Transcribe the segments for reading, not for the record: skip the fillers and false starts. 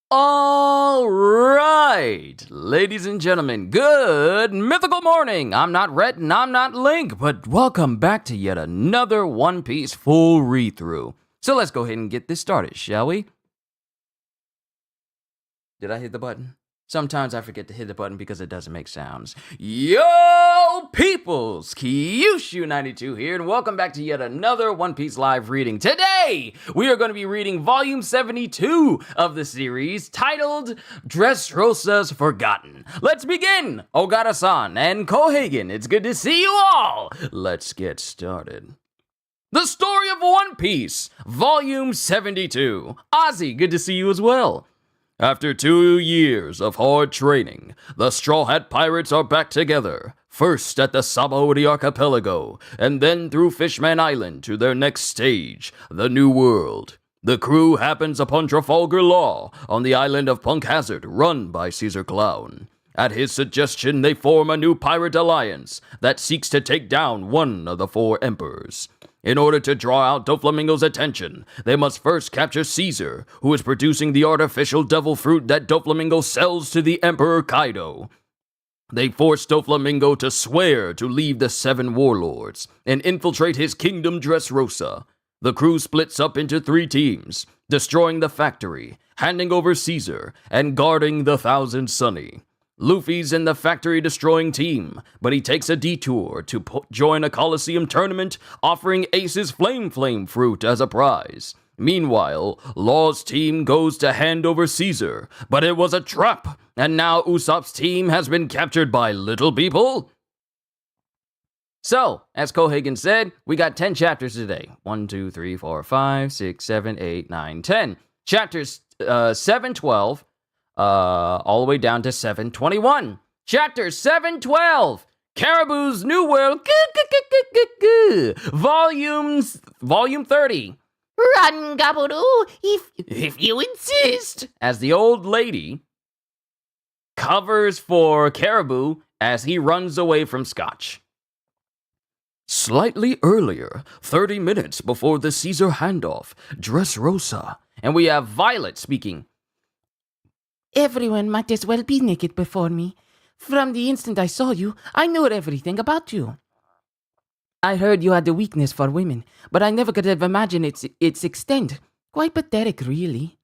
All right, ladies and gentlemen, good mythical morning. I'm not Rhett and I'm not Link, but welcome back to yet another One Piece full read-through. So let's go ahead and get this started, shall we? Did I hit the button? Sometimes I forget to hit the button because it doesn't make sounds. Yo, peoples! Kyushu92 here, and welcome back to yet another One Piece live reading. Today, we are going to be reading Volume 72 of the series, titled Dressrosa's Forgotten. Let's begin! Ogata-san and Kohagen, it's good to see you all! Let's get started. The Story of One Piece, Volume 72. Ozzy, good to see you as well. After 2 years of hard training, the Straw Hat Pirates are back together, first at the Sabaody Archipelago, and then through Fishman Island to their next stage, the New World. The crew happens upon Trafalgar Law, on the island of Punk Hazard, run by Caesar Clown. At his suggestion, they form a new pirate alliance that seeks to take down one of the 4 emperors. In order to draw out Doflamingo's attention, they must first capture Caesar, who is producing the artificial devil fruit that Doflamingo sells to the Emperor Kaido. They force Doflamingo to swear to leave the 7 warlords and infiltrate his kingdom Dressrosa. The crew splits up into 3 teams, destroying the factory, handing over Caesar, and guarding the Thousand Sunny. Luffy's in the factory-destroying team, but he takes a detour to join a Coliseum tournament offering Ace's Flame fruit as a prize. Meanwhile, Law's team goes to hand over Caesar, but it was a trap, and now Usopp's team has been captured by little people. So, as Kohagen said, we got 10 chapters today. 1, 2, 3, 4, 5, 6, 7, 8, 9, 10. Chapters 7, 12. All the way down to 721. Chapter 712. Caribou's New World. Volume 30. Run, Gaboodoo, if you insist. As the old lady covers for Caribou as he runs away from Scotch. Slightly earlier, 30 minutes before the Caesar handoff, Dressrosa. And we have Violet speaking. Everyone might as well be naked before me. From the instant I saw you, I knew everything about you. I heard you had a weakness for women, but I never could have imagined its extent. Quite pathetic, really.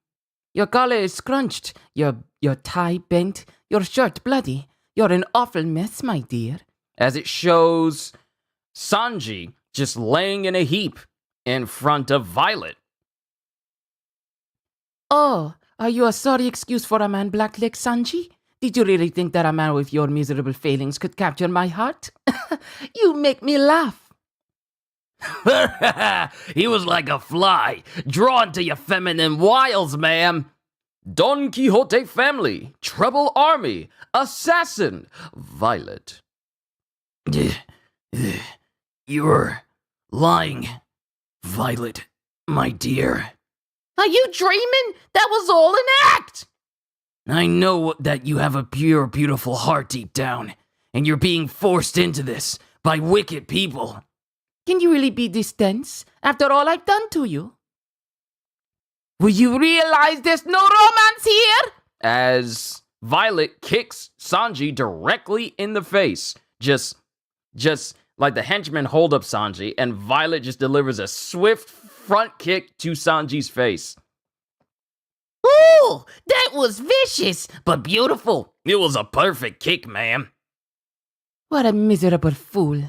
Your collar is scrunched, your tie bent, your shirt bloody. You're an awful mess, my dear. As it shows Sanji just laying in a heap in front of Violet. Oh, are you a sorry excuse for a man black like Sanji? Did you really think that a man with your miserable failings could capture my heart? You make me laugh. He was like a fly, drawn to your feminine wiles, ma'am. Don Quixote family, Treble Army, assassin, Violet. You're lying, Violet, my dear. Are you dreaming? That was all an act! I know that you have a pure, beautiful heart deep down, and you're being forced into this by wicked people. Can you really be this tense after all I've done to you? Will you realize there's no romance here? As Violet kicks Sanji directly in the face. Just like the henchmen hold up Sanji, and Violet just delivers a swift front kick to Sanji's face. Ooh, that was vicious, but beautiful. It was a perfect kick, ma'am. What a miserable fool.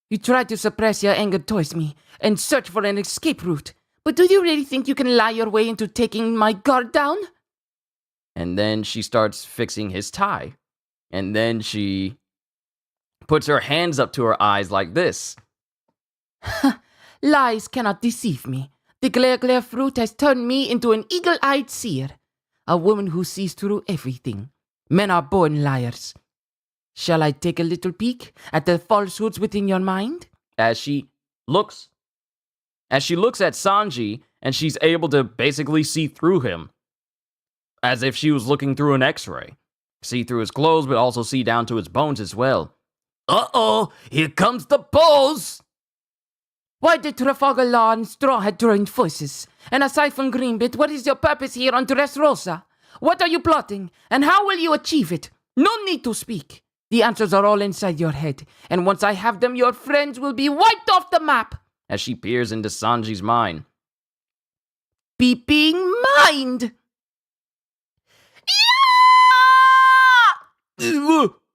You tried to suppress your anger towards me and search for an escape route, but do you really think you can lie your way into taking my guard down? And then she starts fixing his tie. And then she puts her hands up to her eyes like this. Lies cannot deceive me. The glare fruit has turned me into an eagle-eyed seer, a woman who sees through everything. Men are born liars. Shall I take a little peek at the falsehoods within your mind? As she looks at Sanji, and she's able to basically see through him, as if she was looking through an X-ray. See through his clothes, but also see down to his bones as well. Uh-oh, here comes the pose! Why did Trafalgar Law and Straw Hat join forces? And aside from Greenbit, what is your purpose here on Dressrosa? What are you plotting, and how will you achieve it? No need to speak. The answers are all inside your head, and once I have them, your friends will be wiped off the map. As she peers into Sanji's mind. Beeping mind!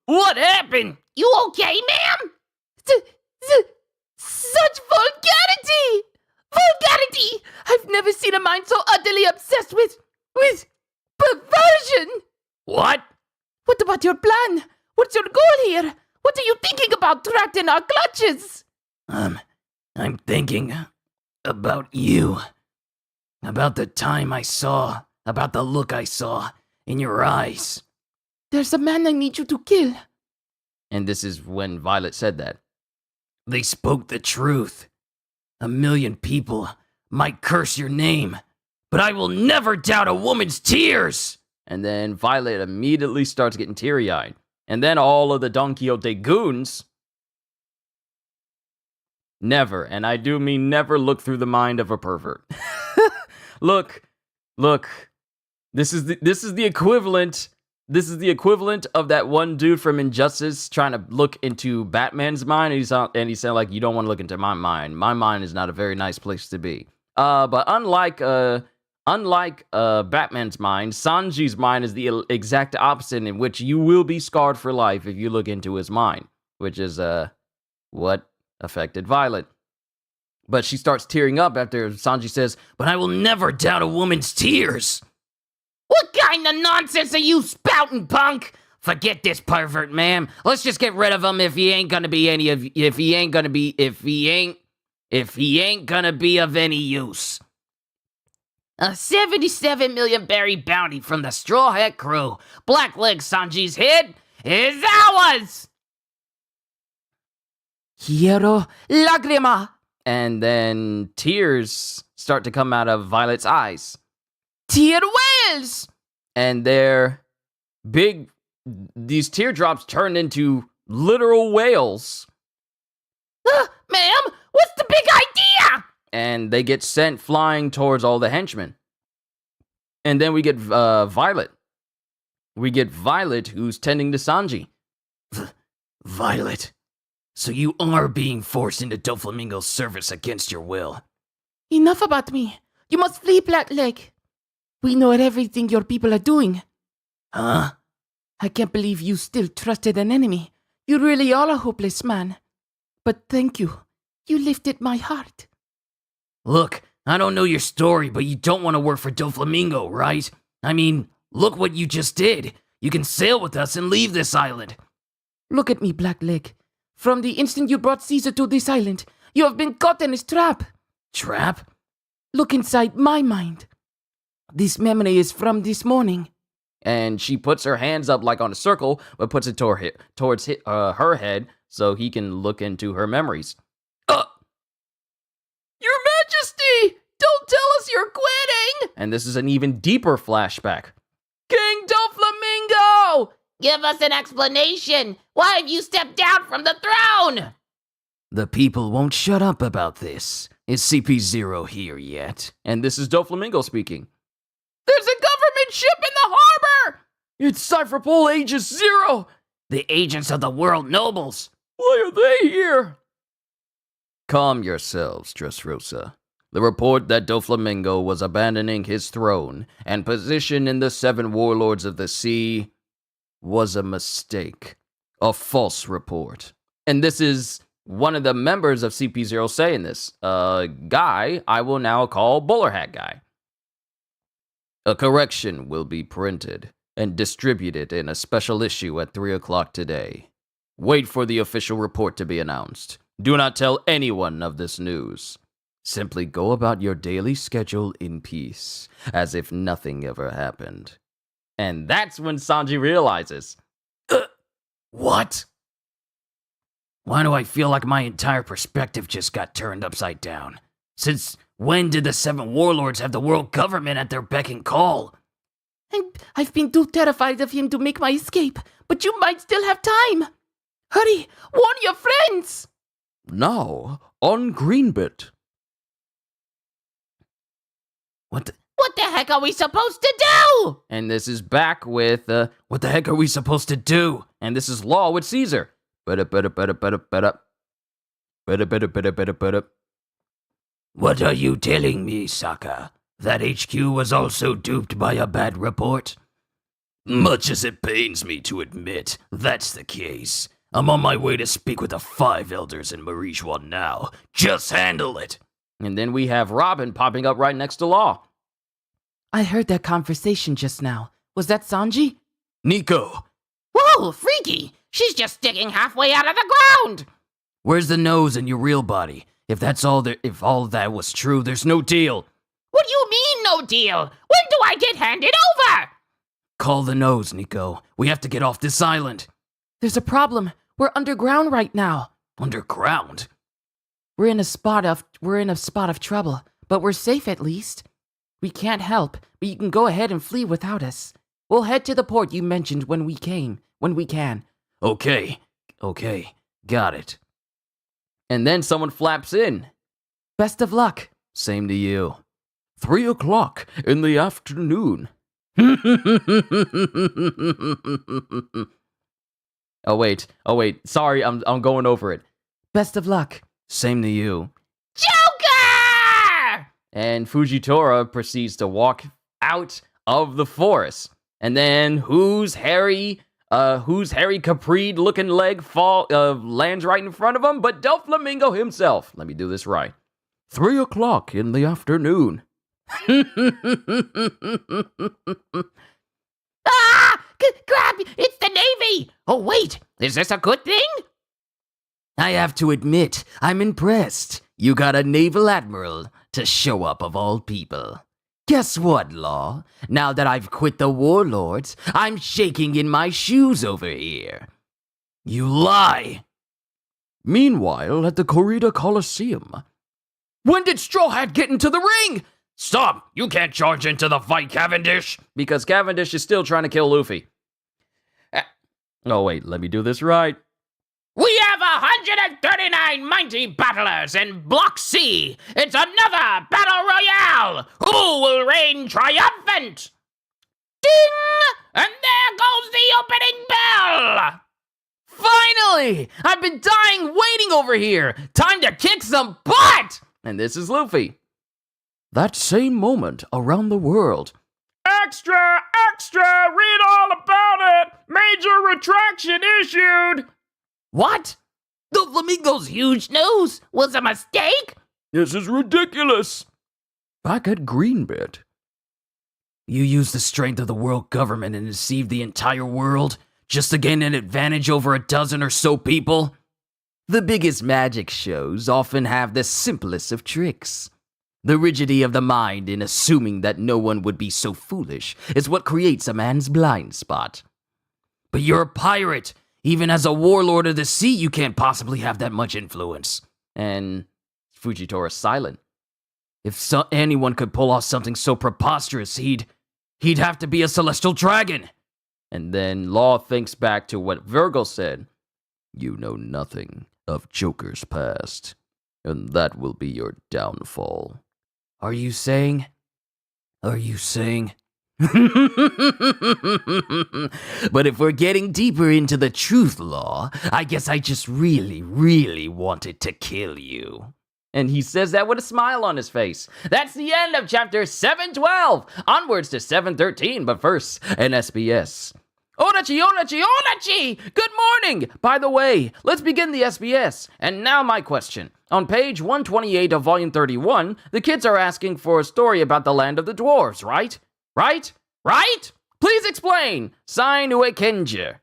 What happened? You okay, ma'am? Such vulgarity! Vulgarity! I've never seen a mind so utterly obsessed with perversion! What? What about your plan? What's your goal here? What are you thinking about trapped in our clutches? I'm thinking about you. About the time I saw, about the look I saw in your eyes. There's a man I need you to kill. And this is when Violet said that. They spoke the truth. 1,000,000 people might curse your name, but I will never doubt a woman's tears. And then Violet immediately starts getting teary-eyed. And then all of the Don Quixote goons never, and I do mean never, look through the mind of a pervert. Look. This is the equivalent. This is the equivalent of that one dude from Injustice trying to look into Batman's mind, and he's saying like, "You don't want to look into my mind. My mind is not a very nice place to be." But unlike Batman's mind, Sanji's mind is the exact opposite, in which you will be scarred for life if you look into his mind, which is what affected Violet. But she starts tearing up after Sanji says, "But I will never doubt a woman's tears." What kind of nonsense are you spouting, punk? Forget this pervert, ma'am. Let's just get rid of him if he ain't gonna be of any use. A 77 million berry bounty from the Straw Hat crew. Blackleg Sanji's head is ours! Quiero lagrima. And then tears start to come out of Violet's eyes. Tear whales! And these teardrops turn into literal whales. Ma'am, what's the big idea? And they get sent flying towards all the henchmen. And then we get Violet. We get Violet, who's tending to Sanji. Violet, so you are being forced into Doflamingo's service against your will. Enough about me. You must flee, Blackleg. We know everything your people are doing. Huh? I can't believe you still trusted an enemy. You really are a hopeless man. But thank you. You lifted my heart. Look, I don't know your story, but you don't want to work for Doflamingo, right? I mean, look what you just did. You can sail with us and leave this island. Look at me, Blackleg. From the instant you brought Caesar to this island, you have been caught in his trap. Trap? Look inside my mind. This memory is from this morning. And she puts her hands up like on a circle, but puts it towards her head so he can look into her memories. Your Majesty! Don't tell us you're quitting! And this is an even deeper flashback. King Doflamingo! Give us an explanation! Why have you stepped down from the throne? The people won't shut up about this. Is CP0 here yet? And this is Doflamingo speaking. There's a government ship in the harbor! It's Cypherpole Aegis 0! The agents of the world nobles. Why are they here? Calm yourselves, Dressrosa. The report that Doflamingo was abandoning his throne and position in the 7 warlords of the sea was a mistake. A false report. And this is one of the members of CP0 saying this. A guy I will now call Bowler Hat Guy. A correction will be printed and distributed in a special issue at 3 o'clock today. Wait for the official report to be announced. Do not tell anyone of this news. Simply go about your daily schedule in peace, as if nothing ever happened. And that's when Sanji realizes, what? Why do I feel like my entire perspective just got turned upside down? Since when did the 7 warlords have the world government at their beck and call? I've been too terrified of him to make my escape, but you might still have time. Hurry, warn your friends! Now, on Greenbit. What the heck are we supposed to do? And this is back with, what the heck are we supposed to do? And this is Law with Caesar. What are you telling me, Saka? That HQ was also duped by a bad report? Much as it pains me to admit, that's the case. I'm on my way to speak with the 5 elders in Marijuana now. Just handle it. And then we have Robin popping up right next to Law. I heard that conversation just now. Was that Sanji? Nico, Whoa, freaky! She's just sticking halfway out of the ground! where's the nose in your real body? If if all that was true, there's no deal. What do you mean, no deal? When do I get handed over? Call the nose, Nico. We have to get off this island. There's a problem. We're underground right now. Underground? We're in a spot of trouble, but we're safe at least. We can't help, but you can go ahead and flee without us. We'll head to the port you mentioned when we can. Okay, got it. And then someone flaps in. Best of luck. Same to you. 3 o'clock in the afternoon. Oh wait. Sorry, I'm going over it. Best of luck. Same to you. Joker! And Fujitora proceeds to walk out of the forest. And then whose hairy Capri looking leg lands right in front of him? But Doflamingo himself. Let me do this right. 3 o'clock in the afternoon. Grab! It's the Navy! Oh, wait! Is this a good thing? I have to admit, I'm impressed. You got a naval admiral to show up of all people. Guess what, Law? Now that I've quit the warlords, I'm shaking in my shoes over here. You lie! Meanwhile, at the Corrida Coliseum. When did Straw Hat get into the ring? Stop! You can't charge into the fight, Cavendish! Because Cavendish is still trying to kill Luffy. Oh wait, let me do this right. We have 139 mighty battlers in Block C. It's another battle royale. Who will reign triumphant? Ding! And there goes the opening bell. Finally! I've been dying waiting over here. Time to kick some butt! And this is Luffy. That same moment around the world. Extra! Extra! Read all about it! Major retraction issued! What? The flamingo's huge nose was a mistake? This is ridiculous. Back at Greenbit. You use the strength of the world government and deceive the entire world just to gain an advantage over a dozen or so people? The biggest magic shows often have the simplest of tricks. The rigidity of the mind in assuming that no one would be so foolish is what creates a man's blind spot. But you're a pirate. Even as a warlord of the sea, you can't possibly have that much influence. And Fujitora's silent. If anyone could pull off something so preposterous, he'd have to be a celestial dragon. And then Law thinks back to what Virgil said. You know nothing of Joker's past, and that will be your downfall. Are you saying? But if we're getting deeper into the truth, Law, I guess I just really wanted to kill you. And he says that with a smile on his face. That's the end of chapter 712. Onwards to 713, but first, an SBS. Odachi! Good morning! By the way, let's begin the SBS. And now my question. On page 128 of volume 31, the kids are asking for a story about the land of the dwarves, right? Right? Please explain. Sign Uekenja.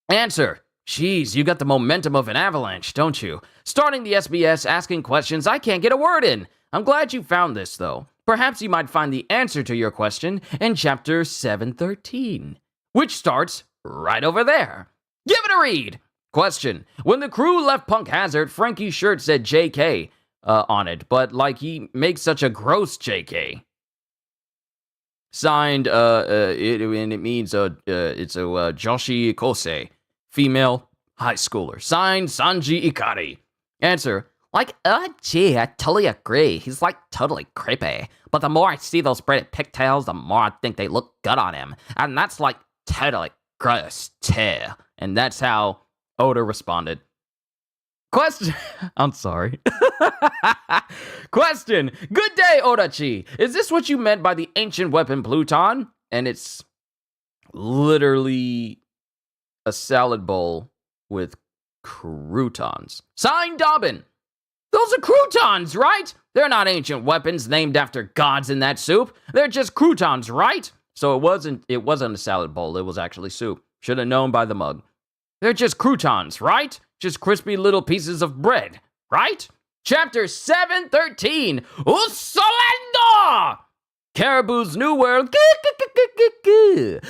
Answer. Jeez, you got the momentum of an avalanche, don't you? Starting the SBS, asking questions, I can't get a word in. I'm glad you found this, though. Perhaps you might find the answer to your question in chapter 713, which starts right over there. Give it a read. Question. When the crew left Punk Hazard, Frankie's shirt said JK on it, but like he makes such a gross JK. Signed, it means it's a Joshi Kosei, female high schooler. Signed, Sanji Ikari. Answer. Gee, I totally agree. He's like totally creepy. But the more I see those braided pigtails, the more I think they look good on him. And that's like totally gross too. And that's how Oda responded. Question. I'm sorry. Question. Good day, Odachi. Is this what you meant by the ancient weapon Pluton? And it's literally a salad bowl with croutons. Signed, Dobbin. Those are croutons, right? They're not ancient weapons named after gods in that soup. They're just croutons, right? So it wasn't a salad bowl. It was actually soup. Should have known by the mug. They're just croutons, right? Just crispy little pieces of bread, right? Chapter 713, Usolendo! Caribou's New World,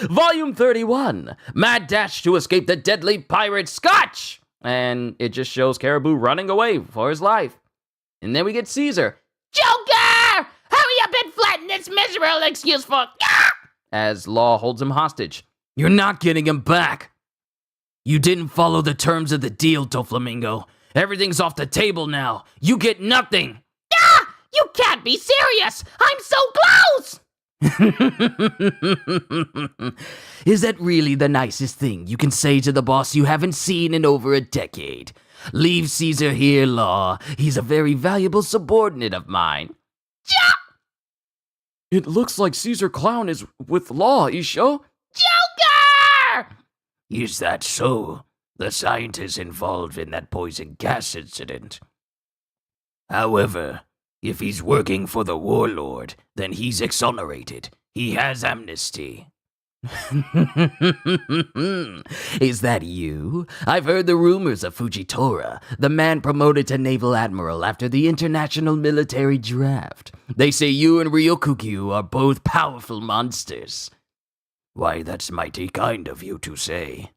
Volume 31, Mad Dash to Escape the Deadly Pirate Scotch! And it just shows Caribou running away for his life. And then we get Caesar. Joker! Hurry up and flatten this miserable excuse for... As Law holds him hostage. You're not getting him back. You didn't follow the terms of the deal, Doflamingo. Everything's off the table now. You get nothing. Ah! You can't be serious! I'm so close! Is that really the nicest thing you can say to the boss you haven't seen in over a decade? Leave Caesar here, Law. He's a very valuable subordinate of mine. Ja! It looks like Caesar Clown is with Law, Isho. Joker! Is that so? The scientist involved in that poison gas incident. However, if he's working for the warlord, then he's exonerated. He has amnesty. Is that you? I've heard the rumors of Fujitora, the man promoted to naval admiral after the international military draft. They say you and Ryokugyu are both powerful monsters. Why, that's mighty kind of you to say.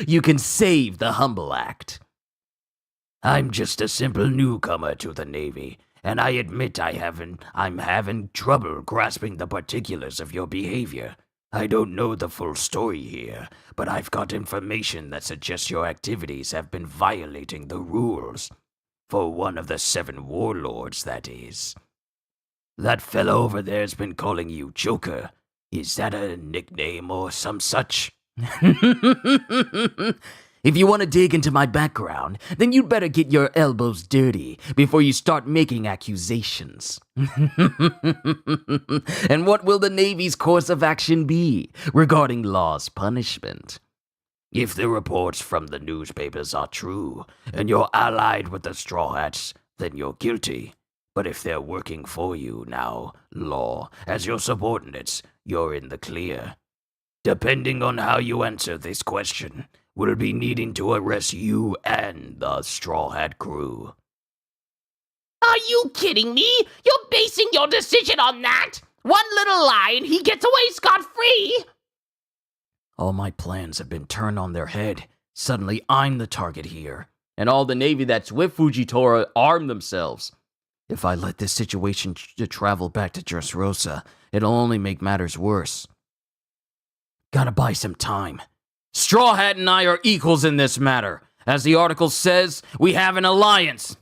You can save the humble act. I'm just a simple newcomer to the Navy, and I admit I'm having trouble grasping the particulars of your behavior. I don't know the full story here, but I've got information that suggests your activities have been violating the rules. For one of the 7 warlords, that is. That fellow over there's been calling you Joker. Is that a nickname or some such? If you want to dig into my background, then you'd better get your elbows dirty before you start making accusations. And what will the Navy's course of action be regarding Law's punishment? If the reports from the newspapers are true, and you're allied with the Straw Hats, then you're guilty. But if they're working for you now, Law, as your subordinates, you're in the clear. Depending on how you answer this question, we'll be needing to arrest you and the Straw Hat crew. Are you kidding me? You're basing your decision on that? One little lie and he gets away scot-free? All my plans have been turned on their head. Suddenly I'm the target here. And all the Navy that's with Fujitora arm themselves. If I let this situation travel back to Dressrosa, it'll only make matters worse. Gotta buy some time. Straw Hat and I are equals in this matter. As the article says, we have an alliance.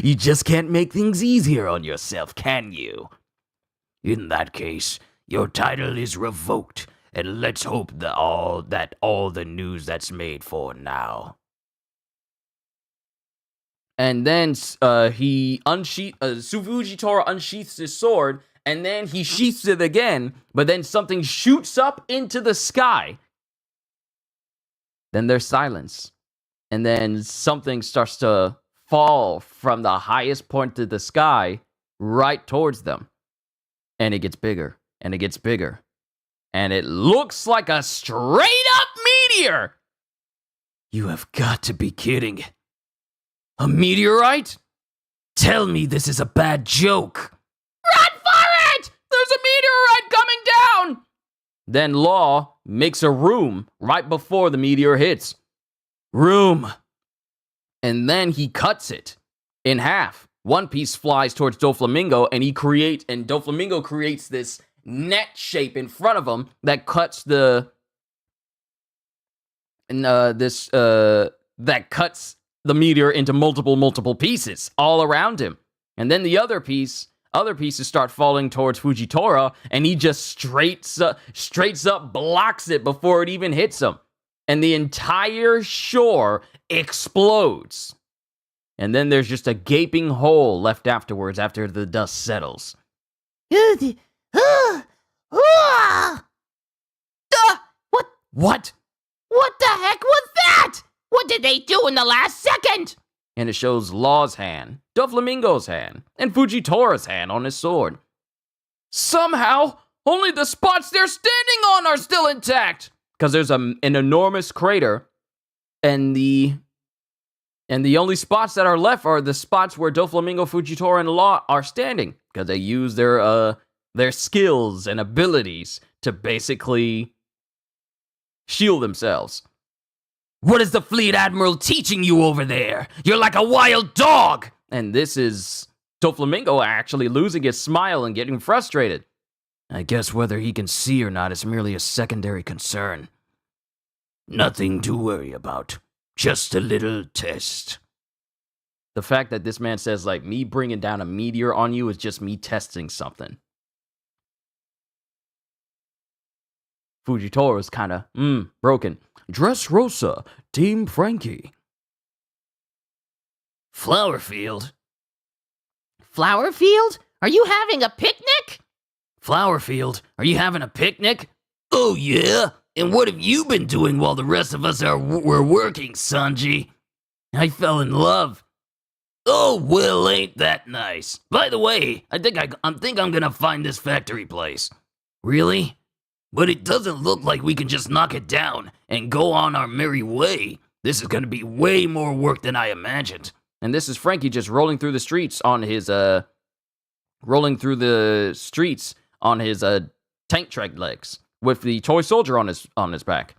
You just can't make things easier on yourself, can you? In that case, your title is revoked, and let's hope that all the news that's made for now. And then Fujitora unsheaths his sword, and then he sheaths it again, but then something shoots up into the sky. Then there's silence. And then something starts to fall from the highest point of the sky right towards them. And it gets bigger, and it gets bigger. And it looks like a straight-up meteor! You have got to be kidding. A meteorite? Tell me this is a bad joke. Run for it! There's a meteorite coming down! Then Law makes a room right before the meteor hits. Room. And then he cuts it in half. One piece flies towards Doflamingo, and Doflamingo creates this net shape in front of him that cuts that cuts the meteor into multiple pieces all around him. And then the other pieces start falling towards Fujitora, and he just straights up blocks it before it even hits him. And the entire shore explodes. And then there's just a gaping hole left afterwards after the dust settles. What? What the heck was that? What did they do in the last second? And it shows Law's hand, Doflamingo's hand, and Fujitora's hand on his sword. Somehow, only the spots they're standing on are still intact. Because there's an enormous crater, and the only spots that are left are the spots where Doflamingo, Fujitora, and Law are standing. Because they use their skills and abilities to basically shield themselves. What is the Fleet Admiral teaching you over there? You're like a wild dog! And this is Doflamingo actually losing his smile and getting frustrated. I guess whether he can see or not is merely a secondary concern. Nothing to worry about. Just a little test. The fact that this man says, like, me bringing down a meteor on you is just me testing something. Fujitora's kind of, broken. Dressrosa, Team Frankie. Flowerfield? Flowerfield? Are you having a picnic? Flowerfield, are you having a picnic? Oh, yeah? And what have you been doing while the rest of us were working, Sanji? I fell in love. Oh, well, ain't that nice. By the way, I think I'm gonna find this factory place. Really? But it doesn't look like we can just knock it down and go on our merry way. This is gonna be way more work than I imagined. And this is Frankie just rolling through the streets on his tank trek legs with the toy soldier on his back.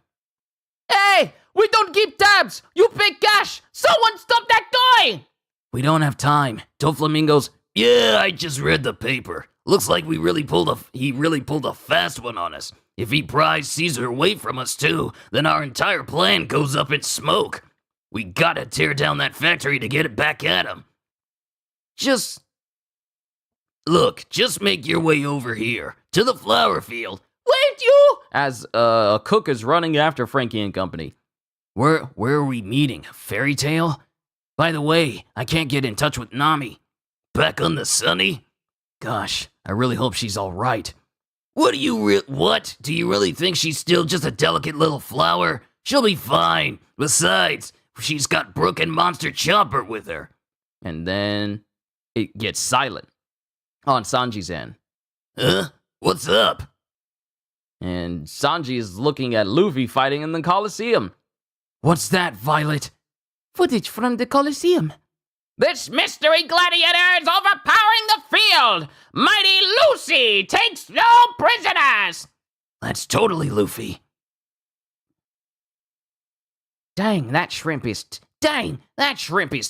Hey, we don't keep tabs. You pay cash. Someone stop that guy. We don't have time. Doflamingo's. Yeah, I just read the paper. Looks like he really pulled a fast one on us. If he pries Caesar away from us too, then our entire plan goes up in smoke. We gotta tear down that factory to get it back at him. Just make your way over here, to the flower field. Wait, you! As a cook is running after Frankie and company. Where are we meeting? Fairy Tale? By the way, I can't get in touch with Nami. Back on the Sunny? Gosh, I really hope she's alright. What? Do you really think she's still just a delicate little flower? She'll be fine. Besides, she's got Brooke and Monster Chopper with her. And then it gets silent on Sanji's end. Huh? What's up? And Sanji is looking at Luffy fighting in the Coliseum. What's that, Violet? Footage from the Coliseum. This mystery gladiator is overpowering the field! Mighty Lucy takes no prisoners! That's totally Luffy. Dang, that shrimp is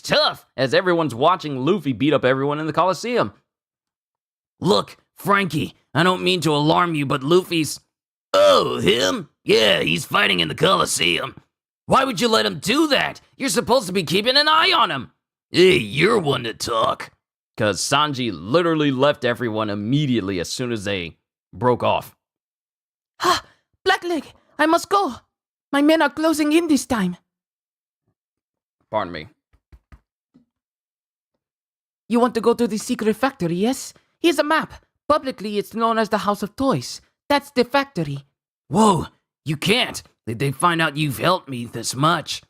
tough! As everyone's watching Luffy beat up everyone in the Coliseum. Look, Frankie, I don't mean to alarm you, but Luffy's... Oh, him? Yeah, he's fighting in the Coliseum. Why would you let him do that? You're supposed to be keeping an eye on him. Hey, you're one to talk. Because Sanji literally left everyone immediately as soon as they broke off. Ha! Blackleg, I must go. My men are closing in this time. Pardon me. You want to go to the secret factory, yes? Here's a map. Publicly, it's known as the House of Toys. That's the factory. Whoa, you can't. Did they find out you've helped me this much?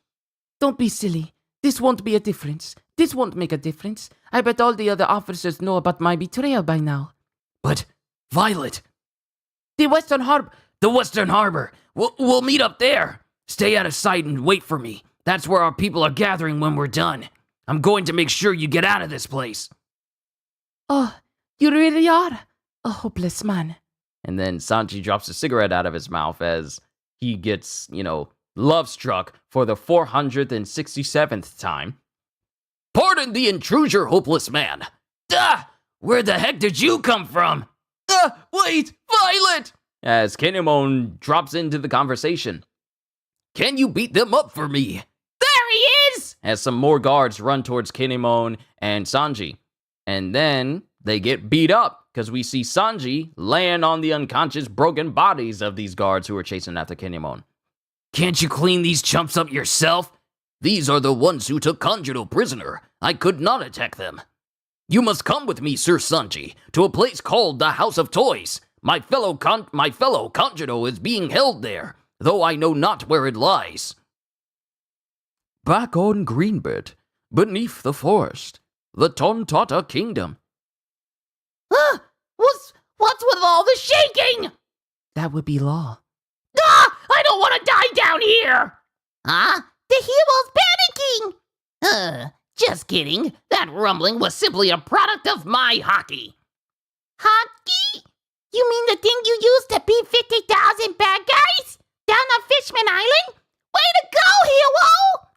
Don't be silly. This won't be a difference. This won't make a difference. I bet all the other officers know about my betrayal by now. But, Violet... The Western Harbor... The Western Harbor! We'll meet up there! Stay out of sight and wait for me. That's where our people are gathering when we're done. I'm going to make sure you get out of this place. Oh, you really are? A hopeless man. And then Sanji drops a cigarette out of his mouth as he gets, love-struck for the 467th time. Pardon the intruder, hopeless man. Duh! Where the heck did you come from? Wait! Violet! As Kinemon drops into the conversation. Can you beat them up for me? There he is! as some more guards run towards Kinemon and Sanji. And then they get beat up because we see Sanji laying on the unconscious, broken bodies of these guards who are chasing after Kinemon. Can't you clean these chumps up yourself? These are the ones who took Kanjuro prisoner. I could not attack them. You must come with me, Sir Sanji, to a place called the House of Toys. My fellow Kanjuro is being held there, though I know not where it lies. Back on Greenbit, beneath the forest, the Tontata Kingdom. Huh? What's with all the shaking? That would be law. Ah! I don't want to die down here! Huh? The hero's panicking! Just kidding. That rumbling was simply a product of my hockey. Hockey? You mean the thing you used to beat 50,000 bad guys? Down on Fishman Island? Way to go, hero!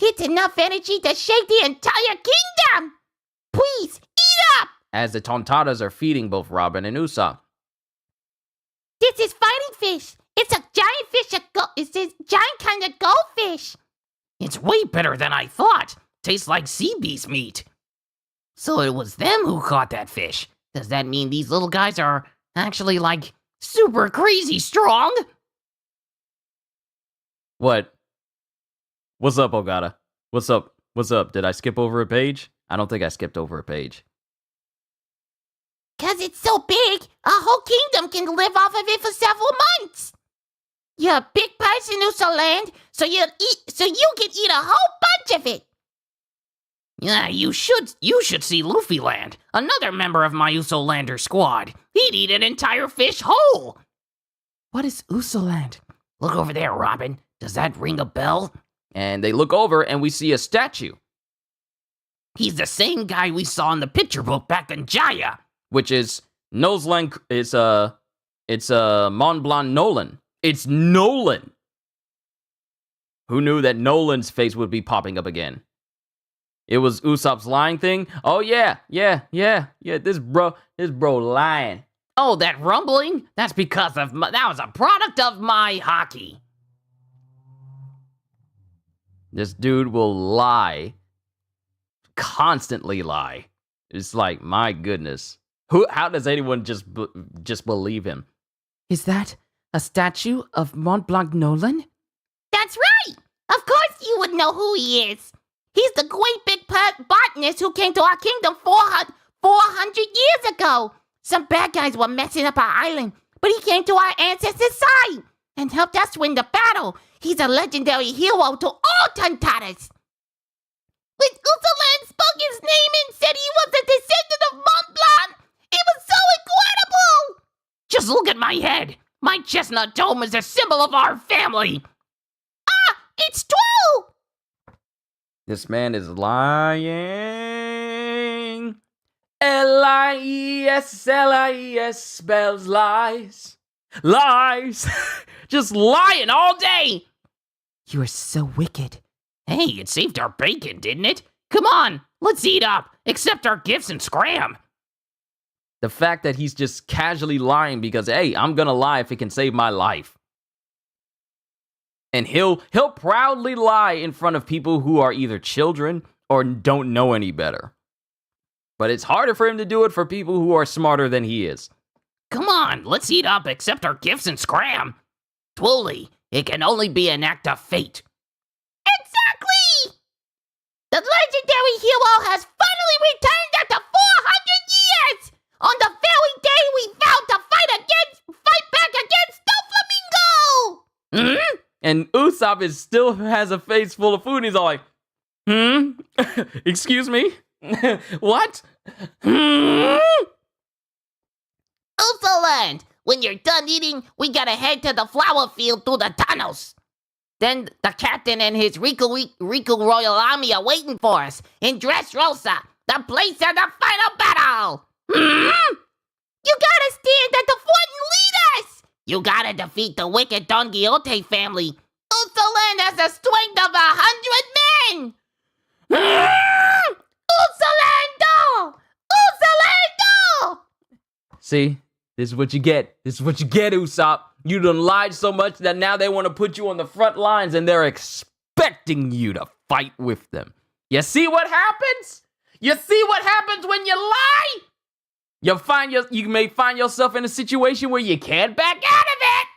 It's enough energy to shake the entire kingdom! Please, eat up! As the Tontatas are feeding both Robin and Usopp. This is fighting fish. It's a giant fish. It's a giant kind of goldfish. It's way better than I thought. Tastes like sea beast meat. So it was them who caught that fish. Does that mean these little guys are actually, like, super crazy strong? What? What's up, Ogata? What's up? What's up? Did I skip over a page? I don't think I skipped over a page. 'Cause it's so big, a whole kingdom can live off of it for several months. You're a big person, Usoland, so you can eat a whole bunch of it. Yeah, you should see Luffy Land, another member of my Usolander squad. He'd eat an entire fish whole. What is Usoland? Look over there, Robin. Does that ring a bell? And they look over and we see a statue. He's the same guy we saw in the picture book back in Jaya. Which is Nosland. It's Mont Blanc Nolan. It's Nolan. Who knew that Nolan's face would be popping up again? It was Usopp's lying thing. Oh yeah. This bro lying. Oh, that rumbling? That's because of that was a product of my hockey. This dude will lie. Constantly lie. It's like, my goodness. How does anyone just believe him? Is that a statue of Mont Blanc Nolan? That's right! Of course you would know who he is. He's the great big botanist who came to our kingdom 400 years ago. Some bad guys were messing up our island, but he came to our ancestors' side and helped us win the battle. He's a legendary hero to all Tontatas. When Usoland spoke his name and said he was a descendant of Mont Blanc, it was so incredible! Just look at my head. My chestnut dome is a symbol of our family. Ah, it's true! This man is lying. Lies spells lies. Lies. Just lying all day. You are so wicked. Hey, it saved our bacon, didn't it? Come on, let's eat up. Accept our gifts and scram. The fact that he's just casually lying because, hey, I'm gonna lie if it can save my life. And he'll proudly lie in front of people who are either children or don't know any better. But it's harder for him to do it for people who are smarter than he is. Come on, let's eat up, accept our gifts and scram. Truly, it can only be an act of fate. Exactly! The legendary hero has finally returned after 400 years! On the very day we vowed to fight back against the Flamingo! Hmm? And Usopp still has a face full of food and he's all like, excuse me? What? Usoland, when you're done eating, we gotta head to the flower field through the tunnels. Then the captain and his Riku Royal Army are waiting for us in Dressrosa, the place of the final battle. You gotta stand at the front and lead us. You gotta defeat the wicked Don Quixote family. Usoland has the strength of 100 men. Usolando! Usolando! See? This is what you get. This is what you get, Usopp. You done lied so much that now they want to put you on the front lines and they're expecting you to fight with them. You see what happens? You see what happens when you lie? You may find yourself in a situation where you can't back out of it.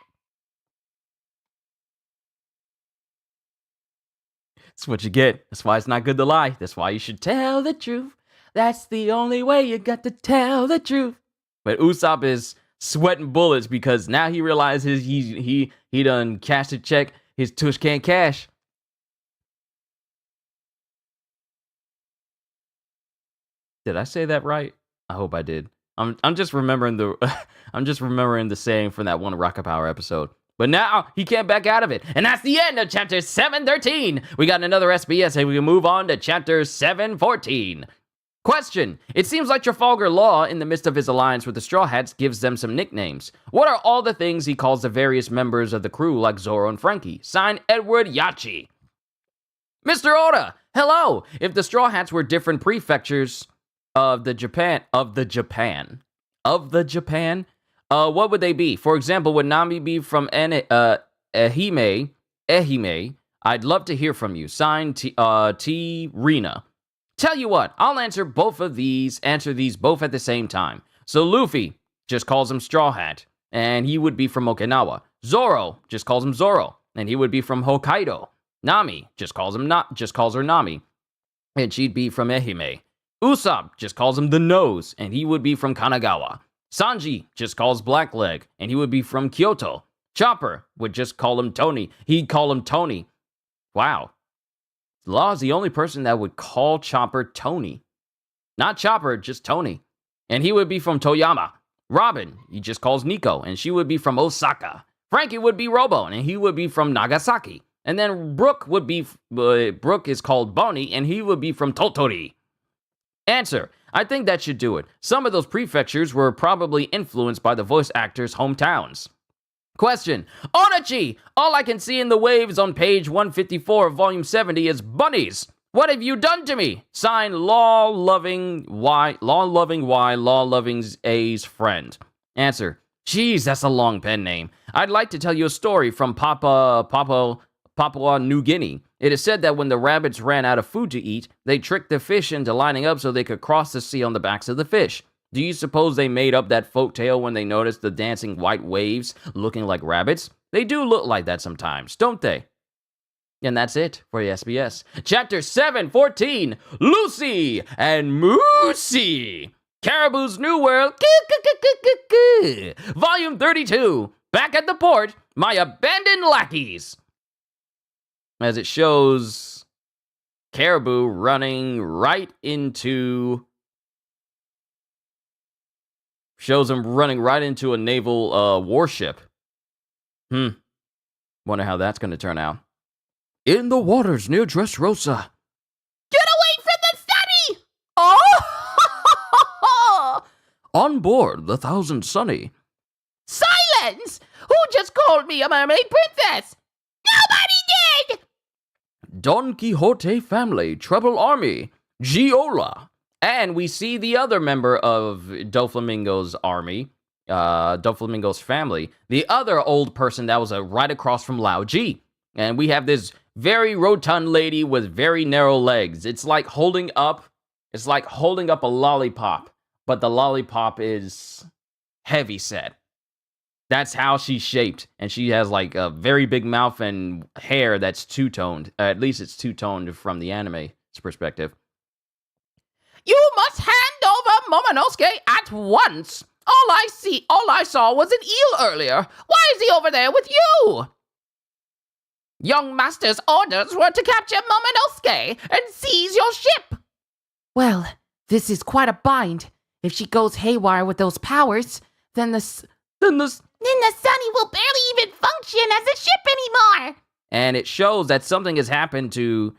That's what you get. That's why it's not good to lie. That's why you should tell the truth. That's the only way. You got to tell the truth. But Usopp is sweating bullets because now he realizes he done cashed a check his tush can't cash. Did I say that right? I hope I did. I'm just remembering the saying from that one Rocket Power episode. But now he can't back out of it. And that's the end of chapter 713. We got another SBS and we can move on to chapter 714. Question. It seems like Trafalgar Law, in the midst of his alliance with the Straw Hats, gives them some nicknames. What are all the things he calls the various members of the crew like Zoro and Frankie? Signed, Edward Yachi. Mr. Oda, hello. If the Straw Hats were different prefectures of the Japan, what would they be? For example, would Nami be from Ehime? I'd love to hear from you. Signed, T. Rina. Tell you what, I'll answer these both at the same time. So Luffy just calls him Straw Hat, and he would be from Okinawa. Zoro just calls him Zoro, and he would be from Hokkaido. Nami just calls her Nami, and she'd be from Ehime. Usopp just calls him the Nose, and he would be from Kanagawa. Sanji just calls Blackleg, and he would be from Kyoto. Chopper would just call him Tony. He'd call him Tony. Wow. Law is the only person that would call Chopper Tony. Not Chopper, just Tony. And he would be from Toyama. Robin, he just calls Nico, and she would be from Osaka. Frankie would be Robo, and he would be from Nagasaki. And then Brook is called Bonnie, and he would be from Totori. Answer. I think that should do it. Some of those prefectures were probably influenced by the voice actors' hometowns. Question. Onachi! All I can see in the waves on page 154 of volume 70 is bunnies. What have you done to me? Signed, Law-loving A's friend. Answer. Geez, that's a long pen name. I'd like to tell you a story from Papua New Guinea. It is said that when the rabbits ran out of food to eat, they tricked the fish into lining up so they could cross the sea on the backs of the fish. Do you suppose they made up that folk tale when they noticed the dancing white waves looking like rabbits? They do look like that sometimes, don't they? And that's it for the SBS. Chapter 714, Lucy and Moosey. Caribou's New World. Volume 32. Back at the port, my abandoned lackeys. As it shows Caribou running right into... Shows him running right into a naval warship. Wonder how that's going to turn out. In the waters near Dressrosa. Get away from the sunny! Oh! On board the Thousand Sunny. Silence! Who just called me a mermaid princess? Nobody did! Don Quixote family, Treble Army, Giola. And we see the other member of Doflamingo's army, Doflamingo's family, the other old person that was right across from Lao Ji. And we have this very rotund lady with very narrow legs. It's like holding up a lollipop, but the lollipop is heavy set. That's how she's shaped. And she has like a very big mouth and hair that's two-toned. At least it's two-toned from the anime's perspective. You must hand over Momonosuke at once. All I saw was an eel earlier. Why is he over there with you? Young master's orders were to capture Momonosuke and seize your ship. Well, this is quite a bind. If she goes haywire with those powers, then the Sunny will barely even function as a ship anymore. And it shows that something has happened to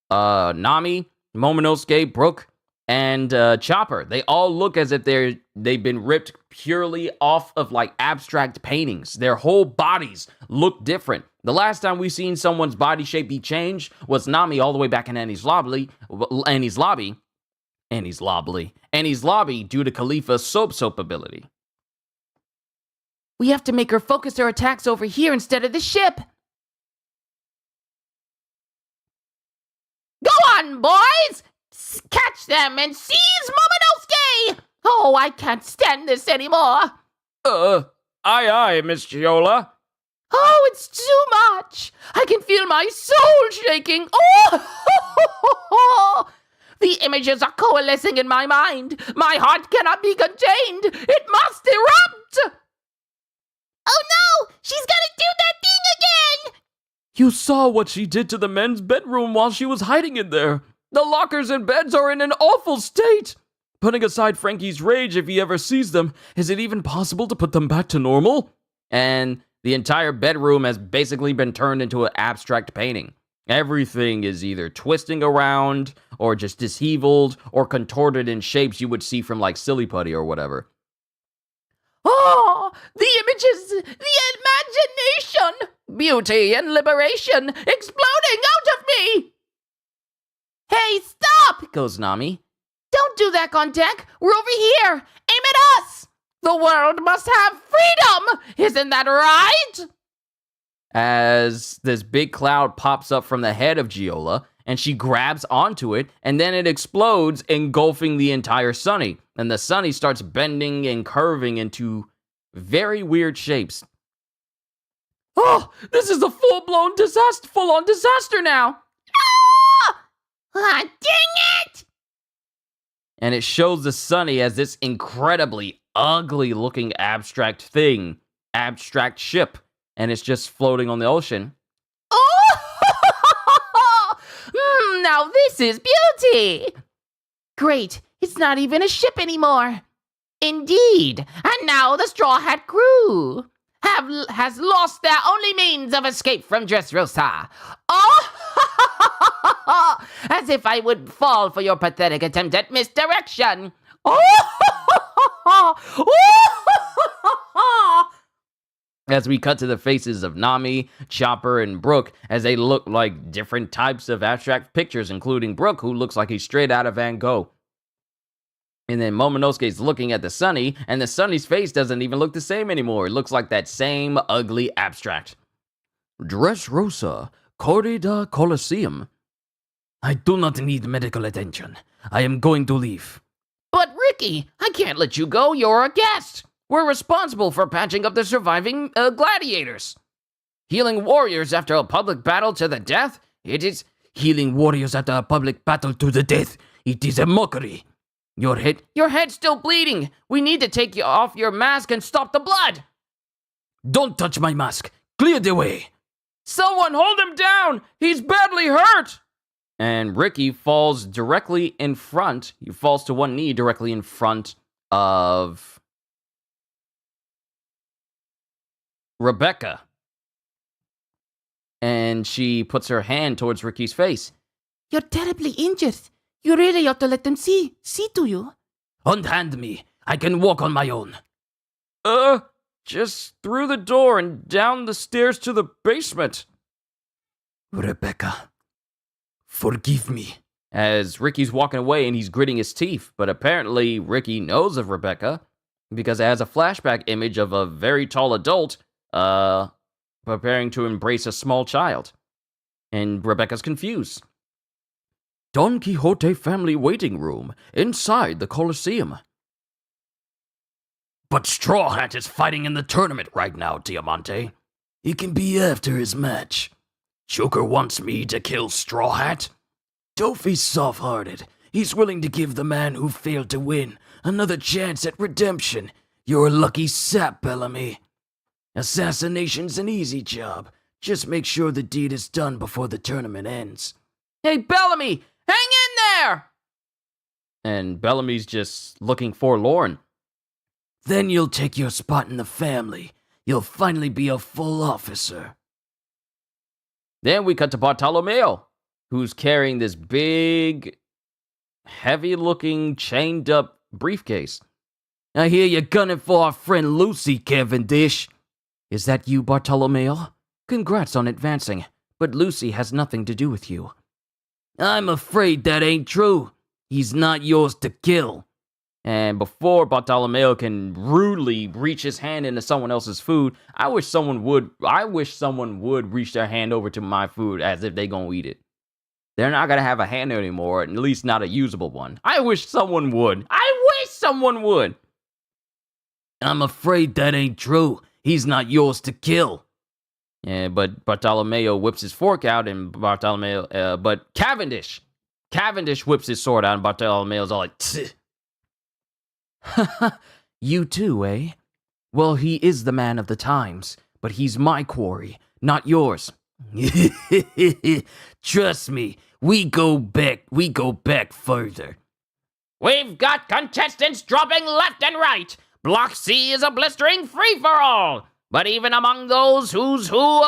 Nami, Momonosuke, Brook, and Chopper. They all look as if they've been ripped purely off of like abstract paintings. Their whole bodies look different. The last time we seen someone's body shape be changed was Nami all the way back in Annie's Lobby due to Khalifa's soap ability. we have to make her focus her attacks over here instead of the ship. Go on, boys! Catch them and seize Momonosuke! Oh, I can't stand this anymore. Aye, Miss Giola. Oh, it's too much. I can feel my soul shaking. Oh! The images are coalescing in my mind. My heart cannot be contained. It must erupt. Oh no! She's gonna do that thing again! You saw what she did to the men's bedroom while she was hiding in there. The lockers and beds are in an awful state. Putting aside Frankie's rage if he ever sees them, is it even possible to put them back to normal? And the entire bedroom has basically been turned into an abstract painting. Everything is either twisting around, or just disheveled, or contorted in shapes you would see from like Silly Putty or whatever. Oh, the images, the imagination, beauty and liberation exploding out of me. Hey, stop, Goes Nami. Don't do that on deck. We're over here. Aim at us. The world must have freedom. Isn't that right? As this big cloud pops up from the head of Giola, and she grabs onto it, and then it explodes, engulfing the entire Sunny. And the Sunny starts bending and curving into very weird shapes. Oh, this is a full-on disaster now! Ah, dang it! And it shows the Sunny as this incredibly ugly-looking abstract ship, and it's just floating on the ocean. Oh! Now this is beauty! Great, it's not even a ship anymore. Indeed, and now the Straw Hat crew has lost their only means of escape from Dressrosa. Oh! As if I would fall for your pathetic attempt at misdirection. Oh! As we cut to the faces of Nami, Chopper, and Brook as they look like different types of abstract pictures, including Brook, who looks like he's straight out of Van Gogh. And then Momonosuke's looking at the Sunny, and the Sunny's face doesn't even look the same anymore. It looks like that same ugly abstract. Dressrosa, Corrida Colosseum. I do not need medical attention. I am going to leave. But Ricky, I can't let you go. You're a guest. We're responsible for patching up the surviving gladiators. Healing warriors after a public battle to the death? It is Healing warriors after a public battle to the death. It is a mockery. Your head's still bleeding. We need to take you off your mask and stop the blood. Don't touch my mask. Clear the way. Someone hold him down! He's badly hurt! And Ricky falls directly in front. He falls to one knee directly in front of Rebecca. And she puts her hand towards Ricky's face. You're terribly injured. You really ought to let them see to you. Unhand me. I can walk on my own. Just through the door and down the stairs to the basement. Rebecca, forgive me. As Ricky's walking away and he's gritting his teeth, but apparently Ricky knows of Rebecca because it has a flashback image of a very tall adult, preparing to embrace a small child. And Rebecca's confused. Don Quixote family waiting room inside the Colosseum. But Straw Hat is fighting in the tournament right now, Diamante. It can be after his match. Joker wants me to kill Straw Hat. Tofi's soft-hearted. He's willing to give the man who failed to win another chance at redemption. You're a lucky sap, Bellamy. Assassination's an easy job. Just make sure the deed is done before the tournament ends. Hey, Bellamy, hang in there! And Bellamy's just looking forlorn. Then you'll take your spot in the family. You'll finally be a full officer. Then we cut to Bartolomeo, who's carrying this big, heavy-looking, chained-up briefcase. I hear you're gunning for our friend Lucy, Cavendish. Is that you, Bartolomeo? Congrats on advancing, but Lucy has nothing to do with you. I'm afraid that ain't true. He's not yours to kill. And before Bartolomeo can rudely reach his hand into someone else's food, I wish someone would reach their hand over to my food as if they gonna eat it. they're not going to have a hand anymore, at least not a usable one. I wish someone would. I'm afraid that ain't true. He's not yours to kill. Yeah, but Bartolomeo whips his fork out, and but Cavendish whips his sword out, and Bartolomeo's all like, "Tch." You too, eh? Well, he is the man of the times, but he's my quarry, not yours. Trust me, we go back further. We've got contestants dropping left and right. Block C is a blistering free-for-all. But even among this who's who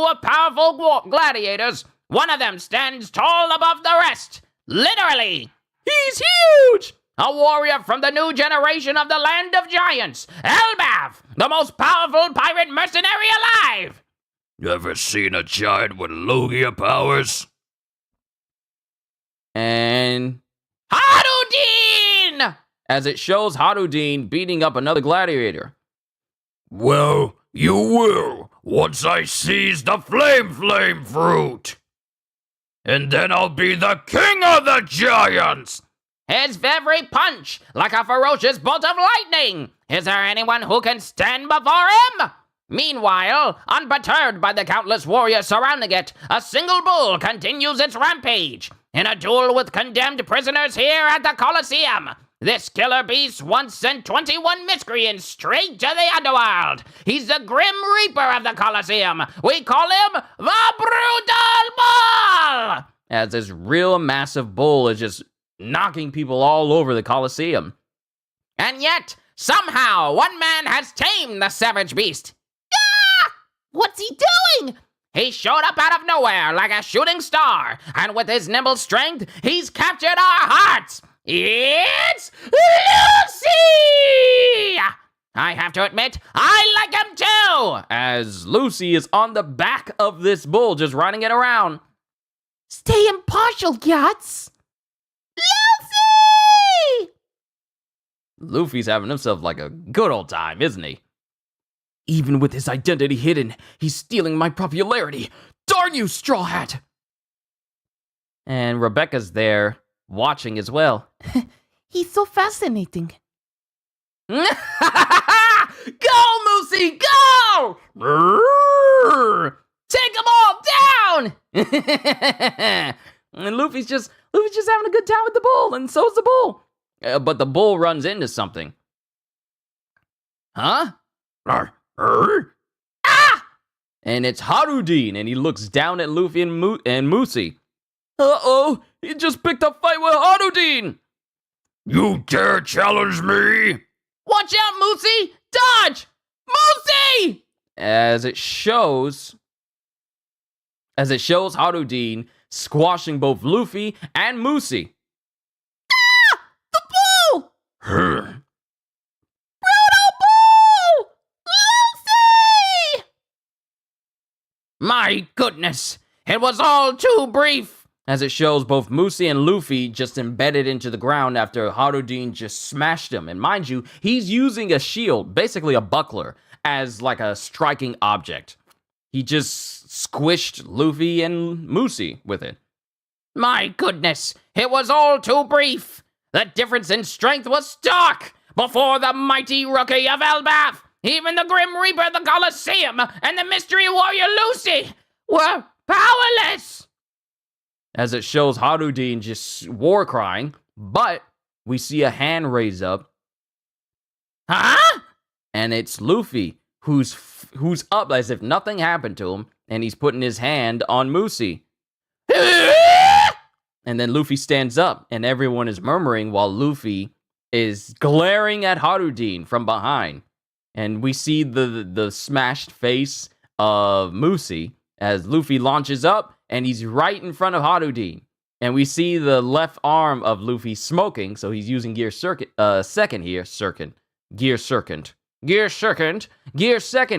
of powerful gladiators, one of them stands tall above the rest. Literally. He's huge! A warrior from the new generation of the land of giants. Elbaf, the most powerful pirate mercenary alive. Ever seen a giant with Logia powers? And Harudin! as it shows Harudin beating up another gladiator. Well, you will, once I seize the flame fruit. And then I'll be the king of the giants! His very punch, like a ferocious bolt of lightning. Is there anyone who can stand before him? Meanwhile, unperturbed by the countless warriors surrounding it, a single bull continues its rampage. In a duel with condemned prisoners here at the Colosseum, this killer beast once sent 21 miscreants straight to the underworld. He's the Grim Reaper of the Colosseum. We call him the Brutal Bull! As this real massive bull is just knocking people all over the Colosseum. And yet, somehow, one man has tamed the savage beast. Ah! What's he doing? He showed up out of nowhere like a shooting star, and with his nimble strength, he's captured our hearts. It's Lucy! I have to admit, I like him too! As Lucy is on the back of this bull, just riding it around. Stay impartial, Yats! Lucy! Luffy's having himself like a good old time, isn't he? Even with his identity hidden, he's stealing my popularity. Darn you, Straw Hat! And Rebecca's there, watching as well. He's so fascinating. Go, Moosey, go! Take them all down! And Luffy's just having a good time with the bull, and so's the bull. But the bull runs into something. Huh? Ah! And it's Harudin, and he looks down at Luffy and Moosey. Uh-oh, he just picked a fight with Harudin! You dare challenge me? Watch out, Moosey! Dodge! Moosey! As it shows Harudin squashing both Luffy and Moosey. Ah! The bull! Huh. Lucy! My goodness, it was all too brief. As it shows both Moosey and Luffy just embedded into the ground after Harudin just smashed him. And mind you, he's using a shield, basically a buckler, as like a striking object. He just squished Luffy and Moosey with it. My goodness, it was all too brief. The difference in strength was stark. Before the mighty rookie of Elbaf, even the Grim Reaper of the Colosseum and the mystery warrior Lucy were powerless. As it shows Harudin just war crying, but we see a hand raise up. Huh? And it's Luffy, who's up as if nothing happened to him, and he's putting his hand on Moosey. And then Luffy stands up, and everyone is murmuring while Luffy is glaring at Harudin from behind. And we see the smashed face of Moosey as Luffy launches up, and he's right in front of Harudin. And we see the left arm of Luffy smoking, so he's using gear second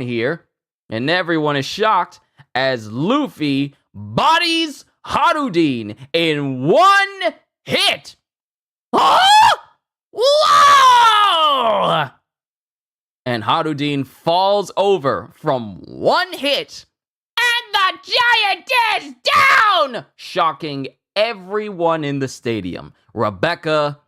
here. And everyone is shocked as Luffy bodies Harudin in one hit. Huh? Whoa! And Harudin falls over from one hit. And the giantess down! Shocking everyone in the stadium. Rebecca,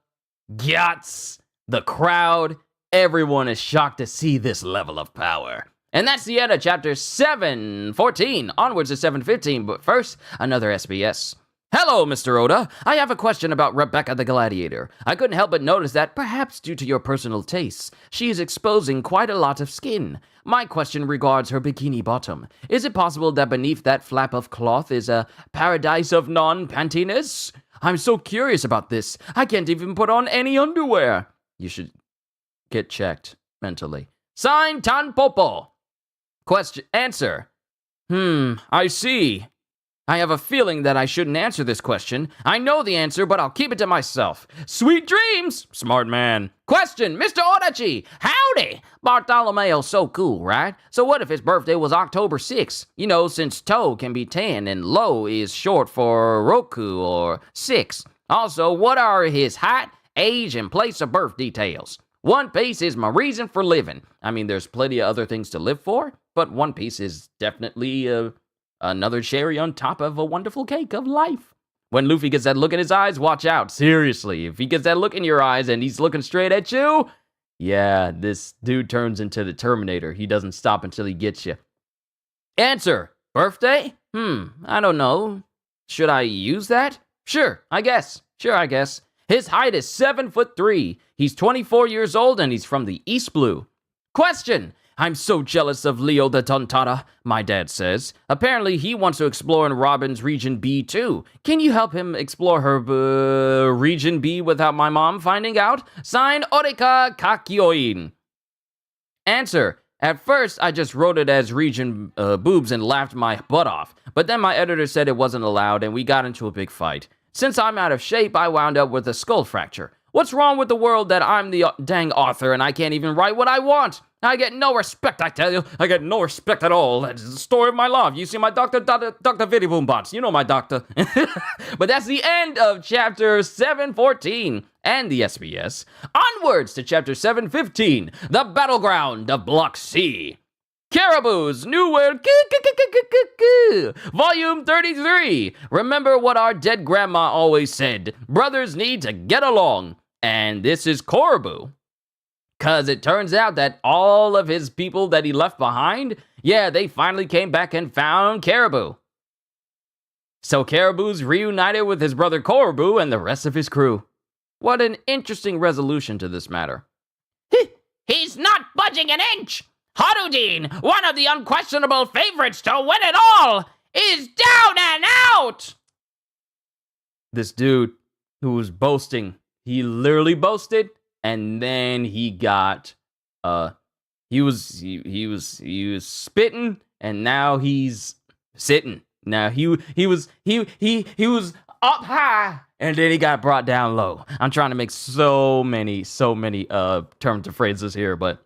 Gyatz, the crowd, everyone is shocked to see this level of power. And that's the end of chapter 714. Onwards to 715, but first, another SBS. Hello, Mr. Oda. I have a question about Rebecca the Gladiator. I couldn't help but notice that, perhaps due to your personal tastes, she is exposing quite a lot of skin. My question regards her bikini bottom. Is it possible that beneath that flap of cloth is a paradise of non-pantiness? I'm so curious about this. I can't even put on any underwear. You should get checked mentally. Signed, Tanpopo. Answer. I see. I have a feeling that I shouldn't answer this question. I know the answer, but I'll keep it to myself. Sweet dreams, smart man. Question, Mr. Odachi. Howdy. Bartolomeo's so cool, right? So what if his birthday was October 6th? You know, since To can be 10 and Lo is short for Roku or 6. Also, what are his height, age, and place of birth details? One Piece is my reason for living. I mean, there's plenty of other things to live for, but One Piece is definitely another cherry on top of a wonderful cake of life. When Luffy gets that look in his eyes, watch out. Seriously, if he gets that look in your eyes and he's looking straight at you, yeah, this dude turns into the Terminator. He doesn't stop until he gets you. Answer. Birthday? I don't know. Should I use that? Sure, I guess. His height is 7'3". He's 24 years old and he's from the East Blue. Question. I'm so jealous of Leo the Tontara, my dad says. Apparently, he wants to explore in Robin's Region B too. Can you help him explore her Region B without my mom finding out? Signed, Orika Kakyoin. Answer. At first, I just wrote it as Region Boobs and laughed my butt off. But then my editor said it wasn't allowed and we got into a big fight. Since I'm out of shape, I wound up with a skull fracture. What's wrong with the world that I'm the dang author and I can't even write what I want? I get no respect, I tell you. I get no respect at all. That's the story of my life. You see my Dr. Viddy Boombots. You know my doctor. But that's the end of chapter 714 and the SBS. Onwards to chapter 715, the battleground of Block C. Caribou's New World, Volume 33. Remember what our dead grandma always said. Brothers need to get along. And this is Caribou. Because it turns out that all of his people that he left behind, yeah, they finally came back and found Caribou. So Caribou's reunited with his brother Caribou and the rest of his crew. What an interesting resolution to this matter. He's not budging an inch. Harudin, one of the unquestionable favorites to win it all, is down and out. This dude who was boasting, he literally boasted. And then he got, he was spitting, and now he's sitting. Now he was up high, and then he got brought down low. I'm trying to make so many terms and phrases here, but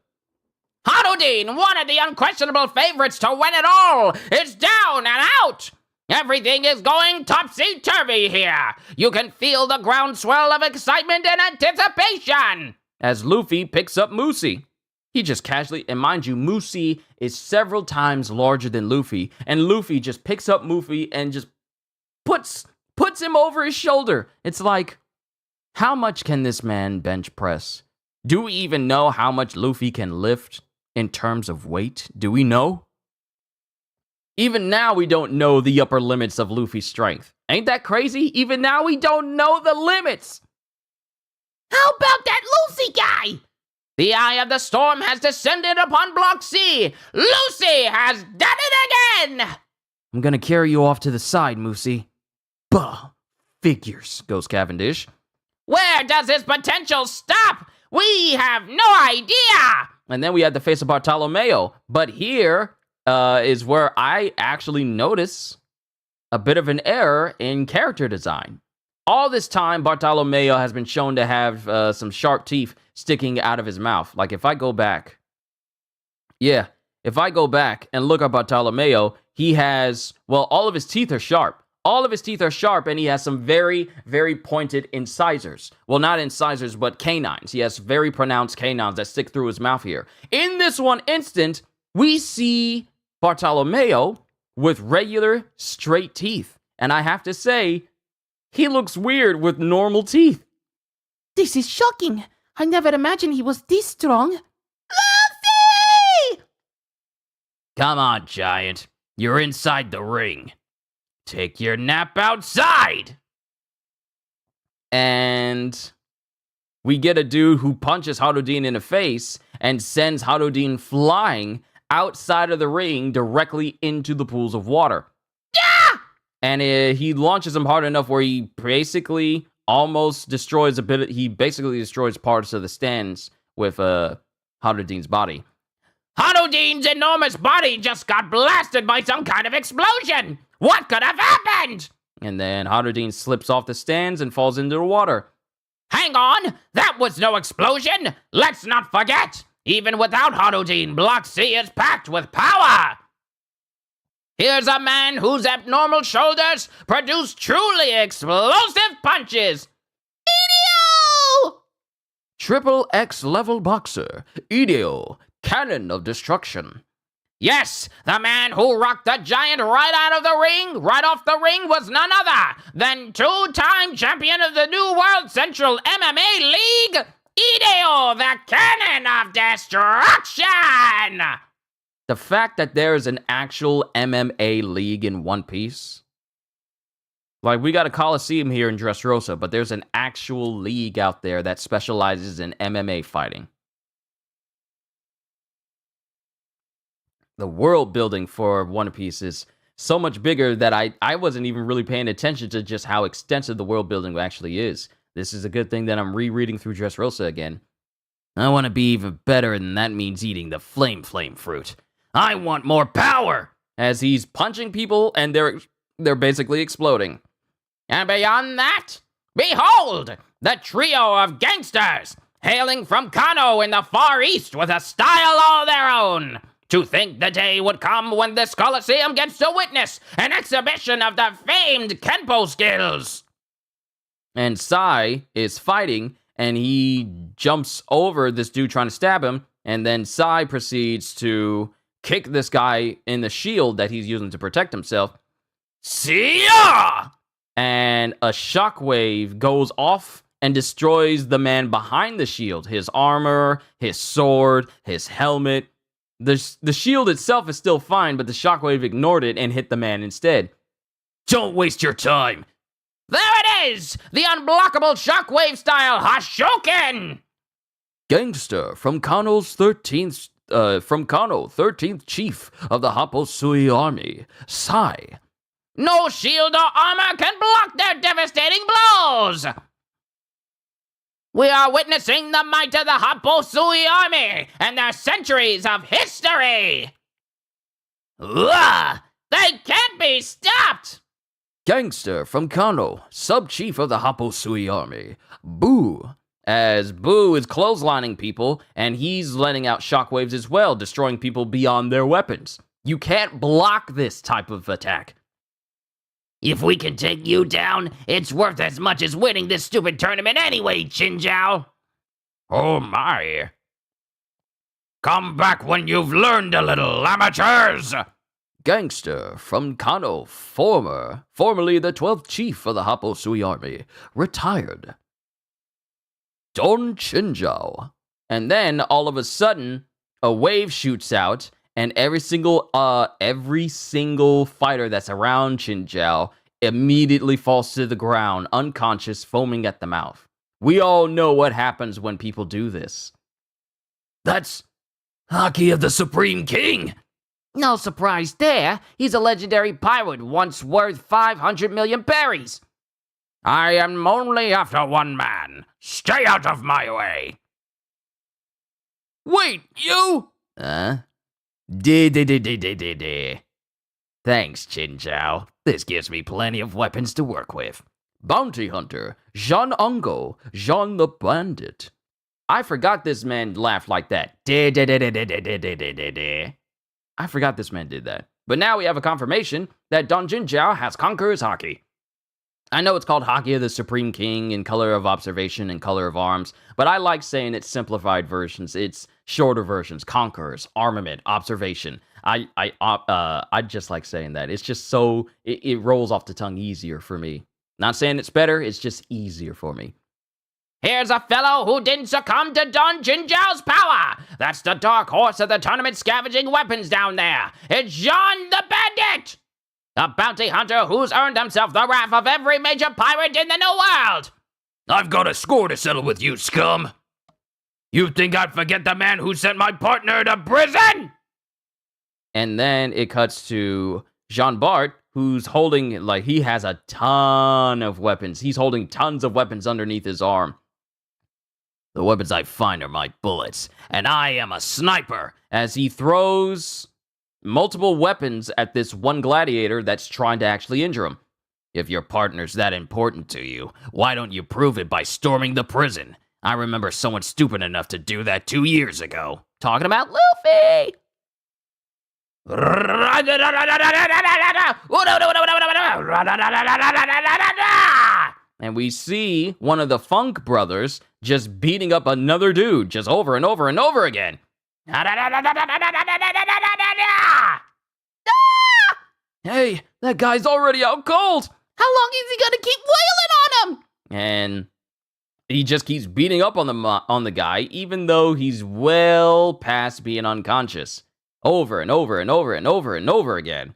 Harudin, one of the unquestionable favorites to win it all, is down and out. Everything is going topsy-turvy here. You can feel the groundswell of excitement and anticipation. As Luffy picks up Musi. He just casually, and mind you, Musi is several times larger than Luffy, and Luffy just picks up Musi and just puts him over his shoulder. It's like, how much can this man bench press? Do we even know how much Luffy can lift in terms of weight? Do we know? Even now, we don't know the upper limits of Luffy's strength. Ain't that crazy? Even now, we don't know the limits. How about that Lucy guy? The eye of the storm has descended upon Block C. Lucy has done it again. I'm gonna carry you off to the side, Musi. Bah, figures, goes Cavendish. Where does his potential stop? We have no idea. And then we had the face of Bartolomeo. But here is where I actually notice a bit of an error in character design. All this time, Bartolomeo has been shown to have some sharp teeth sticking out of his mouth. Like, if I go back and look at Bartolomeo, he has, well, all of his teeth are sharp. All of his teeth are sharp, and he has some very, very pointed incisors. Well, not incisors, but canines. He has very pronounced canines that stick through his mouth here. In this one instant, we see Bartolomeo with regular, straight teeth. And I have to say, he looks weird with normal teeth. This is shocking. I never imagined he was this strong. Luffy! Come on, Giant. You're inside the ring. Take your nap outside! And we get a dude who punches Harudin in the face and sends Harudin flying outside of the ring directly into the pools of water. Yeah! And he launches him hard enough where he basically almost destroys he basically destroys parts of the stands with Harudin's body. Harudin's enormous body just got blasted by some kind of explosion! What could have happened? And then Harudin slips off the stands and falls into the water. Hang on! That was no explosion! Let's not forget! Even without Harudin, Block C is packed with power! Here's a man whose abnormal shoulders produce truly explosive punches! Ideo! Triple X level boxer, Ideo, cannon of destruction. Yes, the man who rocked the Giant right off the ring, was none other than two-time champion of the New World Central MMA League, Ideo, the Cannon of Destruction! The fact that there is an actual MMA league in One Piece. Like, we got a Coliseum here in Dressrosa, but there's an actual league out there that specializes in MMA fighting. The world building for One Piece is so much bigger that I wasn't even really paying attention to just how extensive the world building actually is. This is a good thing that I'm rereading through Dressrosa again. I want to be even better, and that means eating the flame fruit. I want more power! As he's punching people and they're basically exploding. And beyond that, behold, the trio of gangsters, hailing from Kano in the Far East with a style all their own. To think the day would come when this Coliseum gets to witness an exhibition of the famed Kenpo skills. And Sai is fighting, and he jumps over this dude trying to stab him, and then Sai proceeds to kick this guy in the shield that he's using to protect himself. See ya! And a shockwave goes off and destroys the man behind the shield. His armor, his sword, his helmet. The shield itself is still fine, but the shockwave ignored it and hit the man instead. Don't waste your time. There it is! The unblockable shockwave style Hashoken! Gangster from Kano, 13th chief of the Happosui army, Sai. No shield or armor can block their devastating blows! We are witnessing the might of the Happosui army and their centuries of history! Ah! They can't be stopped! Gangster from Kano, sub-chief of the Happosui army, Boo. As Boo is clotheslining people, and he's letting out shockwaves as well, destroying people beyond their weapons. You can't block this type of attack. If we can take you down, it's worth as much as winning this stupid tournament anyway, Chinjiao. Oh my. Come back when you've learned a little, amateurs! Gangster from Kano, formerly the 12th chief of the Happosui army, retired. Don Chinjiao. And then, all of a sudden, a wave shoots out, and every single fighter that's around Chinjiao immediately falls to the ground, unconscious, foaming at the mouth. We all know what happens when people do this. That's Haki of the Supreme King. No surprise there. He's a legendary pirate, once worth 500 million berries. I am only after one man. Stay out of my way. Wait, you? Thanks, Chinjiao. This gives me plenty of weapons to work with. Bounty Hunter, Jean Ungo, Jean the Bandit. I forgot this man laughed like that. I forgot this man did that. But now we have a confirmation that Don Chinjiao has conqueror's haki. I know it's called Haki of the Supreme King and Color of Observation and Color of Arms, but I like saying it's simplified versions. It's shorter versions: Conquerors, Armament, Observation. I just like saying that. It's just so it rolls off the tongue easier for me. Not saying it's better. It's just easier for me. Here's a fellow who didn't succumb to Don Jinjiao's power. That's the dark horse of the tournament scavenging weapons down there. It's Jean the Bandit, a bounty hunter who's earned himself the wrath of every major pirate in the New World. I've got a score to settle with you, scum. You think I'd forget the man who sent my partner to prison? And then it cuts to Jean Bart, who's holding, like, he has a ton of weapons. He's holding tons of weapons underneath his arm. The weapons I find are my bullets, and I am a sniper. As he throws multiple weapons at this one gladiator that's trying to actually injure him. If your partner's that important to you, why don't you prove it by storming the prison? I remember someone stupid enough to do that 2 years ago. Talking about Luffy! And we see one of the Funk brothers just beating up another dude just over and over and over again. Hey, that guy's already out cold. How long is he gonna keep wailing on him? And he just keeps beating up on the guy, even though he's well past being unconscious. Over and over and over and over and over again.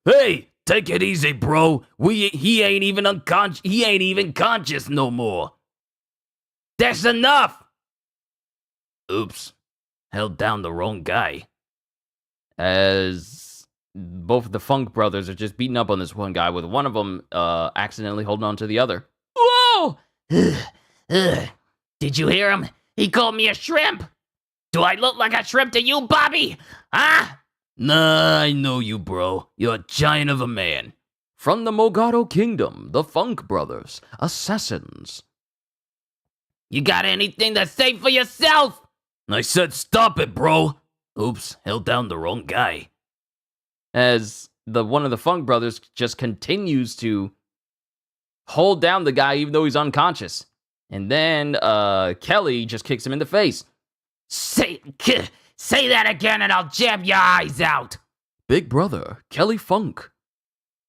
Hey, take it easy, bro. He ain't even unconscious. He ain't even conscious no more. That's enough. Oops, held down the wrong guy. As both of the Funk brothers are just beating up on this one guy, with one of them accidentally holding on to the other. Whoa! Did you hear him? He called me a shrimp. Do I look like a shrimp to you, Bobby? Huh? Nah, I know you, bro. You're a giant of a man. From the Mogado Kingdom, the Funk brothers, assassins. You got anything to say for yourself? I said stop it, bro. Oops, held down the wrong guy. As one of the Funk brothers just continues to hold down the guy even though he's unconscious. And then Kelly just kicks him in the face. Say that again and I'll jab your eyes out. Big brother, Kelly Funk.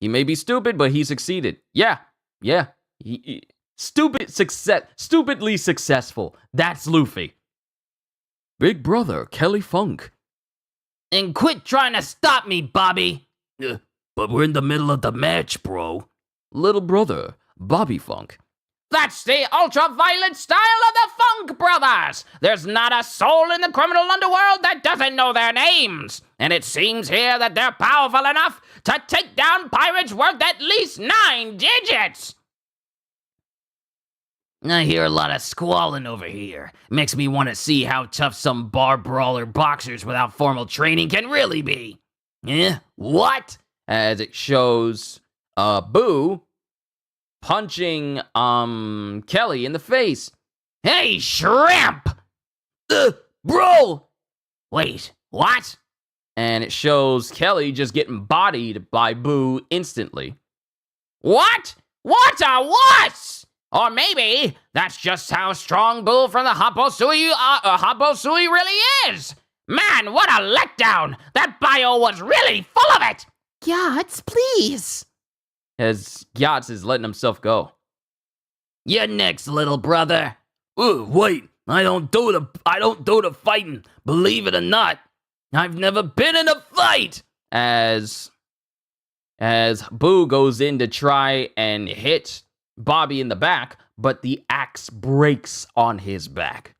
He may be stupid, but he succeeded. Yeah. Stupidly successful. That's Luffy. Big brother, Kelly Funk. And quit trying to stop me, Bobby. But we're in the middle of the match, bro. Little brother, Bobby Funk. That's the ultra-violent style of the Funk brothers. There's not a soul in the criminal underworld that doesn't know their names. And it seems here that they're powerful enough to take down pirates worth at least 9 digits. I hear a lot of squalling over here. Makes me want to see how tough some bar brawler boxers without formal training can really be. What? As it shows Boo punching Kelly in the face. Hey, shrimp! Bro! Wait, what? And it shows Kelly just getting bodied by Boo instantly. What? What a wuss! Or maybe that's just how strong Boo from the Haposui really is. Man, what a letdown! That bio was really full of it! Yachts, please. As Yachts is letting himself go. You're next, little brother. Wait, I don't do the fighting. Believe it or not, I've never been in a fight. As Boo goes in to try and hit Bobby in the back, but the axe breaks on his back.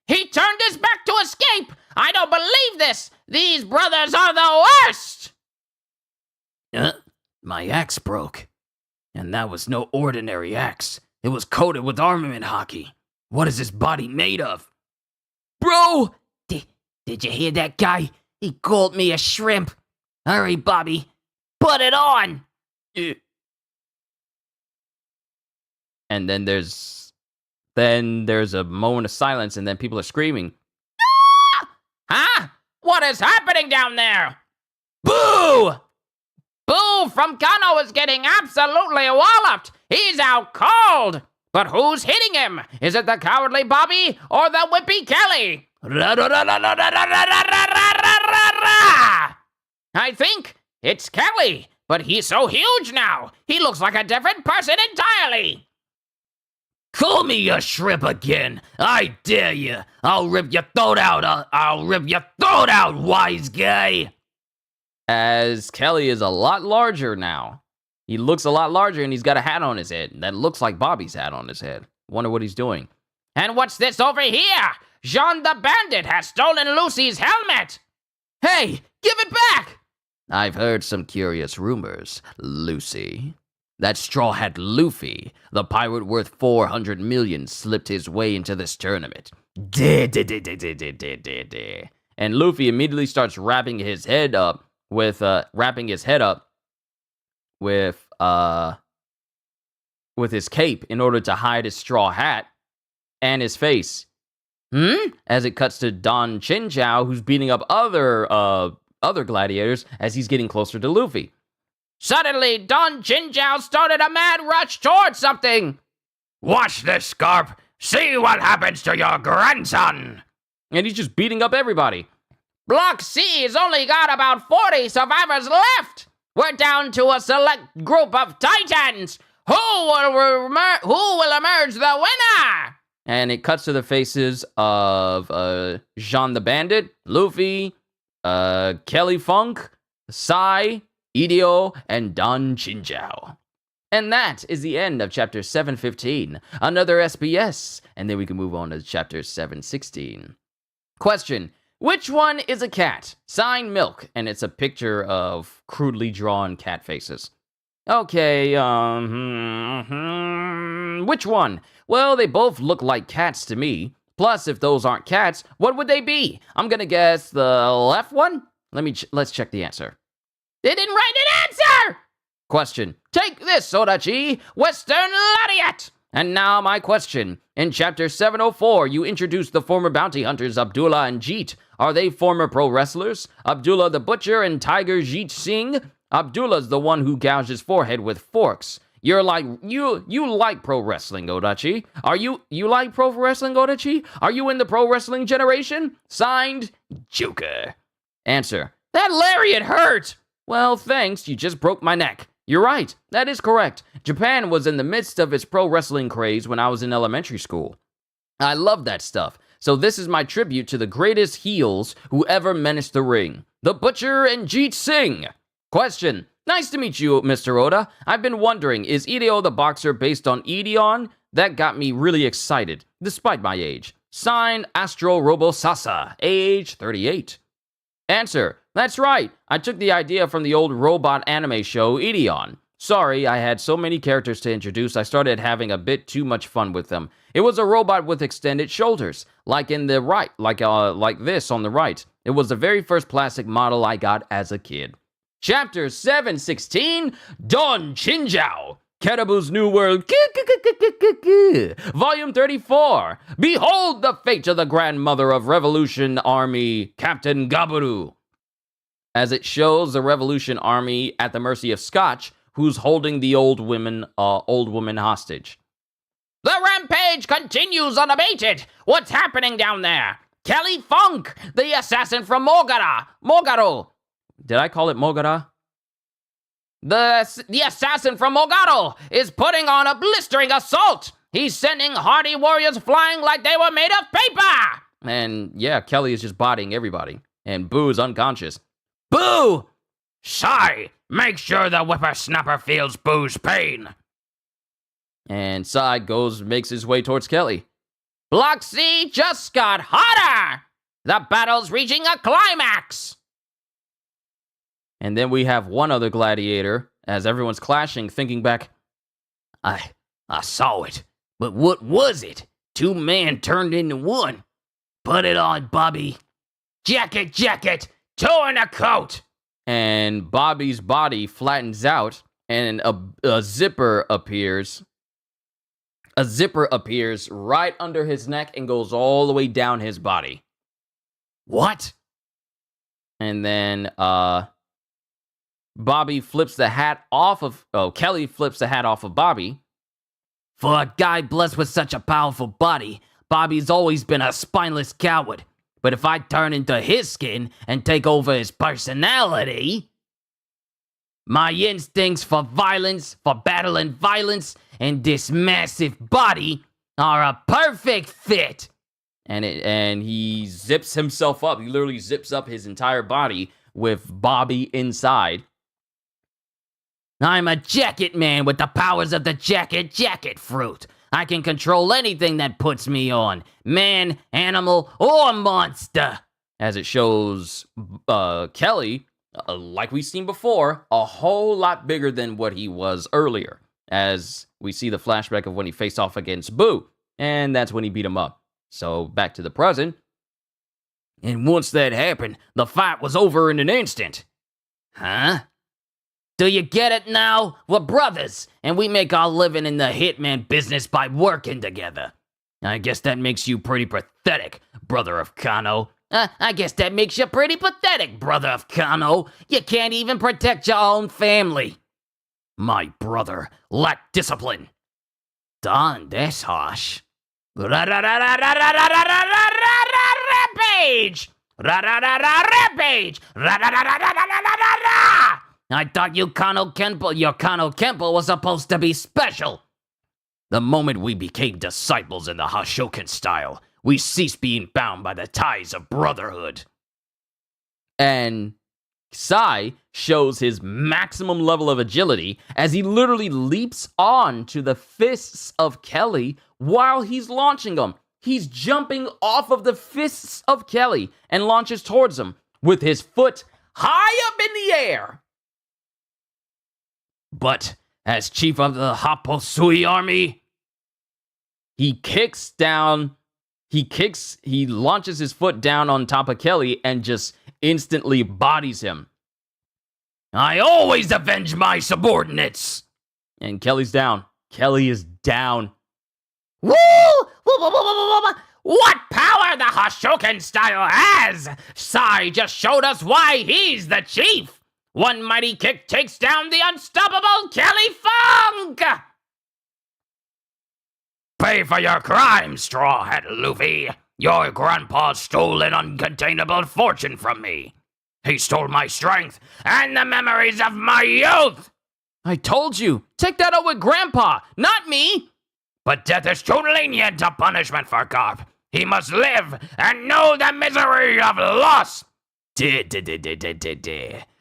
He turned his back to escape. I don't believe this. These brothers are the worst. My axe broke. And that was no ordinary axe. It was coated with armament hockey. What is this body made of? Bro! Did you hear that guy? He called me a shrimp. Hurry, Bobby. Put it on! And then there's a moment of silence, and then people are screaming. Ah! Huh? What is happening down there? Boo! Boo from from Kano is getting absolutely walloped. He's out cold. But who's hitting him? Is it the cowardly Bobby or the Whippy Kelly? I think it's Kelly, but he's so huge now. He looks like a different person entirely. Call me a shrimp again. I dare you. I'll rip your throat out. I'll rip your throat out, wise guy. As Kelly is a lot larger now. He looks a lot larger and he's got a hat on his head. That looks like Bobby's hat on his head. Wonder what he's doing. And what's this over here? Jean the Bandit has stolen Lucy's helmet. Hey, give it back! I've heard some curious rumors, Lucy. That Straw Hat Luffy, the pirate worth 400 million, slipped his way into this tournament. And Luffy immediately starts wrapping his head up with his cape in order to hide his straw hat and his face. As it cuts to Don Chinchao, who's beating up other gladiators as he's getting closer to Luffy. Suddenly, Don Chinchao started a mad rush towards something. Watch this, Scarp. See what happens to your grandson. And he's just beating up everybody. Block C's only got about 40 survivors left. We're down to a select group of titans. Who will emerge the winner? And it cuts to the faces of Jean the Bandit, Luffy, Kelly Funk, Sai, Idio, and Don Chinchao. And that is the end of chapter 715. Another SBS. And then we can move on to chapter 716. Question. Which one is a cat? Sign Milk. And it's a picture of crudely drawn cat faces. Okay, which one? Well, they both look like cats to me. Plus, if those aren't cats, what would they be? I'm gonna guess the left one? Let's check the answer. They didn't write an answer! Question. Take this, Sodachi, Western Lariat! And now my question. In chapter 704, you introduced the former bounty hunters Abdullah and Jeet. Are they former pro wrestlers? Abdullah the Butcher and Tiger Jeet Singh? Abdullah's the one who gouged his forehead with forks. You like pro wrestling, Odachi. You like pro wrestling, Odachi? Are you in the pro wrestling generation? Signed, Joker. Answer. That lariat hurt! Well, thanks, you just broke my neck. You're right, that is correct. Japan was in the midst of its pro wrestling craze when I was in elementary school. I love that stuff. So this is my tribute to the greatest heels who ever menaced the ring. The Butcher and Jeet Singh. Question. Nice to meet you, Mr. Oda. I've been wondering, is Idio the boxer based on Ideon? That got me really excited, despite my age. Signed, Astro Robo Sasa, age 38. Answer. That's right. I took the idea from the old robot anime show, Ideon. Sorry, I had so many characters to introduce, I started having a bit too much fun with them. It was a robot with extended shoulders, like in the right, like this on the right. It was the very first plastic model I got as a kid. Chapter 716, Don Chinchao, Ketabu's New World, Volume 34. Behold the fate of the grandmother of Revolution Army, Captain Gabaru. As it shows the Revolution Army at the mercy of Scotch, who's holding the old woman hostage. The rampage continues unabated. What's happening down there? Kelly Funk, the assassin from Mogaro. Did I call it Mogara? The assassin from Mogaro is putting on a blistering assault. He's sending hardy warriors flying like they were made of paper. And yeah, Kelly is just bodying everybody. And Boo is unconscious. Boo! Sai, make sure the whippersnapper feels Boo's pain. And Sai makes his way towards Kelly. Block C just got hotter. The battle's reaching a climax. And then we have one other gladiator, as everyone's clashing, thinking back, I saw it, but what was it? 2 men turned into one. Put it on, Bobby. Jacket, toe in a coat. And Bobby's body flattens out, and a zipper appears. A zipper appears right under his neck and goes all the way down his body. What? And then, Kelly flips the hat off of Bobby. For a guy blessed with such a powerful body, Bobby's always been a spineless coward. But if I turn into his skin and take over his personality, my instincts for violence, for battle and violence, and this massive body are a perfect fit. And he zips himself up. He literally zips up his entire body with Bobby inside. I'm a jacket man with the powers of the jacket fruit. I can control anything that puts me on. Man, animal, or monster. As it shows Kelly, like we've seen before, a whole lot bigger than what he was earlier. As we see the flashback of when he faced off against Boo. And that's when he beat him up. So back to the present. And once that happened, the fight was over in an instant. Huh? Do you get it now? We're brothers, and we make our living in the hitman business by working together. I guess that makes you pretty pathetic, brother of Kano. I guess that makes you pretty pathetic, brother of Kano. You can't even protect your own family. My brother lacked discipline. Darn, that's harsh. Rampage! Rampage! I thought your Kano Kenpo was supposed to be special. The moment we became disciples in the Hashokan style, we ceased being bound by the ties of brotherhood. And Sai shows his maximum level of agility as he literally leaps on to the fists of Kelly while he's launching them. He's jumping off of the fists of Kelly and launches towards him with his foot high up in the air. But as chief of the Happosui army, he launches his foot down on top of Kelly and just instantly bodies him. I always avenge my subordinates. And Kelly's down. Kelly is down. Woo! What power the Hashokan style has! Sai just showed us why he's the chief. One mighty kick takes down the unstoppable Kelly Funk! Pay for your crime, Straw Hat Luffy. Your grandpa stole an uncontainable fortune from me. He stole my strength and the memories of my youth. I told you, take that up with Grandpa, not me. But death is too lenient to punishment for Garp. He must live and know the misery of loss.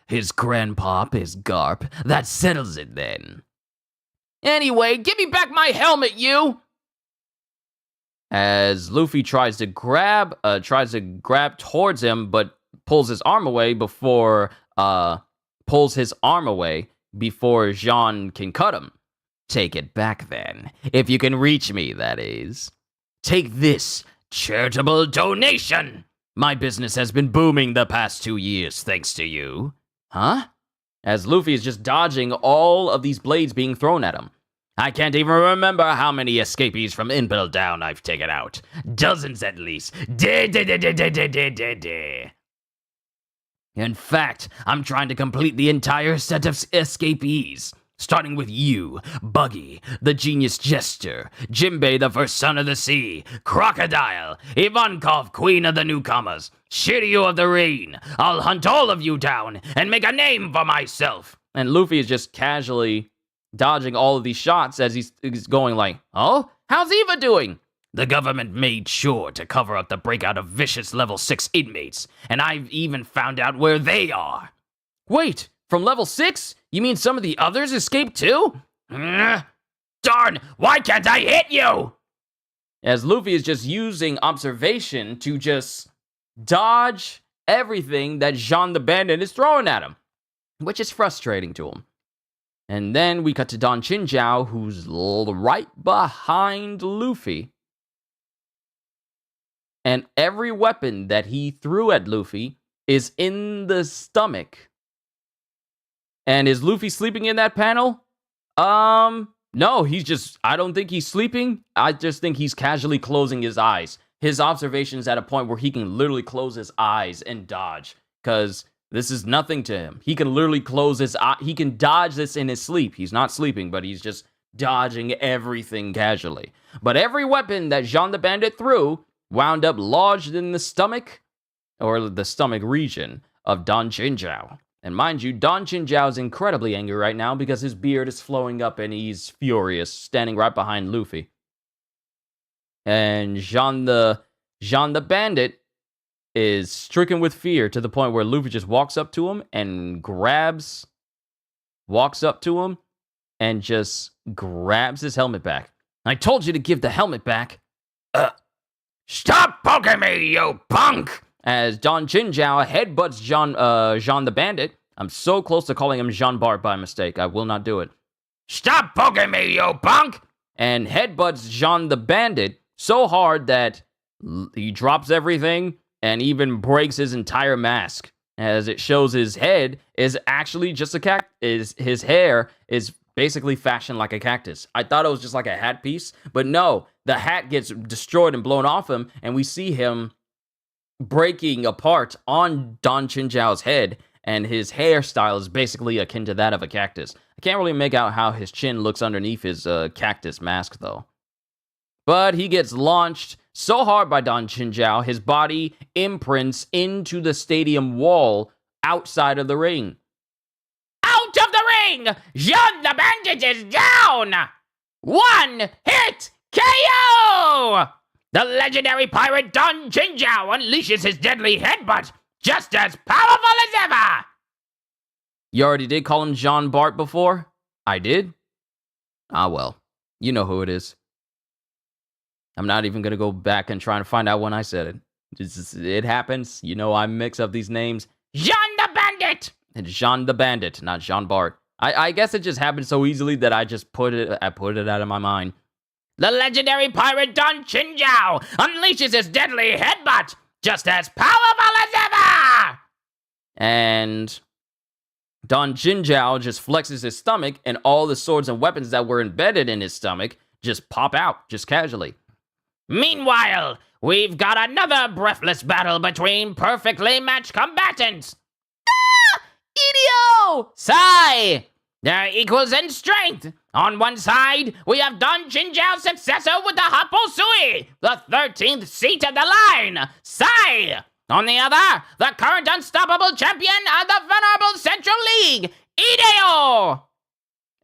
His grandpop is Garp. That settles it then. Anyway, give me back my helmet, you! As Luffy tries to grab towards him, but pulls his arm away before Jean can cut him. Take it back then, if you can reach me, that is. Take this charitable donation. My business has been booming the past 2 years thanks to you. Huh? As Luffy is just dodging all of these blades being thrown at him. I can't even remember how many escapees from Impel Down I've taken out. Dozens at least. In fact, I'm trying to complete the entire set of escapees. Starting with you, Buggy, the genius jester, Jimbei, the first son of the sea, Crocodile, Ivankov, queen of the newcomers, Shiryu of the rain. I'll hunt all of you down and make a name for myself. And Luffy is just casually dodging all of these shots as he's going like, oh, how's Eva doing? The government made sure to cover up the breakout of vicious level 6 inmates, and I've even found out where they are. Wait, from level 6? You mean some of the others escaped too? Darn, why can't I hit you? As Luffy is just using observation to just dodge everything that Jean the Bandit is throwing at him, which is frustrating to him. And then we cut to Don Chinjiao, who's right behind Luffy. And every weapon that he threw at Luffy is in the stomach. And is Luffy sleeping in that panel? No, I don't think he's sleeping. I just think he's casually closing his eyes. His observation's at a point where he can literally close his eyes and dodge. Because This is nothing to him. He can literally close his eye. He can dodge this in his sleep. He's not sleeping, but he's just dodging everything casually. But every weapon that Jean the Bandit threw wound up lodged in the stomach, or the stomach region, of Don Chinjiao. And mind you, Don Chinjiao is incredibly angry right now because his beard is flowing up and he's furious, standing right behind Luffy. And Jean the Bandit is stricken with fear to the point where Luffy just walks up to him and just grabs his helmet back. I told you to give the helmet back. Stop poking me, you punk! As Don Chinjiao headbutts Jean the Bandit. I'm so close to calling him Jean Bart by mistake. I will not do it. Stop poking me, you punk! And headbutts Jean the Bandit so hard that he drops everything and even breaks his entire mask. As it shows his head is actually just a his hair is basically fashioned like a cactus. I thought it was just like a hat piece, but no, the hat gets destroyed and blown off him, and we see him breaking apart on Don Chinjiao's head, and his hairstyle is basically akin to that of a cactus. I can't really make out how his chin looks underneath his cactus mask, though. But he gets launched so hard by Don Chinjiao, his body imprints into the stadium wall outside of the ring. Out of the ring! Jean the Bandit is down! One hit KO! The legendary pirate Don Chinjiao unleashes his deadly headbutt, just as powerful as ever! You already did call him Jean Bart before? I did? Ah, well. You know who it is. I'm not even going to go back and try and find out when I said it. It happens. You know I mix up these names. Jean the Bandit! It's Jean the Bandit, not Jean Bart. I guess it just happened so easily that I just put it out of my mind. The legendary pirate Don Chinjiao unleashes his deadly headbutt, just as powerful as ever! And Don Chinjiao just flexes his stomach, and all the swords and weapons that were embedded in his stomach just pop out, just casually. Meanwhile, we've got another breathless battle between perfectly matched combatants. Idio! Sai! They're equals in strength. On one side, we have Don Chinjiao's successor with the Happo-Sui, the 13th seat of the line, Sai! On the other, the current unstoppable champion of the Venerable Central League, Ideo!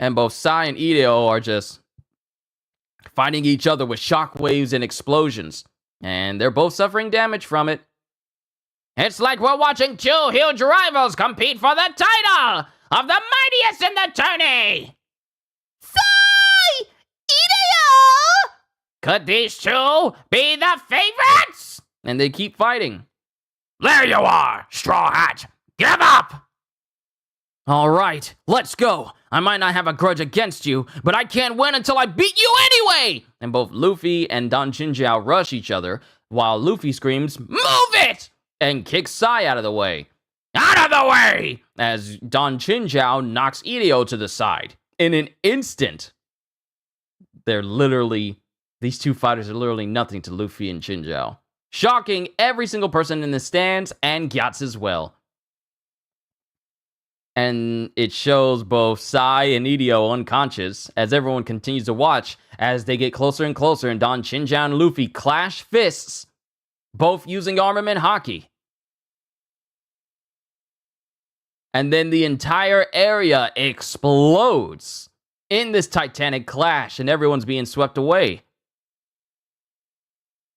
And both Sai and Ideo are just fighting each other with shockwaves and explosions. And they're both suffering damage from it. It's like we're watching two huge rivals compete for the title of the mightiest in the tourney! Sai! Ideo! Could these two be the favorites? And they keep fighting. There you are, Straw Hat! Give up! All right, let's go. I might not have a grudge against you, but I can't win until I beat you anyway! And both Luffy and Don Chinjiao rush each other, while Luffy screams, "Move it!" and kicks Sai out of the way. Out of the way! As Don Chinjiao knocks Ideo to the side. In an instant, these two fighters are literally nothing to Luffy and Chinjiao. Shocking every single person in the stands and Gyatz as well. And it shows both Sai and Ideo unconscious as everyone continues to watch as they get closer and closer, and Don Chinjiao and Luffy clash fists, both using armament hockey. And then the entire area explodes in this titanic clash, and everyone's being swept away.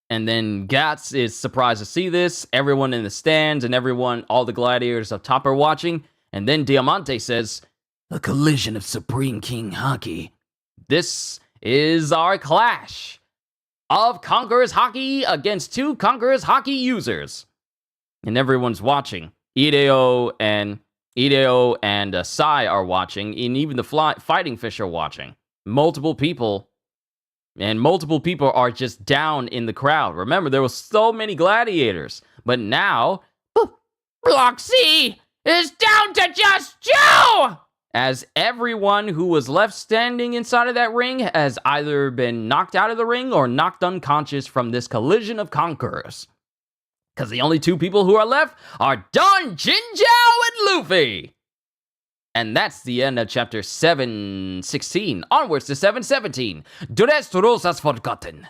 And then Gyatz is surprised to see this. Everyone in the stands and all the gladiators up top are watching. And then Diamante says, "A collision of Supreme King Haki. This is our clash of Conqueror's Haki against two Conqueror's Haki users." And everyone's watching. Ideo and Sai are watching, and even the fighting fish are watching. Multiple people are just down in the crowd. Remember, there were so many gladiators, but now Block C is down to just two! As everyone who was left standing inside of that ring has either been knocked out of the ring or knocked unconscious from this collision of conquerors. Because the only two people who are left are Don Jinjiao and Luffy. And that's the end of chapter 716. Onwards to 717. Dressrosa's forgotten.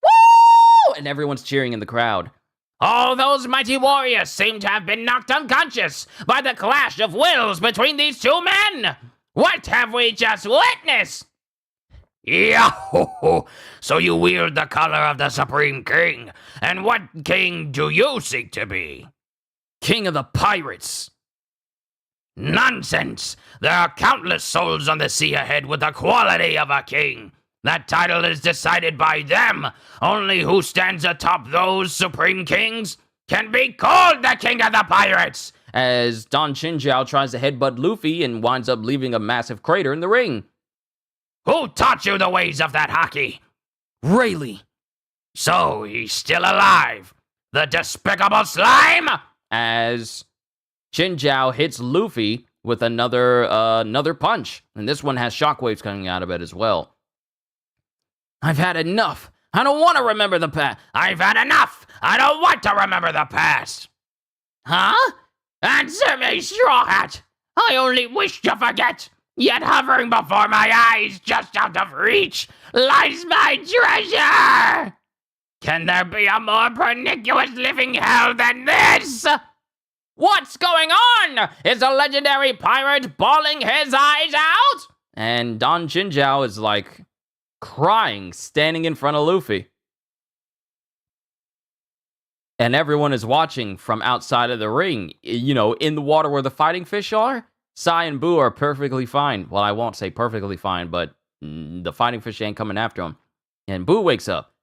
Woo! And everyone's cheering in the crowd. All those mighty warriors seem to have been knocked unconscious by the clash of wills between these two men. What have we just witnessed? Yahoo! So you wield the color of the Supreme King. And what king do you seek to be? King of the pirates. Nonsense! There are countless souls on the sea ahead with the quality of a king. That title is decided by them. Only who stands atop those supreme kings can be called the King of the Pirates. As Don Jinjiao tries to headbutt Luffy and winds up leaving a massive crater in the ring. Who taught you the ways of that hockey? Rayleigh. So he's still alive. The despicable slime! As Jinjiao hits Luffy with another punch. And this one has shockwaves coming out of it as well. I've had enough. I don't want to remember the past. I've had enough. I don't want to remember the past. Huh? Answer me, Straw Hat. I only wish to forget. Yet hovering before my eyes, just out of reach, lies my treasure. Can there be a more pernicious living hell than this? What's going on? Is the legendary pirate bawling his eyes out? And Don Jinjiao is like crying, standing in front of Luffy. And everyone is watching from outside of the ring, you know, in the water where the fighting fish are. Sai and Boo are perfectly fine. Well, I won't say perfectly fine, but the fighting fish ain't coming after him. And Boo wakes up.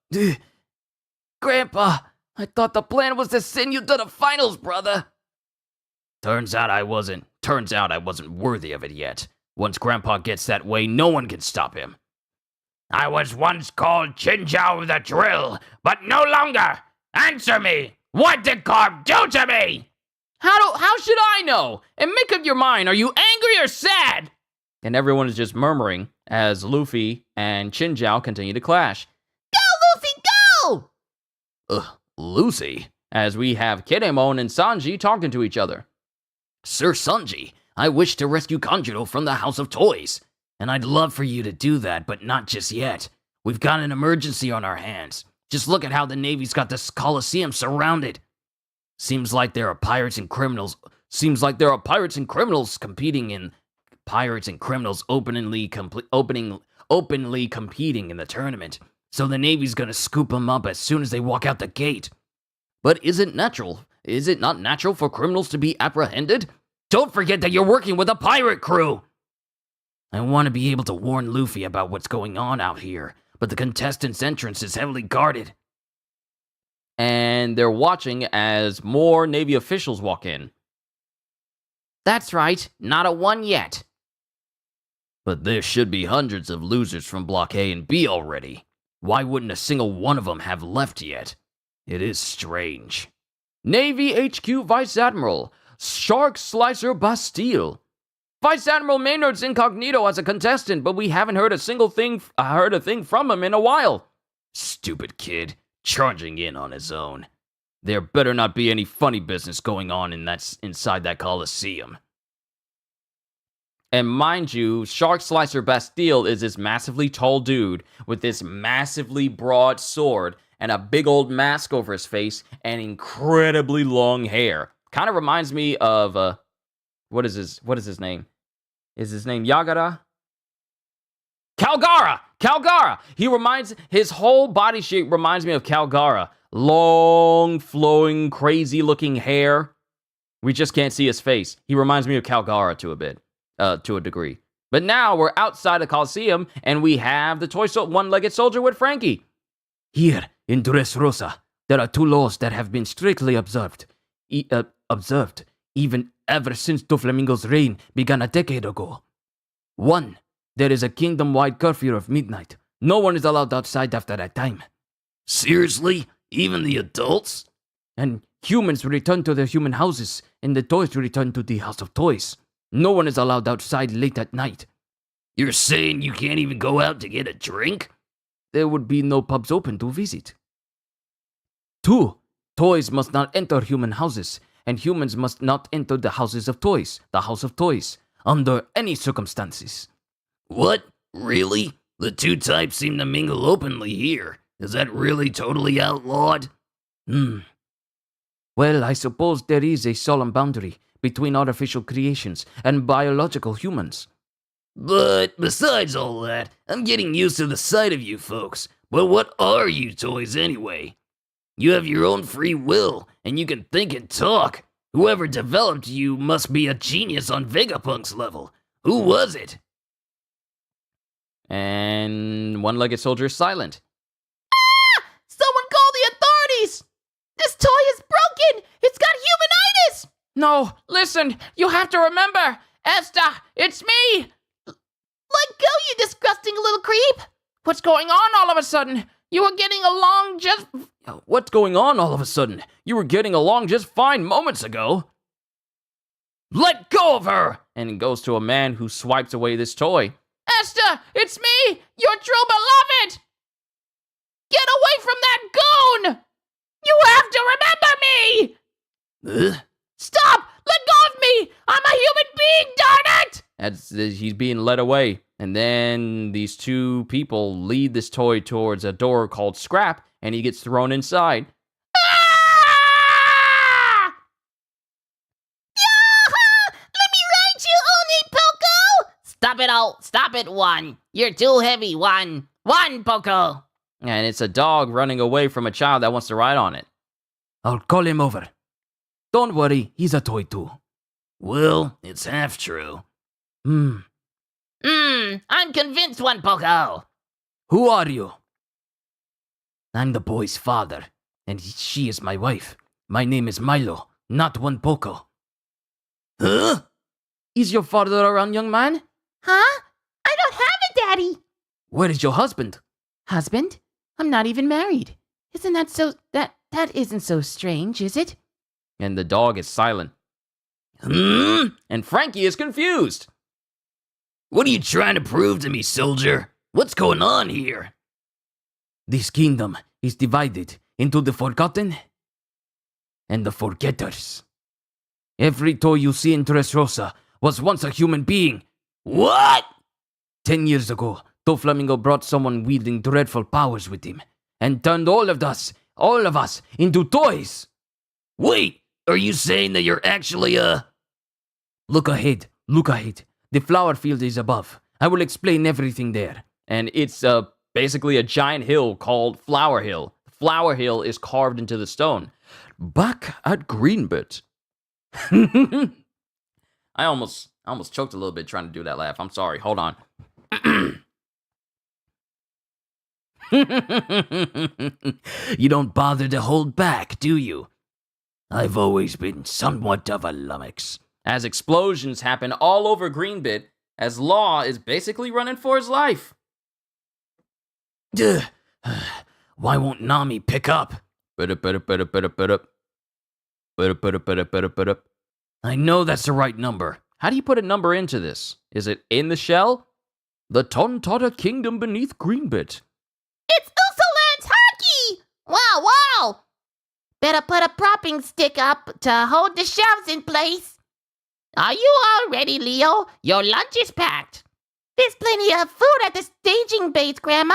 Grandpa, I thought the plan was to send you to the finals, brother. Turns out I wasn't worthy of it yet. Once Grandpa gets that way, no one can stop him. I was once called Jinjiao the Drill, but no longer. Answer me. What did Carp do to me? How should I know? And make up your mind. Are you angry or sad? And everyone is just murmuring as Luffy and Jinjiao continue to clash. Go, Luffy, go! Lucy? As we have Kinemon and Sanji talking to each other. Sir Sanji, I wish to rescue Kanjuro from the House of Toys. And I'd love for you to do that, but not just yet. We've got an emergency on our hands. Just look at how the Navy's got this Coliseum surrounded. Seems like there are pirates and criminals competing in openly competing in the tournament. So the Navy's gonna scoop them up as soon as they walk out the gate. But is it not natural for criminals to be apprehended? Don't forget that you're working with a pirate crew. I want to be able to warn Luffy about what's going on out here, but the contestants' entrance is heavily guarded. And they're watching as more Navy officials walk in. That's right, not a one yet. But there should be hundreds of losers from Block A and B already. Why wouldn't a single one of them have left yet? It is strange. Navy HQ Vice Admiral Shark Slicer Bastille. Vice Admiral Maynard's incognito as a contestant, but we haven't heard a thing from him in a while. Stupid kid, charging in on his own. There better not be any funny business going on inside that Coliseum. And mind you, Shark Slicer Bastille is this massively tall dude with this massively broad sword and a big old mask over his face and incredibly long hair. Kind of reminds me of what is his name? Is his name Yagara? Calgara! His whole body shape reminds me of Calgara. Long, flowing, crazy looking hair. We just can't see his face. He reminds me of Calgara to a degree. But now we're outside the Coliseum and we have the one-legged soldier with Frankie. Here, in Dressrosa, there are two laws that have been strictly observed. Even ever since Doflamingo's reign began a decade ago. 1. There is a kingdom-wide curfew of midnight. No one is allowed outside after that time. Seriously? Even the adults? And humans return to their human houses, and the toys return to the House of Toys. No one is allowed outside late at night. You're saying you can't even go out to get a drink? There would be no pubs open to visit. 2. Toys must not enter human houses, and humans must not enter the houses of toys, the house of toys, under any circumstances. What? Really? The two types seem to mingle openly here. Is that really totally outlawed? Well, I suppose there is a solemn boundary between artificial creations and biological humans. But besides all that, I'm getting used to the sight of you folks. But what are you toys anyway? You have your own free will, and you can think and talk. Whoever developed you must be a genius on Vegapunk's level. Who was it? And one-legged soldier is silent. Someone call the authorities! This toy is broken! It's got humanitis! No, listen, you have to remember. Esther, it's me. Let go, you disgusting little creep! What's going on all of a sudden? You were getting along just... What's going on all of a sudden? You were getting along just fine moments ago. Let go of her! And he goes to a man who swipes away this toy. Esther, it's me, your true beloved. Get away from that goon! You have to remember me! Stop! Let go of me! I'm a human being, darn it! As he's being led away. And then these two people lead this toy towards a door called Scrap, and he gets thrown inside. Ah! Let me ride you, Oni Poco! Stop it, One. You're too heavy, One. One, Poco. And it's a dog running away from a child that wants to ride on it. I'll call him over. Don't worry, he's a toy too. Well, it's half true. I'm convinced, One, Poco. Who are you? I'm the boy's father, and she is my wife. My name is Milo, not One Poco. Huh? Is your father around, young man? Huh? I don't have a daddy! Where is your husband? Husband? I'm not even married. Isn't that so... That isn't so strange, is it? And the dog is silent. And Frankie is confused. What are you trying to prove to me, soldier? What's going on here? This kingdom is divided into the forgotten and the forgetters. Every toy you see in Dressrosa was once a human being. What? 10 years ago, Doflamingo brought someone wielding dreadful powers with him and turned all of us, into toys. Wait, are you saying that you're actually Look ahead. The flower field is above. I will explain everything there. And it's basically a giant hill called Flower Hill. Flower Hill is carved into the stone. Back at Greenbit. I almost choked a little bit trying to do that laugh. I'm sorry. Hold on. You don't bother to hold back, do you? I've always been somewhat of a lummox. As explosions happen all over Greenbit, as Law is basically running for his life. Why won't Nami pick up? I know that's the right number. How do you put a number into this? Is it in the shell? The Tontata Kingdom beneath Greenbit. It's Ursulan's hockey! Wow! Better put a propping stick up to hold the shelves in place. Are you all ready, Leo? Your lunch is packed. There's plenty of food at the staging base, Grandma.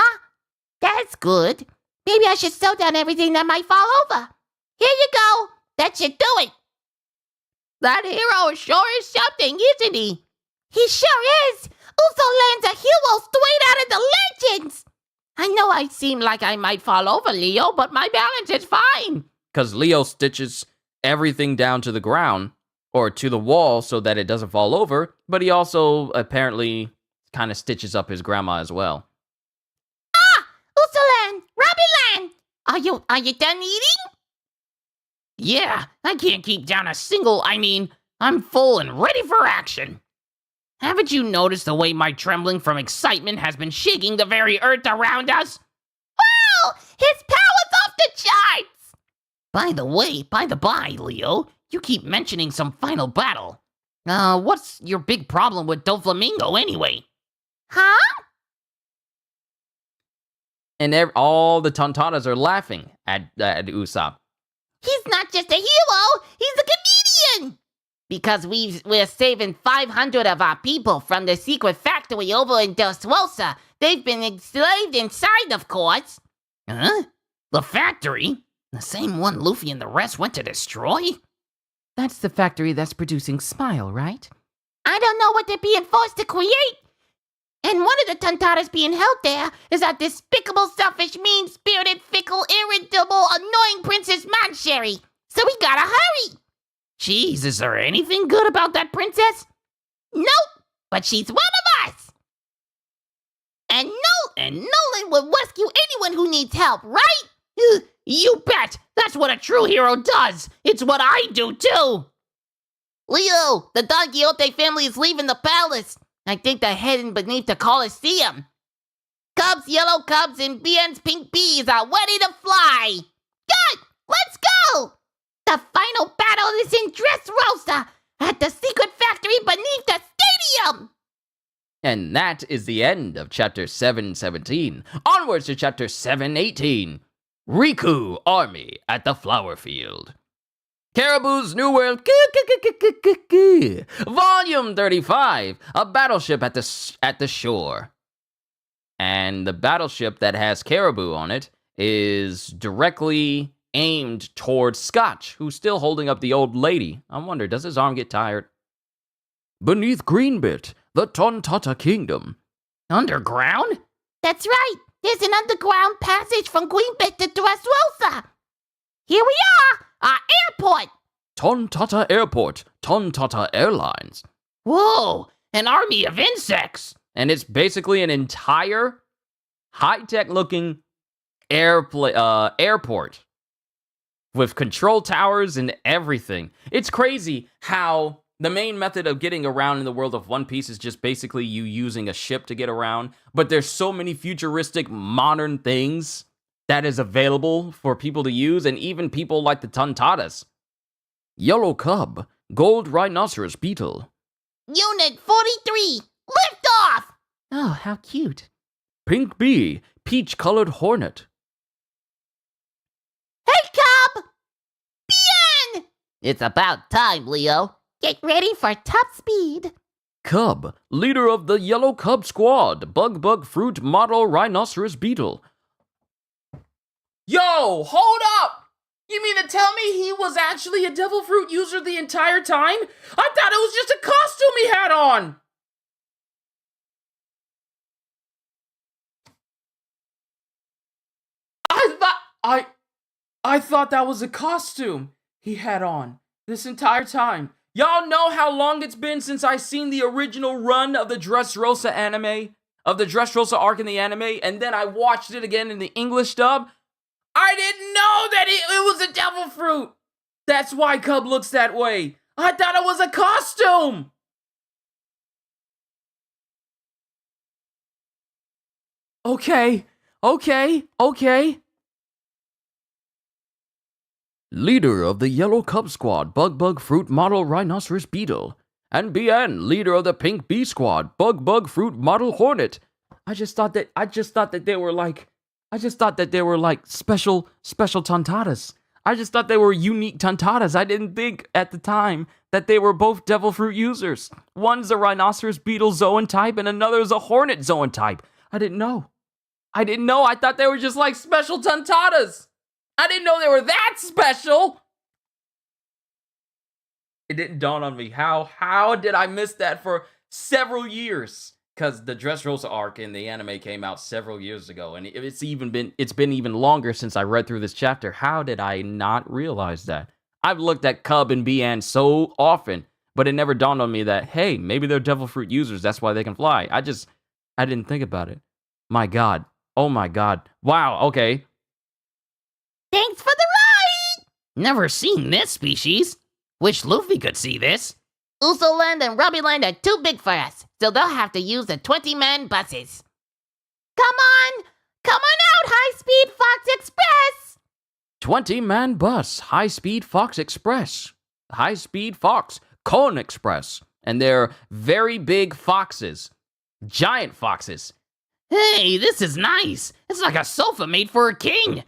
That's good. Maybe I should sew down everything that might fall over. Here you go. That should do it. That hero sure is something, isn't he? He sure is. Ursulan's a hero straight out of the legends. I know I seem like I might fall over, Leo, but my balance is fine. Because Leo stitches everything down to the ground, or to the wall so that it doesn't fall over, but he also apparently kind of stitches up his grandma as well. Ursulan! Robbie-lan! Are you done eating? Yeah, I can't keep down I'm full and ready for action. Haven't you noticed the way my trembling from excitement has been shaking the very earth around us? Wow! His power's off the charts! By the by, Leo, you keep mentioning some final battle. What's your big problem with Doflamingo anyway? Huh? And all the Tontatas are laughing at Usopp. He's not just a hero, he's a comedian! Because we're saving 500 of our people from the secret factory over in Dressrosa. They've been enslaved inside, of course. Huh? The factory? The same one Luffy and the rest went to destroy? That's the factory that's producing Smile, right? I don't know what they're being forced to create. And one of the Tontatas being held there is that despicable, selfish, mean-spirited, fickle, irritable, annoying Princess Mancherry. So we gotta hurry. Jeez, is there anything good about that princess? Nope, but she's one of us. And Nolan will rescue anyone who needs help, right? You bet! That's what a true hero does! It's what I do too! Leo, the Don Quixote family is leaving the palace. I think they're heading beneath the Colosseum. Cubs, yellow cubs, and BN's pink bees are ready to fly. Good! Let's go! The final battle is in Dressrosa, at the secret factory beneath the stadium! And that is the end of chapter 717. Onwards to chapter 718. Riku Army at the Flower Field. Caribou's New World, Volume 35, a battleship at the shore. And the battleship that has Caribou on it is directly aimed towards Scotch, who's still holding up the old lady. I wonder, does his arm get tired? Beneath Greenbit, the Tontata Kingdom. Underground? That's right. There's an underground passage from Greenbit to Dressrosa. Here we are, our airport. Tontata Airport, Tontata Airlines. Whoa, an army of insects! And it's basically an entire high-tech looking airport with control towers and everything. It's crazy how the main method of getting around in the world of One Piece is just basically you using a ship to get around. But there's so many futuristic modern things that is available for people to use, and even people like the Tontatas. Yellow Cub, Gold Rhinoceros Beetle. Unit 43, lift off! Oh, how cute. Pink Bee, Peach-Colored Hornet. Hey, Cub! Bien! It's about time, Leo. Get ready for top speed. Cub, leader of the Yellow Cub Squad, Bug Fruit Model Rhinoceros Beetle. Yo, hold up! You mean to tell me he was actually a devil fruit user the entire time? I thought it was just a costume he had on! I thought that was a costume he had on this entire time. Y'all know how long it's been since I seen the original run of the Dressrosa anime, of the Dressrosa arc in the anime, and then I watched it again in the English dub. I didn't know that it was a devil fruit. That's why Cub looks that way. I thought it was a costume. Okay. Leader of the Yellow Cub Squad, Bug Fruit Model Rhinoceros Beetle. And Bien, leader of the Pink Bee Squad, Bug Fruit Model Hornet. I just thought that they were like special Tontatas. I just thought they were unique Tontatas. I didn't think at the time that they were both devil fruit users. One's a Rhinoceros Beetle Zoan type and another is a Hornet Zoan type. I didn't know. I thought they were just like special Tontatas. I didn't know they were that special. It didn't dawn on me. How did I miss that for several years? Because the Dressrosa arc in the anime came out several years ago, and it's been even longer since I read through this chapter. How did I not realize that? I've looked at Cub and Bien so often, but it never dawned on me that, hey, maybe they're devil fruit users. That's why they can fly. I didn't think about it. My God. Oh my God. Wow. Okay. Thanks for the ride! Never seen this species. Wish Luffy could see this. Uso Land and Robbie Land are too big for us, so they'll have to use the 20-man buses. Come on out, High-Speed Fox Express! 20-man bus, High-Speed Fox Express. High-Speed Fox, Cone Express. And they're very big foxes. Giant foxes. Hey, this is nice. It's like a sofa made for a king.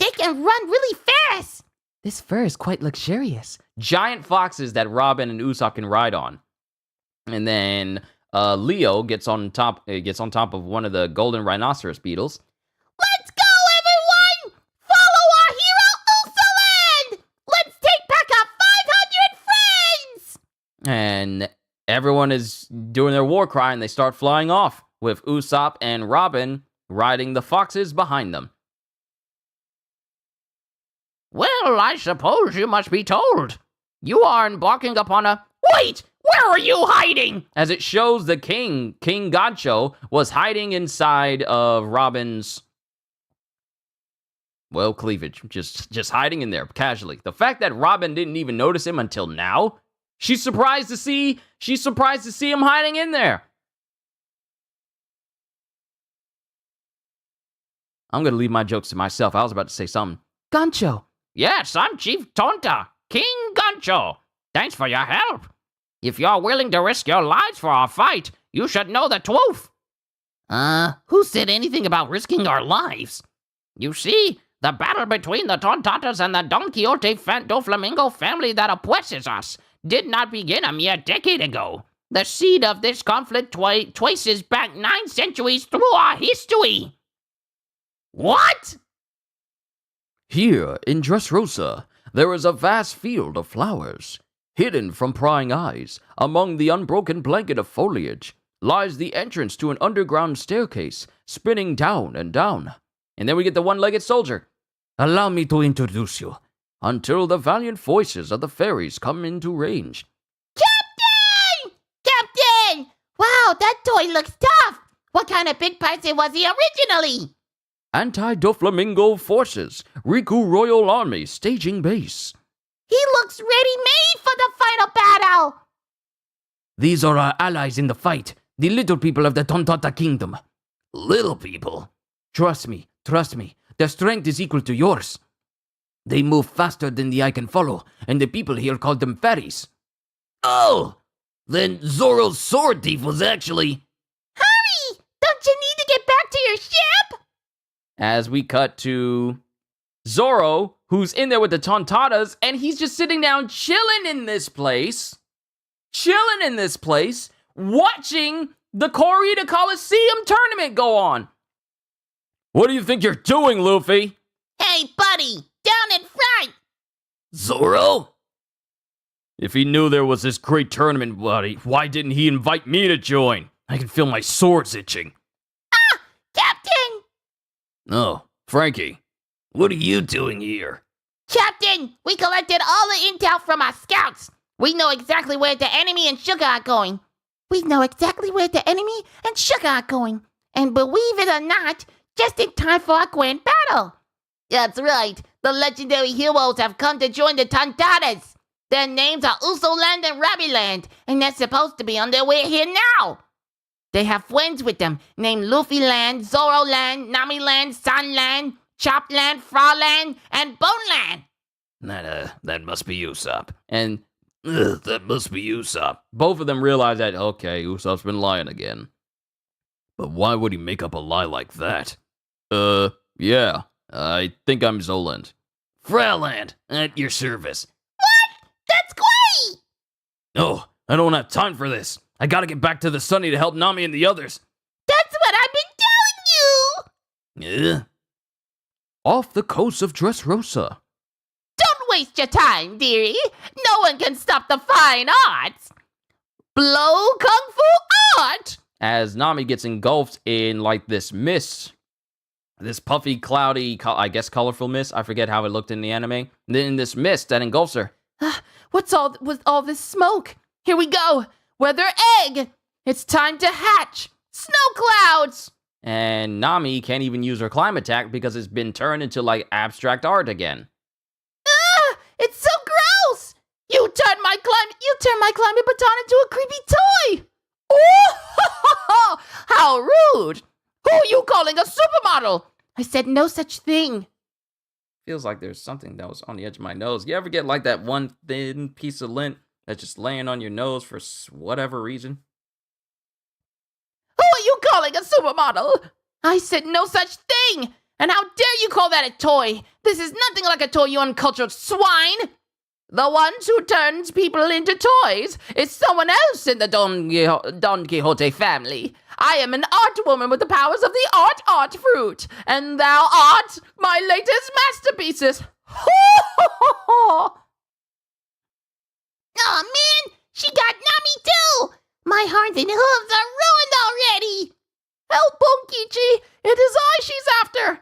They can run really fast. This fur is quite luxurious. Giant foxes that Robin and Usopp can ride on. And then Leo gets on top of one of the golden rhinoceros beetles. Let's go, everyone! Follow our hero, Usoland! Let's take back our 500 friends! And everyone is doing their war cry, and they start flying off, with Usopp and Robin riding the foxes behind them. Well, I suppose you must be told. You are embarking upon a... Wait! Where are you hiding? As it shows the King Gancho, was hiding inside of Robin's, well, cleavage. Just hiding in there, casually. The fact that Robin didn't even notice him until now, she's surprised to see him hiding in there. I'm gonna leave my jokes to myself. I was about to say something. Gancho. Yes, I'm Chief Tonta, King Gancho. Thanks for your help. If you're willing to risk your lives for our fight, you should know the truth. Who said anything about risking our lives? You see, the battle between the Tontatas and the Don Quixote Doflamingo family that oppresses us did not begin a mere decade ago. The seed of this conflict traces back 9 centuries through our history. What? Here in Dressrosa, there is a vast field of flowers. Hidden from prying eyes, among the unbroken blanket of foliage, lies the entrance to an underground staircase, spinning down and down. And then we get the one-legged soldier. Allow me to introduce you, until the valiant voices of the fairies come into range. Captain! Captain! Wow, that toy looks tough! What kind of big person was he originally? Anti-Doflamingo Forces, Riku Royal Army staging base. He looks ready-made for the final battle! These are our allies in the fight, the little people of the Tontata Kingdom. Little people? Trust me, their strength is equal to yours. They move faster than the eye can follow, and the people here call them fairies. Oh! Then Zoro's sword thief was actually... Hurry! Don't you need to get back to your ship? As we cut to Zoro, who's in there with the Tontatas, and he's just sitting down chilling in this place, watching the Corrida Coliseum tournament go on. What do you think you're doing, Luffy? Hey, buddy! Down in front! Zoro? If he knew there was this great tournament, buddy, why didn't he invite me to join? I can feel my swords itching. Ah! Captain! Oh, Frankie, what are you doing here? Captain, we collected all the intel from our scouts. We know exactly where the enemy and Sugar are going. And believe it or not, just in time for our grand battle. That's right. The legendary heroes have come to join the Tontatas. Their names are Usoland and Rabiland, and they're supposed to be on their way here now. They have friends with them named Luffyland, Zoroland, Namiland, Sunland, Chopland, Frogland, and Boneland. That must be Usopp. And that must be Usopp. both of them realize that, okay, Usopp's been lying again. But why would he make up a lie like that? Yeah, I think I'm Zoland. Frauland, at your service. What? That's great! Oh, I don't have time for this. I gotta get back to the Sunny to help Nami and the others. That's what I've been telling you! Yeah? Off the coast of Dressrosa. Don't waste your time, dearie. No one can stop the fine arts. Blow Kung Fu art! As Nami gets engulfed in, like, this mist. This puffy, cloudy, I guess colorful mist. I forget how it looked in the anime. And then this mist that engulfs her. What's all with all this smoke? Here we go. Weather egg. It's time to hatch. Snow clouds. And Nami can't even use her climb attack because it's been turned into, like, abstract art again. It's so gross. You turned my climate baton into a creepy toy. Oh, how rude. Who are you calling a supermodel? I said no such thing. Feels like there's something that was on the edge of my nose. You ever get, like, that one thin piece of lint that's just laying on your nose for whatever reason? Who are you calling a supermodel? I said no such thing. And how dare you call that a toy? This is nothing like a toy, you uncultured swine! The ones who turns people into toys is someone else in the Don Quixote family. I am an art woman with the powers of the art fruit, and thou art my latest masterpieces. Oh man, she got Nami too! My heart and hooves are ruined already! Help, Bonkichi! It is I she's after!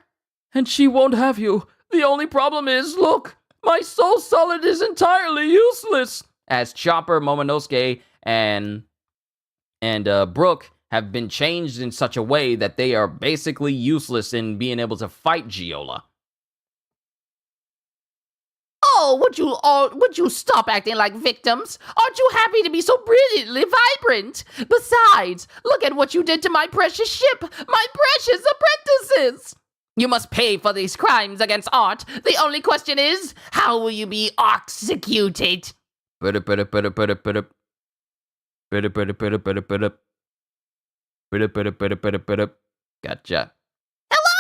And she won't have you. The only problem is, look, my soul solid is entirely useless. As Chopper, Momonosuke, and Brook have been changed in such a way that they are basically useless in being able to fight Giola. Oh, would you stop acting like victims? Aren't you happy to be so brilliantly vibrant? Besides, look at what you did to my precious ship, my precious apprentices! You must pay for these crimes against art. The only question is, how will you be executed? Gotcha. Hello?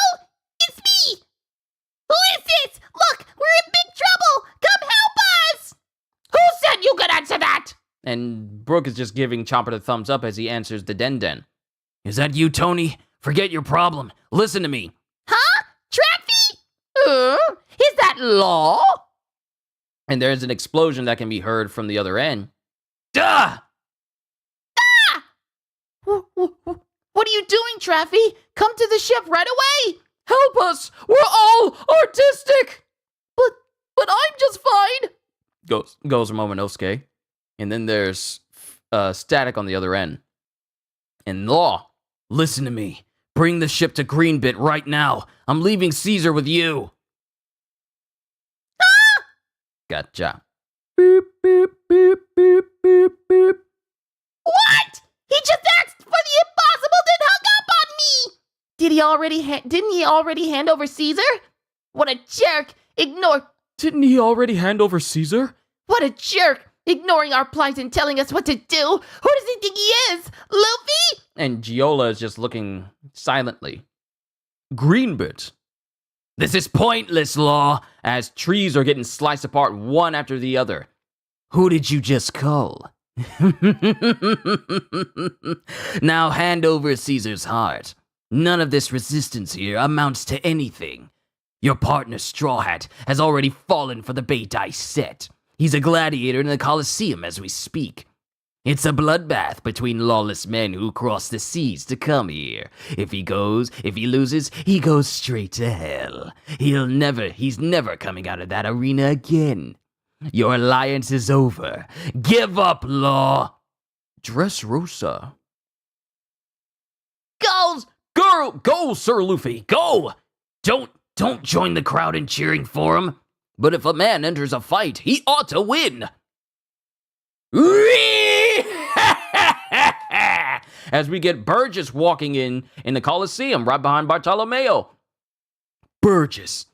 It's me! Who is this? Look, we're in big trouble! Come help us! Who said you could answer that? And Brook is just giving Chopper the thumbs up as he answers the Den. Is that you, Tony? Forget your problem. Listen to me. Huh? Traffy? Is that law? And there's an explosion that can be heard from the other end. Duh! What are you doing, Traffy? Come to the ship right away! Help us! We're all artistic! But I'm just fine! Goes Momonosuke. And then there's Static on the other end. And Law, listen to me. Bring the ship to Greenbit right now. I'm leaving Caesar with you. Ah! Gotcha. Beep, beep, beep, beep, beep, beep. What? He just asked for the impossible, then hung up on me! Didn't he already hand over Caesar? What a jerk! Didn't he already hand over Caesar? What a jerk! Ignoring our plight and telling us what to do. Who does he think he is? Luffy? And Giola is just looking silently. Greenbit. This is pointless, Law, as trees are getting sliced apart one after the other. Who did you just call? Now hand over Caesar's heart. None of this resistance here amounts to anything. Your partner, Straw Hat, has already fallen for the bait I set. He's a gladiator in the Colosseum as we speak. It's a bloodbath between lawless men who cross the seas to come here. If he loses, he goes straight to hell. He's never coming out of that arena again. Your alliance is over. Give up, Law. Dressrosa. Go, Sir Luffy, go! Don't join the crowd in cheering for him. But if a man enters a fight, he ought to win. As we get Burgess walking in the Colosseum right behind Bartolomeo. Burgess.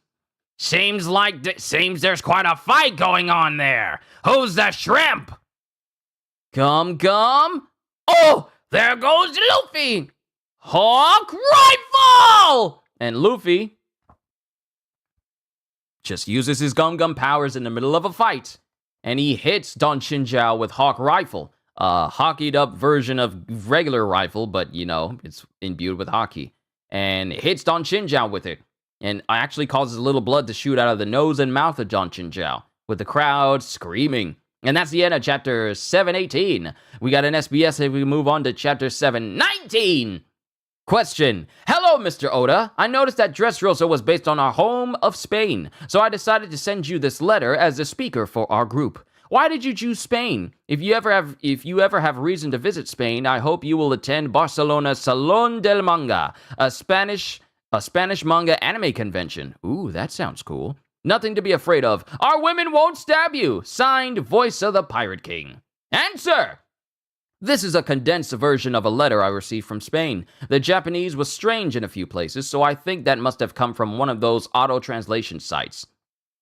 Seems there's quite a fight going on there. Who's the shrimp? Come. Oh, there goes Luffy. Hawk Rifle! And Luffy just uses his Gum powers in the middle of a fight. And he hits Don Shinjao with Hawk Rifle. A hockeyed up version of regular rifle, but it's imbued with hockey. And it hits Don Shinjao with it. And actually causes a little blood to shoot out of the nose and mouth of Don Shinjao, with the crowd screaming. And that's the end of chapter 718. We got an SBS if we move on to chapter 719. Question. Hello, Mr. Oda. I noticed that Dressrosa was based on our home of Spain, so I decided to send you this letter as a speaker for our group. Why did you choose Spain? If you ever have reason to visit Spain, I hope you will attend Barcelona's Salón del Manga, a Spanish manga anime convention. Ooh, that sounds cool. Nothing to be afraid of. Our women won't stab you. Signed, Voice of the Pirate King. Answer! This is a condensed version of a letter I received from Spain. The Japanese was strange in a few places, so I think that must have come from one of those auto-translation sites.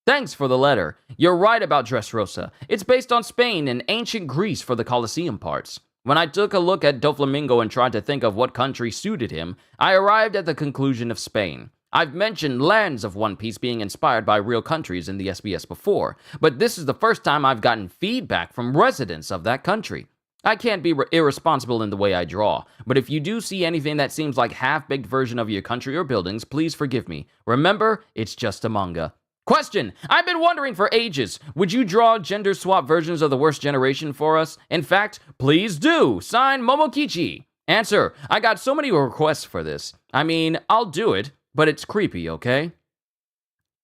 Thanks for the letter. You're right about Dressrosa. It's based on Spain and ancient Greece for the Colosseum parts. When I took a look at Doflamingo and tried to think of what country suited him, I arrived at the conclusion of Spain. I've mentioned lands of One Piece being inspired by real countries in the SBS before, but this is the first time I've gotten feedback from residents of that country. I can't be irresponsible in the way I draw, but if you do see anything that seems like half-baked version of your country or buildings, please forgive me. Remember, it's just a manga. Question: I've been wondering for ages, would you draw gender swap versions of the worst generation for us? In fact, please do. Sign Momokichi. Answer: I got so many requests for this. I mean, I'll do it, but it's creepy, okay?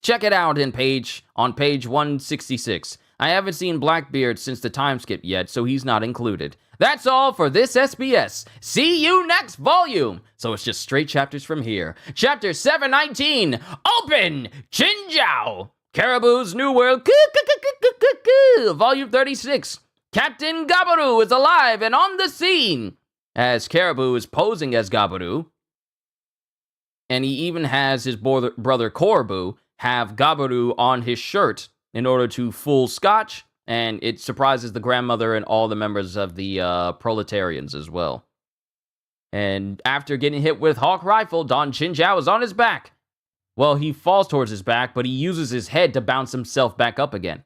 Check it out on page 166. I haven't seen Blackbeard since the time skip yet, so he's not included. That's all for this SBS. See you next volume. So it's just straight chapters from here. Chapter 719, Open Chinjiao, Caribou's New World, Volume 36. Captain Gabaru is alive and on the scene. As Caribou is posing as Gabaru, and he even has his brother Corbu have Gabaru on his shirt in order to fool Scotch, and it surprises the grandmother and all the members of the proletarians as well. And after getting hit with Hawk Rifle, Don Chinjiao is on his back. Well, he falls towards his back, but he uses his head to bounce himself back up again.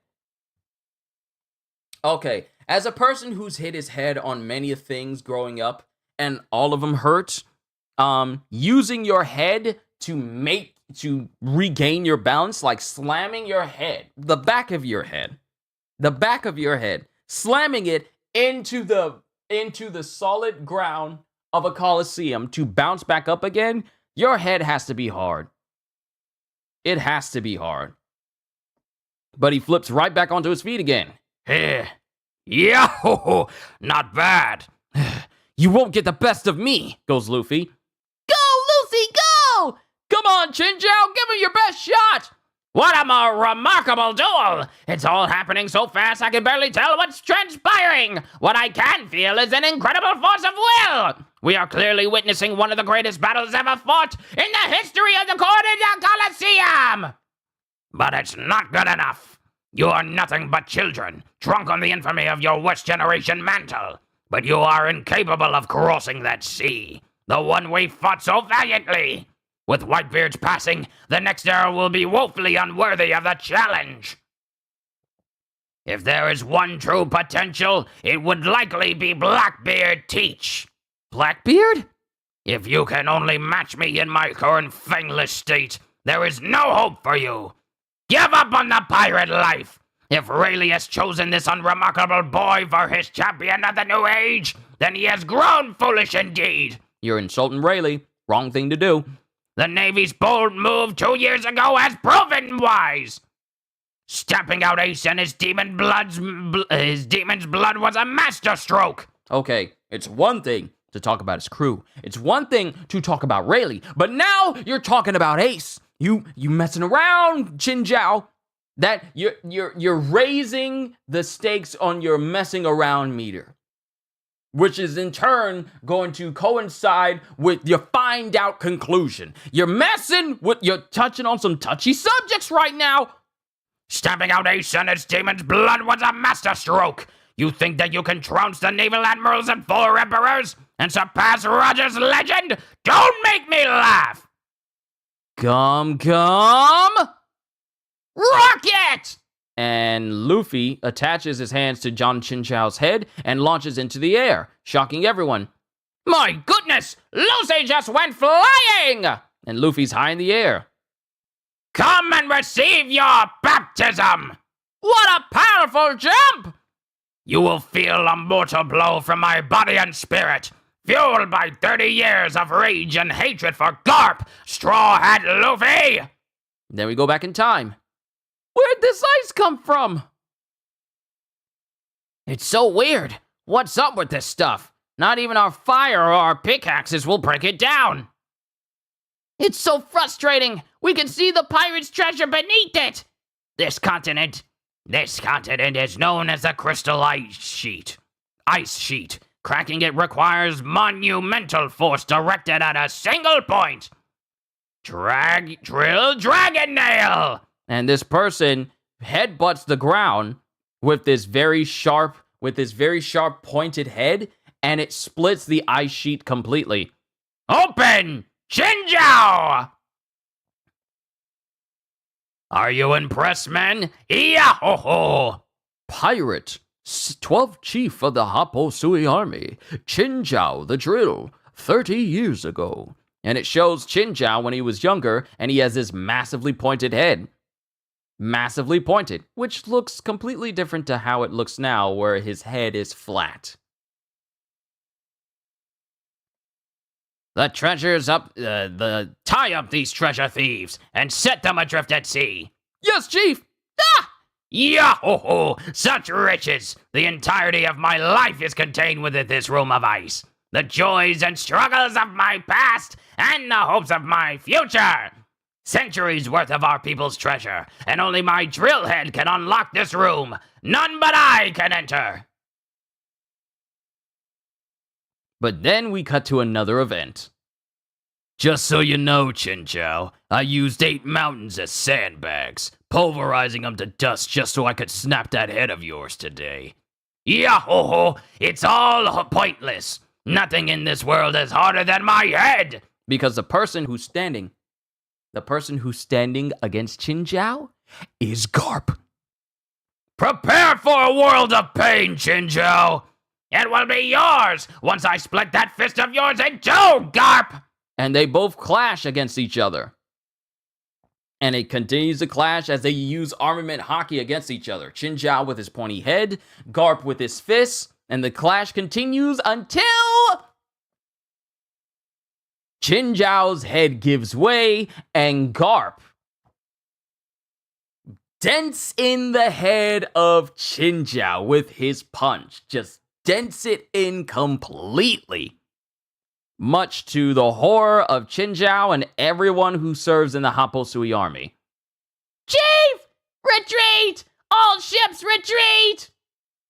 Okay, as a person who's hit his head on many things growing up, and all of them hurt, using your head to regain your balance, like slamming your head, the back of your head, slamming it into the solid ground of a coliseum to bounce back up again, your head has to be hard. It has to be hard. But he flips right back onto his feet again. Yo, not bad. You won't get the best of me, goes Luffy. Go, Lucy, go! Come on, Chinjiao, give him your best shot! What a remarkable duel! It's all happening so fast I can barely tell what's transpiring! What I can feel is an incredible force of will! We are clearly witnessing one of the greatest battles ever fought in the history of the Coliseum! But it's not good enough. You are nothing but children, drunk on the infamy of your worst generation mantle. But you are incapable of crossing that sea, the one we fought so valiantly. With Whitebeard's passing, the next era will be woefully unworthy of the challenge. If there is one true potential, it would likely be Blackbeard Teach. Blackbeard? If you can only match me in my current fangless state, there is no hope for you. Give up on the pirate life. If Rayleigh has chosen this unremarkable boy for his champion of the new age, then he has grown foolish indeed. You're insulting Rayleigh. Wrong thing to do. The Navy's bold move 2 years ago has proven wise. Stamping out Ace and his demon's blood was a masterstroke. Okay, it's one thing to talk about his crew. It's one thing to talk about Rayleigh, but now you're talking about Ace. You messing around, Chinjiao. That you're raising the stakes on your messing around meter, which is in turn going to coincide with your find out conclusion. You're touching on some touchy subjects right now. Stamping out Ace and his demon's blood was a masterstroke. You think that you can trounce the naval admirals and 4 emperors and surpass Roger's legend? Don't make me laugh. Come. Rocket! And Luffy attaches his hands to John Chinjiao's head and launches into the air, shocking everyone. My goodness! Lucy just went flying! And Luffy's high in the air. Come and receive your baptism! What a powerful jump! You will feel a mortal blow from my body and spirit, fueled by 30 years of rage and hatred for Garp, Straw Hat Luffy! Then we go back in time. Where'd this ice come from? It's so weird. What's up with this stuff? Not even our fire or our pickaxes will break it down. It's so frustrating. We can see the pirates' treasure beneath it. This continent is known as the Crystal Ice Sheet. Cracking it requires monumental force directed at a single point. Drill, dragon nail! And this person headbutts the ground with this very sharp pointed head, and it splits the ice sheet completely. Open! Chinjiao! Are you impressed, men? Yah-ho-ho! Pirate, 12th chief of the Haposui army, Chinjiao the Drill, 30 years ago. And it shows Chinjiao when he was younger, and he has this massively pointed head. Massively pointed, which looks completely different to how it looks now, where his head is flat. The treasures up, tie up these treasure thieves and set them adrift at sea. Yes, chief! Ah! Yah-ho-ho! Such riches! The entirety of my life is contained within this room of ice. The joys and struggles of my past and the hopes of my future. Centuries worth of our people's treasure, and only my drill head can unlock this room. None but I can enter. But then we cut to another event. Just so you know, Chinjiao, I used 8 mountains as sandbags, pulverizing them to dust just so I could snap that head of yours today. Yah-ho-ho! It's all pointless. Nothing in this world is harder than my head! Because the person who's standing against Chinjiao is Garp. Prepare for a world of pain, Chinjiao! It will be yours once I split that fist of yours in two, Garp! And they both clash against each other. And it continues to clash as they use armament hockey against each other. Chinjiao with his pointy head, Garp with his fists, and the clash continues until Chinjiao's head gives way, and Garp dents in the head of Chinjiao with his punch. Just dents it in completely. Much to the horror of Chinjiao and everyone who serves in the Haposui army. Chief! Retreat! All ships retreat!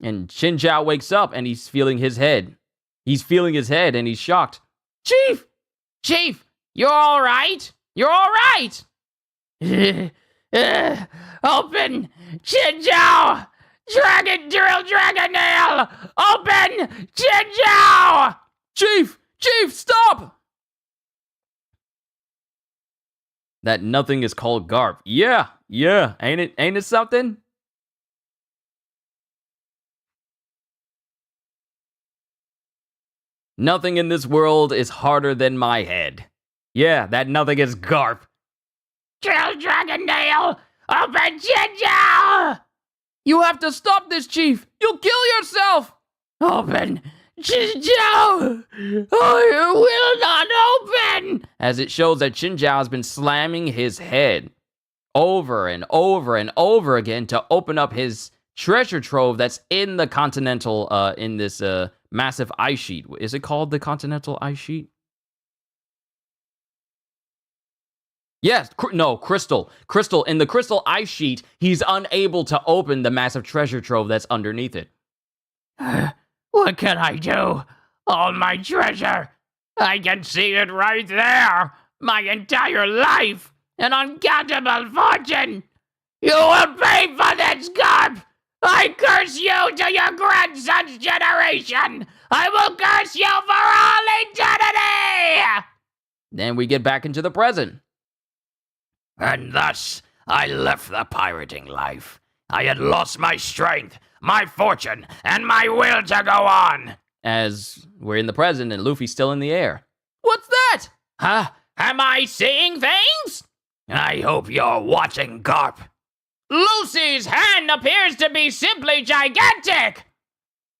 And Chinjiao wakes up and he's feeling his head. He's feeling his head and he's shocked. Chief! Chief, you're all right? You're all right! Open! Chinjiao! Dragon drill, dragon nail! Open! Chinjiao! Chief! Chief, stop! That nothing is called Garp. Yeah. Ain't it something? Nothing in this world is harder than my head. Yeah, that nothing is Garp. Drill, dragon nail! Open, Chinjiao! You have to stop this, Chief! You'll kill yourself! Open! Chinjiao! Oh, you will not open! As it shows that Chinjiao has been slamming his head over and over and over again to open up his treasure trove that's in the continental, in this massive ice sheet. Is it called the continental ice sheet? Yes, crystal. Crystal. In the crystal ice sheet, he's unable to open the massive treasure trove that's underneath it. What can I do? All my treasure! I can see it right there! My entire life! An uncountable fortune! You will pay for this, Garp! I curse you to your grandson's generation! I will curse you for all eternity! Then we get back into the present. And thus, I left the pirating life. I had lost my strength, my fortune, and my will to go on. As we're in the present and Luffy's still in the air. What's that? Huh? Am I seeing things? I hope you're watching, Garp. Lucy's hand appears to be simply gigantic!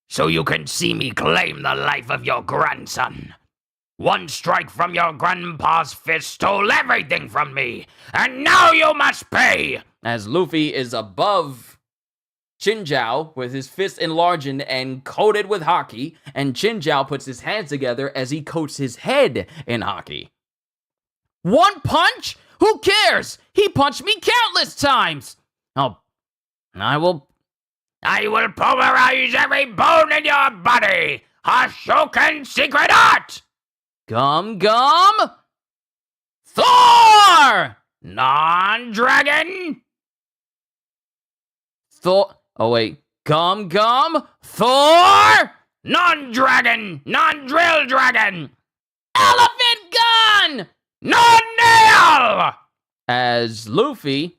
So you can see me claim the life of your grandson. One strike from your grandpa's fist stole everything from me, and now you must pay! As Luffy is above Chinjiao with his fist enlarged and coated with hockey, and Chinjiao puts his hands together as he coats his head in hockey. One punch? Who cares? He punched me countless times! Oh, I will pulverize every bone in your body! Hashokan secret art! Gum! Thor! Non-dragon! Thor! Oh wait, Gum! Thor! Non-dragon! Non-drill dragon! Elephant gun! Non-nail! As Luffy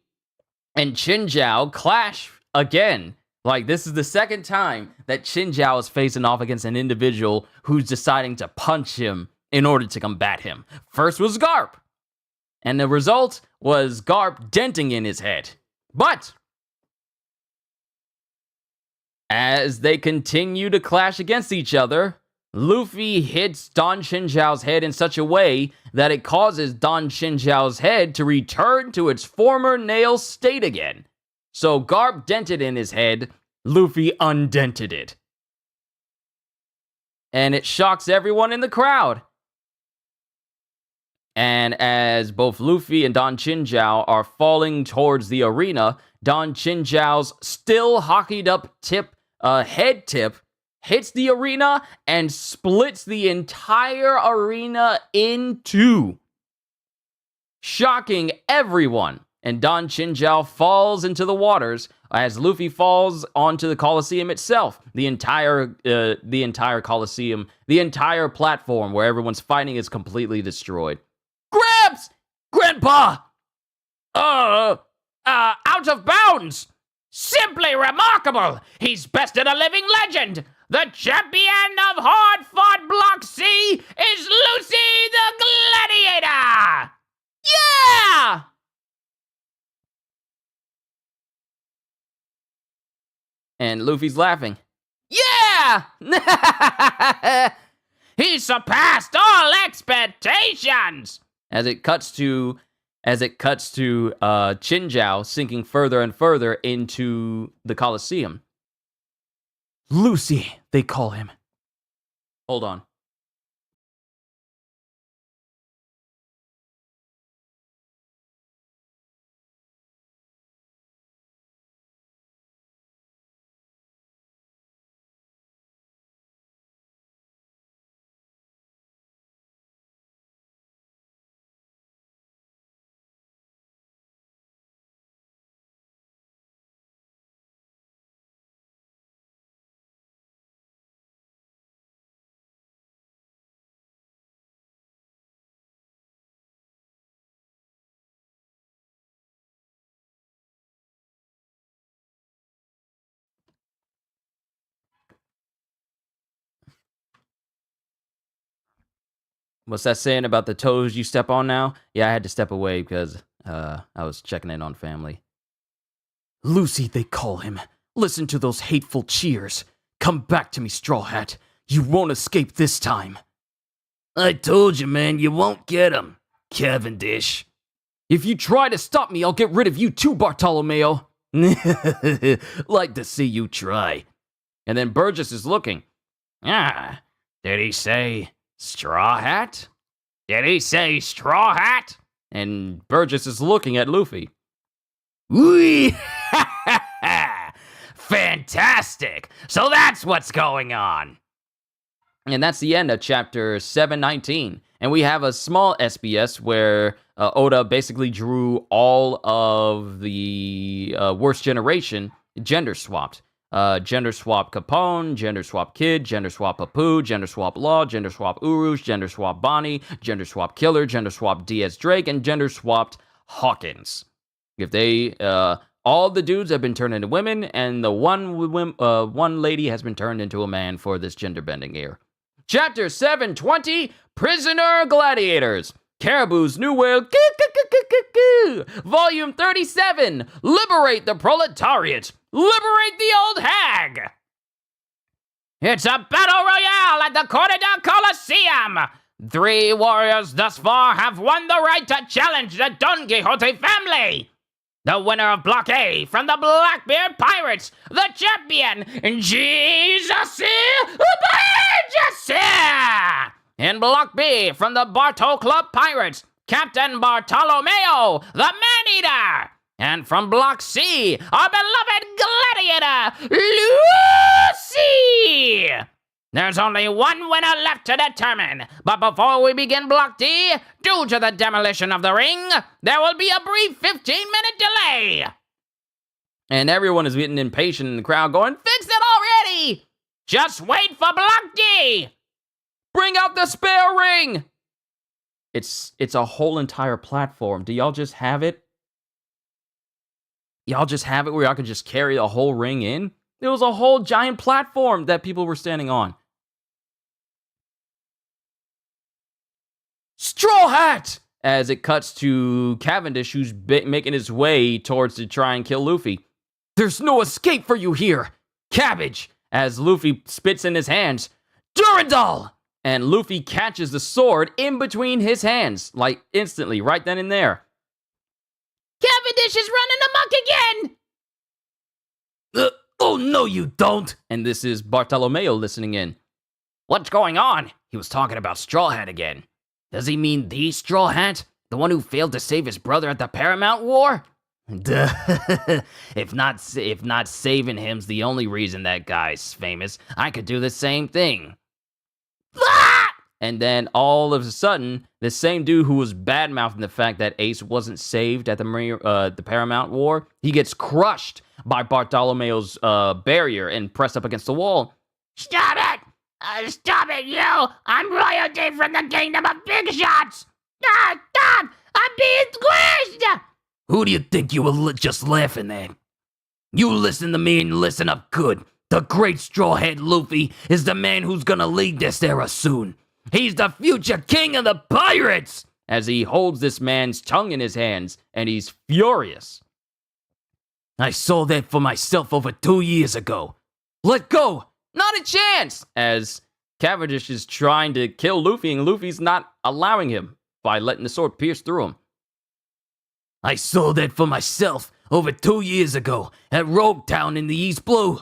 and Qin Zhao clash again. Like, this is the second time that Qin Zhao is facing off against an individual who's deciding to punch him in order to combat him. First was Garp, and the result was Garp denting in his head. But as they continue to clash against each other, Luffy hits Don Qin Zhao's head in such a way that it causes Don Qin Zhao's head to return to its former nail state again. So Garp dented in his head, Luffy undented it. And it shocks everyone in the crowd. And as both Luffy and Don Qin Zhao are falling towards the arena, Don Qin Zhao's still hockeyed up head tip hits the arena and splits the entire arena in two, shocking everyone. And Don Qin Zhao falls into the waters as Luffy falls onto the Colosseum itself. The entire Colosseum, the entire platform where everyone's fighting is completely destroyed. Gramps! Grandpa! Out of bounds! Simply remarkable! He's bested a living legend! The champion of hard-fought Block C is Lucy the Gladiator! Yeah! And Luffy's laughing. Yeah! He surpassed all expectations! As it cuts to Qin Zhao sinking further and further into the Colosseum. Lucy, they call him. Hold on. What's that saying about the toes you step on now? Yeah, I had to step away because I was checking in on family. Lucy, they call him. Listen to those hateful cheers. Come back to me, Straw Hat. You won't escape this time. I told you, man, you won't get him, Cavendish. If you try to stop me, I'll get rid of you too, Bartolomeo. Like to see you try. And then Burgess is looking. Ah, did he say Straw Hat? Did he say Straw Hat? And Burgess is looking at Luffy. Wee! Fantastic! So that's what's going on. And that's the end of chapter 719. And we have a small SBS where Oda basically drew all of the worst generation gender swapped. Gender swap Capone, gender swap Kid, gender swap Apu, gender swap Law, gender swap Urush, gender swap Bonnie, gender swap Killer, gender swap DS Drake, and gender swapped Hawkins. If they, all the dudes have been turned into women, and the one lady has been turned into a man for this gender bending here. Chapter 720, Prisoner Gladiators. Caribou's New World, Volume 37, Liberate the Proletariat. Liberate the old hag! It's a battle royale at the Corridor Coliseum! 3 warriors thus far have won the right to challenge the Don Quixote family! The winner of Block A from the Blackbeard Pirates, the champion, Jesus Burgess! In Block B from the Bartol Club Pirates, Captain Bartolomeo, the Man-Eater! And from Block C, our beloved gladiator, Lucy! There's only one winner left to determine, but before we begin Block D, due to the demolition of the ring, there will be a brief 15-minute delay. And everyone is getting impatient in the crowd going, fix it already! Just wait for Block D! Bring out the spare ring! It's a whole entire platform. Do y'all just have it? y'all just have it where y'all could just carry the whole ring in? There was a whole giant platform that people were standing on. Straw Hat! As it cuts to Cavendish, who's making his way towards to try and kill Luffy. There's no escape for you here, Cabbage! As Luffy spits in his hands, Durandal! And Luffy catches the sword in between his hands, like instantly, right then and there. Cavendish is running amok again! Oh, no, you don't! And this is Bartolomeo listening in. What's going on? He was talking about Straw Hat again. Does he mean the Straw Hat? The one who failed to save his brother at the Paramount War? Duh. If not saving him's the only reason that guy's famous, I could do the same thing. Ah! And then all of a sudden, the same dude who was bad-mouthing the fact that Ace wasn't saved at the Paramount War, he gets crushed by Bartolomeo's barrier and pressed up against the wall. Stop it! Stop it, you! I'm royalty from the kingdom of big shots! Stop! I'm being squished! Who do you think you were just laughing at? You listen to me and listen up good. The great Straw Hat Luffy is the man who's gonna lead this era soon. He's the future king of the pirates! As he holds this man's tongue in his hands, and he's furious. I saw that for myself over 2 years ago. Let go! Not a chance! As Cavendish is trying to kill Luffy, and Luffy's not allowing him by letting the sword pierce through him. I saw that for myself over 2 years ago at Rogue Town in the East Blue.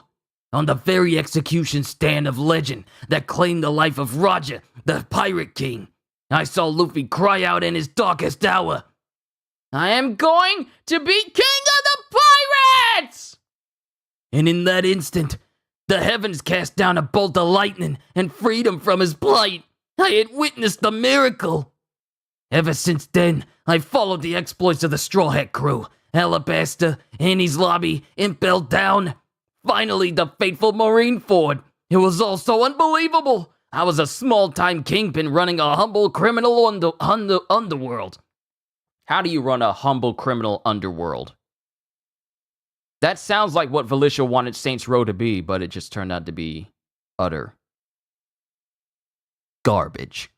On the very execution stand of legend that claimed the life of Roger, the Pirate King. I saw Luffy cry out in his darkest hour, I am going to be king of the pirates! And in that instant, the heavens cast down a bolt of lightning and freed him from his plight. I had witnessed the miracle. Ever since then, I've followed the exploits of the Straw Hat crew, Alabaster, Annie's Lobby, Impel Down. Finally, the fateful Marineford. It was all so unbelievable. I was a small-time kingpin running a humble criminal underworld. How do you run a humble criminal underworld? That sounds like what Felicia wanted Saints Row to be, but it just turned out to be utter garbage.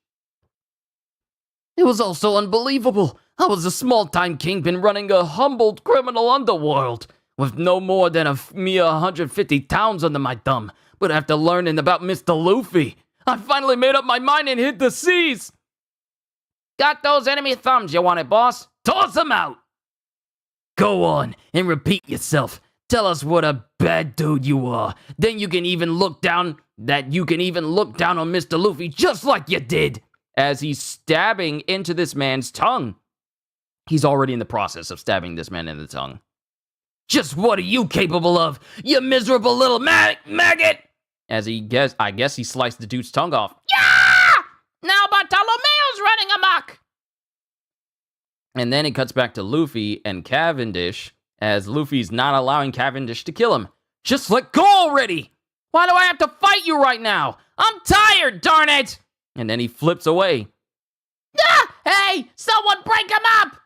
It was all so unbelievable. I was a small-time kingpin running a humble criminal underworld with no more than a mere 150 towns under my thumb. But after learning about Mr. Luffy, I finally made up my mind and hit the seas. Got those enemy thumbs you wanted, boss? Toss them out! Go on and repeat yourself. Tell us what a bad dude you are. Then you can even look down on Mr. Luffy just like you did. As he's stabbing into this man's tongue. He's already in the process of stabbing this man in the tongue. Just what are you capable of, you miserable little maggot? As I guess he sliced the dude's tongue off. Yeah! Now Bartolomeo's running amok! And then it cuts back to Luffy and Cavendish, as Luffy's not allowing Cavendish to kill him. Just let go already! Why do I have to fight you right now? I'm tired, darn it! And then he flips away. Ah! Hey, someone break him up!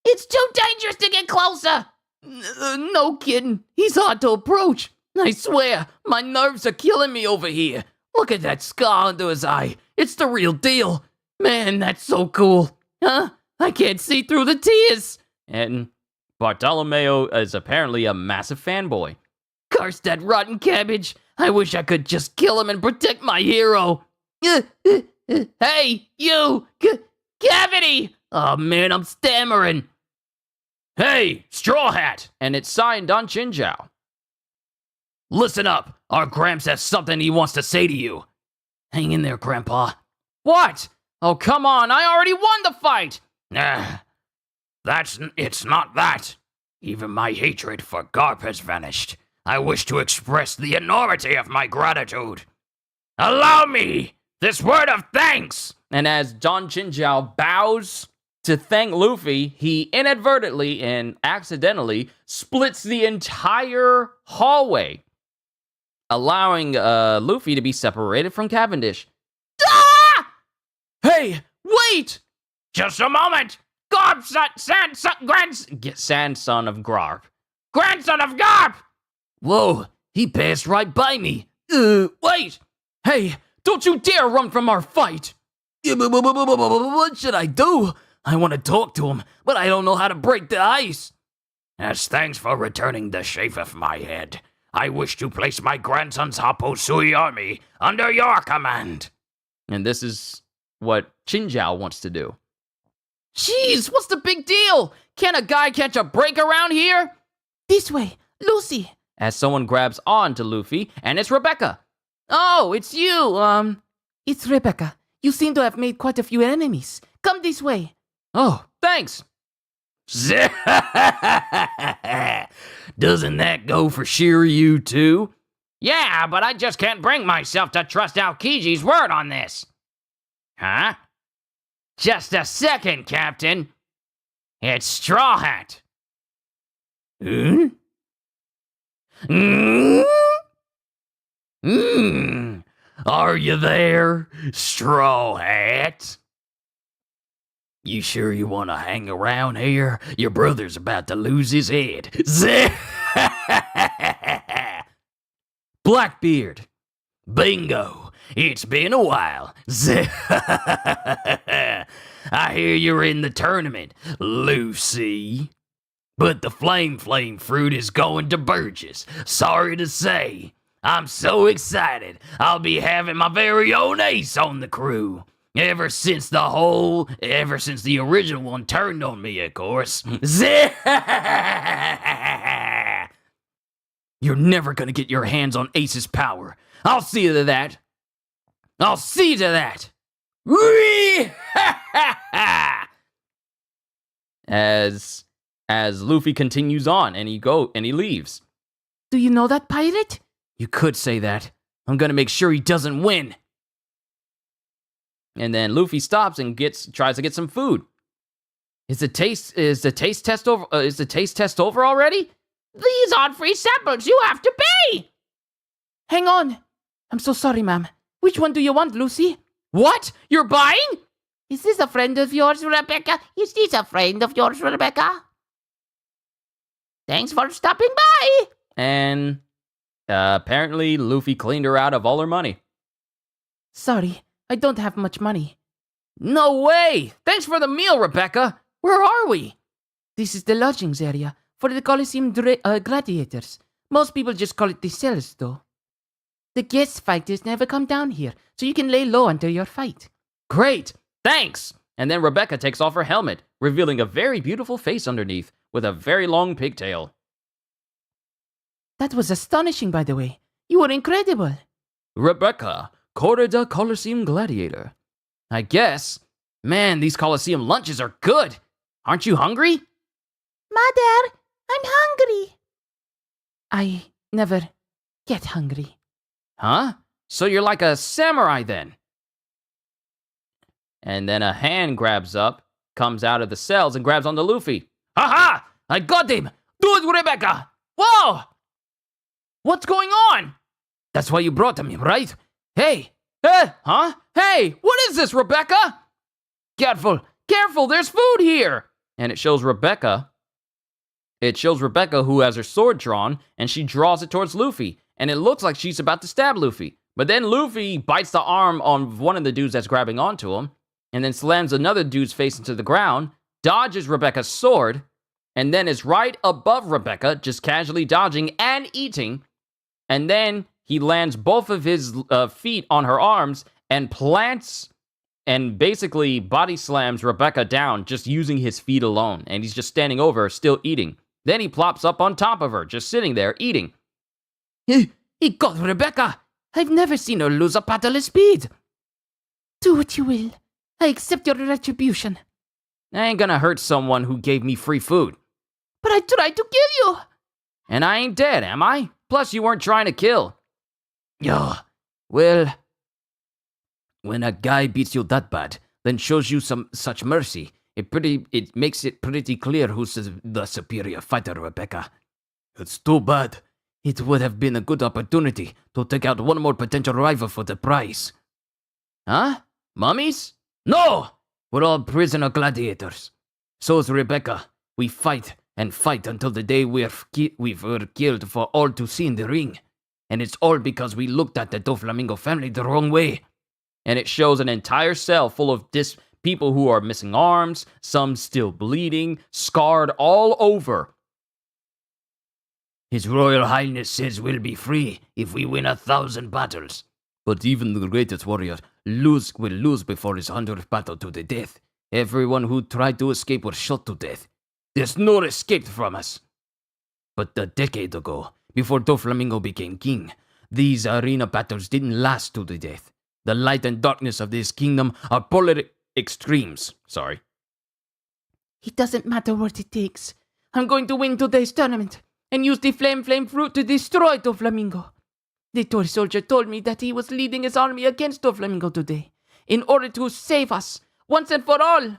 It's too dangerous to get closer! No kidding. He's hard to approach. I swear, my nerves are killing me over here. Look at that scar under his eye. It's the real deal. Man, that's so cool. Huh? I can't see through the tears. And Bartolomeo is apparently a massive fanboy. Curse that rotten cabbage. I wish I could just kill him and protect my hero. Hey, you! Cavity! Oh man, I'm stammering. Hey, Straw Hat! And it's signed Don Chinjao. Listen up. Our Gramps has something he wants to say to you. Hang in there, Grandpa. What? Oh, come on. I already won the fight. It's not that. Even my hatred for Garp has vanished. I wish to express the enormity of my gratitude. Allow me this word of thanks! And as Don Chinjao bows to thank Luffy, he inadvertently and accidentally splits the entire hallway, allowing Luffy to be separated from Cavendish. Ah! Hey, wait! Just a moment! Garp, grandson of Garp. Grandson of Garp! Whoa, he passed right by me. Wait! Hey, don't you dare run from our fight! What should I do? I want to talk to him, but I don't know how to break the ice. As thanks for returning the shape of my head, I wish to place my grandson's Haposui army under your command. And this is what Chinjiao wants to do. Jeez, what's the big deal? Can't a guy catch a break around here? This way, Lucy. As someone grabs on to Luffy, and it's Rebecca. Oh, it's you, It's Rebecca. You seem to have made quite a few enemies. Come this way. Oh, thanks. Doesn't that go for Shiryu too? Yeah, but I just can't bring myself to trust Aokiji's word on this. Huh? Just a second, Captain. It's Straw Hat. Hmm? Are you there, Straw Hat? You sure you want to hang around here? Your brother's about to lose his head. Blackbeard. Bingo! It's been a while. I hear you're in the tournament, Lucy. But the flame fruit is going to Burgess. Sorry to say. I'm so excited. I'll be having my very own ace on the crew. Ever since the original one turned on me, of course. You're never gonna get your hands on Ace's power. I'll see to that. I'll see to that. As Luffy continues on and he leaves. Do you know that pirate? You could say that. I'm gonna make sure he doesn't win. And then Luffy stops and tries to get some food. Is the taste test over already? These aren't free samples. You have to pay. Hang on. I'm so sorry, ma'am. Which one do you want, Lucy? What? You're buying? Is this a friend of yours, Rebecca? Is this a friend of yours, Rebecca? Thanks for stopping by. And apparently Luffy cleaned her out of all her money. Sorry, I don't have much money. No way! Thanks for the meal, Rebecca. Where are we? This is the lodgings area for the Colosseum gladiators. Most people just call it the cells, though. The guest fighters never come down here, so you can lay low until your fight. Great! Thanks! And then Rebecca takes off her helmet, revealing a very beautiful face underneath, with a very long pigtail. That was astonishing, by the way. You were incredible. Rebecca, Corrida Colosseum Gladiator. I guess. Man, these Colosseum lunches are good. Aren't you hungry? Mother, I'm hungry. I never get hungry. Huh? So you're like a samurai then? And then a hand comes out of the cells and grabs onto Luffy. Ha! I got him! Do it, Rebecca! Whoa! What's going on? That's why you brought him, right? Hey! Huh? Hey! What is this, Rebecca? Careful! Careful! There's food here! And it shows Rebecca. It shows Rebecca who has her sword drawn, and she draws it towards Luffy. And it looks like she's about to stab Luffy. But then Luffy bites the arm on one of the dudes that's grabbing onto him, and then slams another dude's face into the ground, dodges Rebecca's sword, and then is right above Rebecca, just casually dodging and eating. And then he lands both of his feet on her arms and plants and basically body slams Rebecca down just using his feet alone. And he's just standing over her, still eating. Then he plops up on top of her, just sitting there eating. He got Rebecca. I've never seen her lose a paddle of speed. Do what you will. I accept your retribution. I ain't gonna hurt someone who gave me free food. But I tried to kill you. And I ain't dead, am I? Plus, you weren't trying to kill. Yeah, well, when a guy beats you that bad, then shows you some such mercy, it makes it pretty clear who's the superior fighter, Rebecca. It's too bad. It would have been a good opportunity to take out one more potential rival for the prize. Huh? Mummies? No! We're all prisoner gladiators. So's Rebecca. We fight, and fight until the day we were killed for all to see in the ring. And it's all because we looked at the Doflamingo family the wrong way. And it shows an entire cell full of people who are missing arms, some still bleeding, scarred all over. His Royal Highness says we'll be free if we win 1,000 battles. But even the greatest warrior will lose before his 100th battle to the death. Everyone who tried to escape was shot to death. There's no escape from us. But a decade ago, before Doflamingo became king, these arena battles didn't last to the death. The light and darkness of this kingdom are polar extremes. Sorry. It doesn't matter what it takes. I'm going to win today's tournament and use the flame fruit to destroy Doflamingo. The toy soldier told me that he was leading his army against Doflamingo today in order to save us once and for all.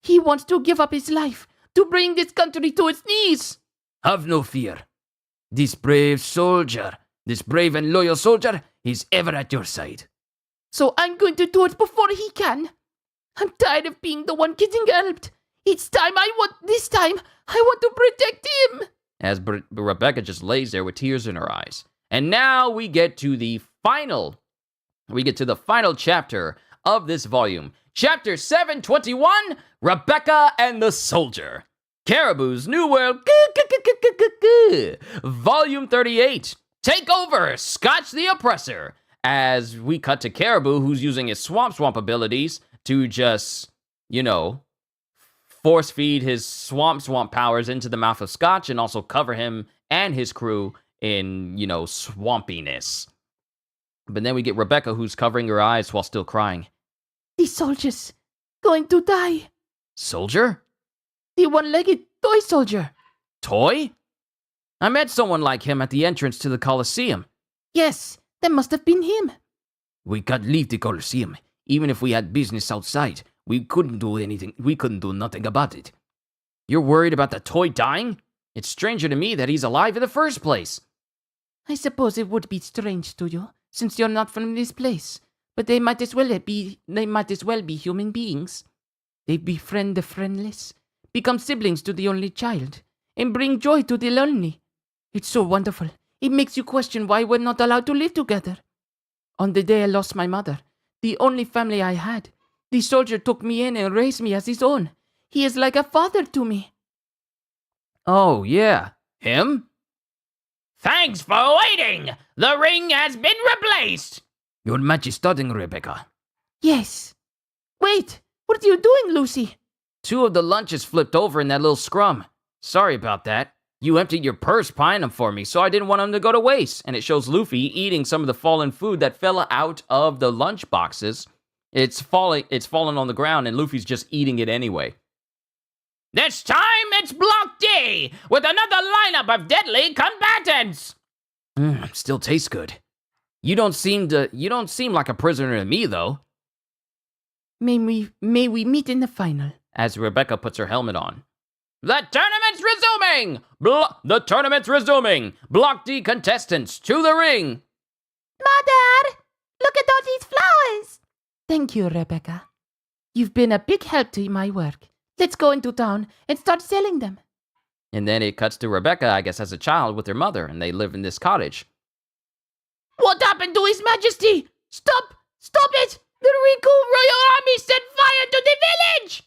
He wants to give up his life to bring this country to its knees. Have no fear. This brave and loyal soldier is ever at your side. So I'm going to do it before he can. I'm tired of being the one getting helped. This time I want to protect him. As Rebecca just lays there with tears in her eyes. And now we get to the final chapter of this volume. Chapter 721, Rebecca and the Soldier. Caribou's New World, Volume 38. Take over, Scotch the Oppressor. As we cut to Caribou, who's using his swamp abilities to just, force feed his swamp powers into the mouth of Scotch and also cover him and his crew in, swampiness. But then we get Rebecca, who's covering her eyes while still crying. The soldier's going to die. Soldier? The one-legged toy soldier. Toy? I met someone like him at the entrance to the Colosseum. Yes, that must have been him. We can't leave the Colosseum. Even if we had business outside, we couldn't do anything. We couldn't do nothing about it. You're worried about the toy dying? It's stranger to me that he's alive in the first place. I suppose it would be strange to you, since you're not from this place. But they might as well be human beings. They befriend the friendless, become siblings to the only child, and bring joy to the lonely. It's so wonderful. It makes you question why we're not allowed to live together. On the day I lost my mother, the only family I had, the soldier took me in and raised me as his own. He is like a father to me. Oh, yeah. Him? Thanks for waiting! The ring has been replaced! Your match is starting, Rebecca. Yes. Wait, what are you doing, Lucy? 2 of the lunches flipped over in that little scrum. Sorry about that. You emptied your purse buying them for me, so I didn't want them to go to waste. And it shows Luffy eating some of the fallen food that fell out of the lunch boxes. It's fallen on the ground, and Luffy's just eating it anyway. This time it's Block D, with another lineup of deadly combatants! Still tastes good. You don't seem like a prisoner to me, though. May we meet in the final. As Rebecca puts her helmet on. The tournament's resuming! Block D contestants, to the ring! Mother, look at all these flowers. Thank you, Rebecca. You've been a big help to my work. Let's go into town and start selling them. And then it cuts to Rebecca, I guess, as a child with her mother, and they live in this cottage. What happened to His Majesty? Stop it! The Riku Royal Army set fire to the village!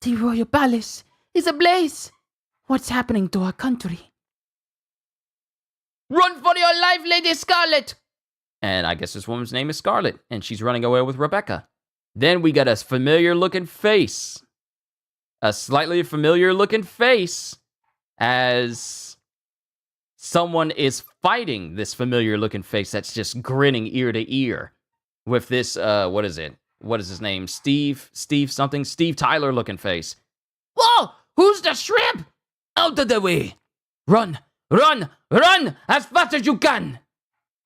The royal palace is ablaze. What's happening to our country? Run for your life, Lady Scarlet! And I guess this woman's name is Scarlet, and she's running away with Rebecca. Then we got a familiar-looking face. A slightly familiar-looking face as someone is fighting this familiar-looking face that's just grinning ear to ear with this, what is it? What is his name? Steve Tyler-looking face. Whoa! Who's the shrimp? Out of the way! Run! As fast as you can!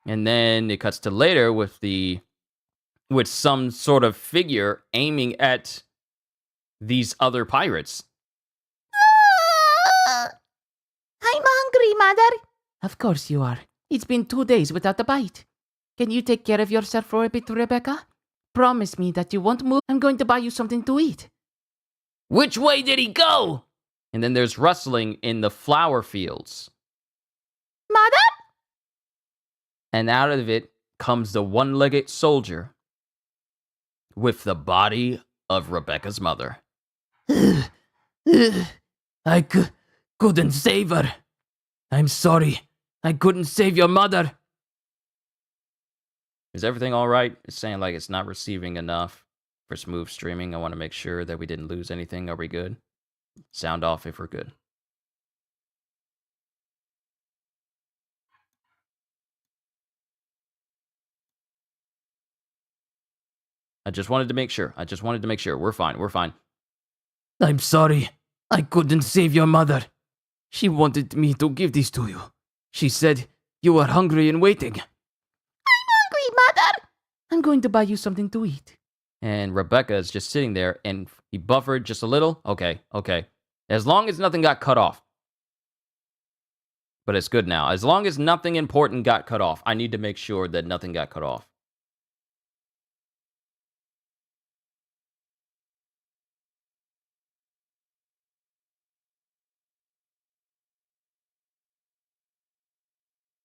And then it cuts to later with some sort of figure aiming at these other pirates. I'm hungry, Mother. Of course you are. It's been 2 days without a bite. Can you take care of yourself for a bit, Rebecca? Promise me that you won't move. I'm going to buy you something to eat. Which way did he go? And then there's rustling in the flower fields. Mother? And out of it comes the one-legged soldier with the body of Rebecca's mother. I couldn't save her. I'm sorry. I couldn't save your mother. Is everything all right? It's saying like it's not receiving enough for smooth streaming. I want to make sure that we didn't lose anything. Are we good? Sound off if we're good. I just wanted to make sure. We're fine. I'm sorry. I couldn't save your mother. She wanted me to give this to you. She said you were hungry and waiting. Hungry, Mother? I'm going to buy you something to eat. And Rebecca is just sitting there, and he buffered just a little. Okay. As long as nothing got cut off. But it's good now. As long as nothing important got cut off. I need to make sure that nothing got cut off.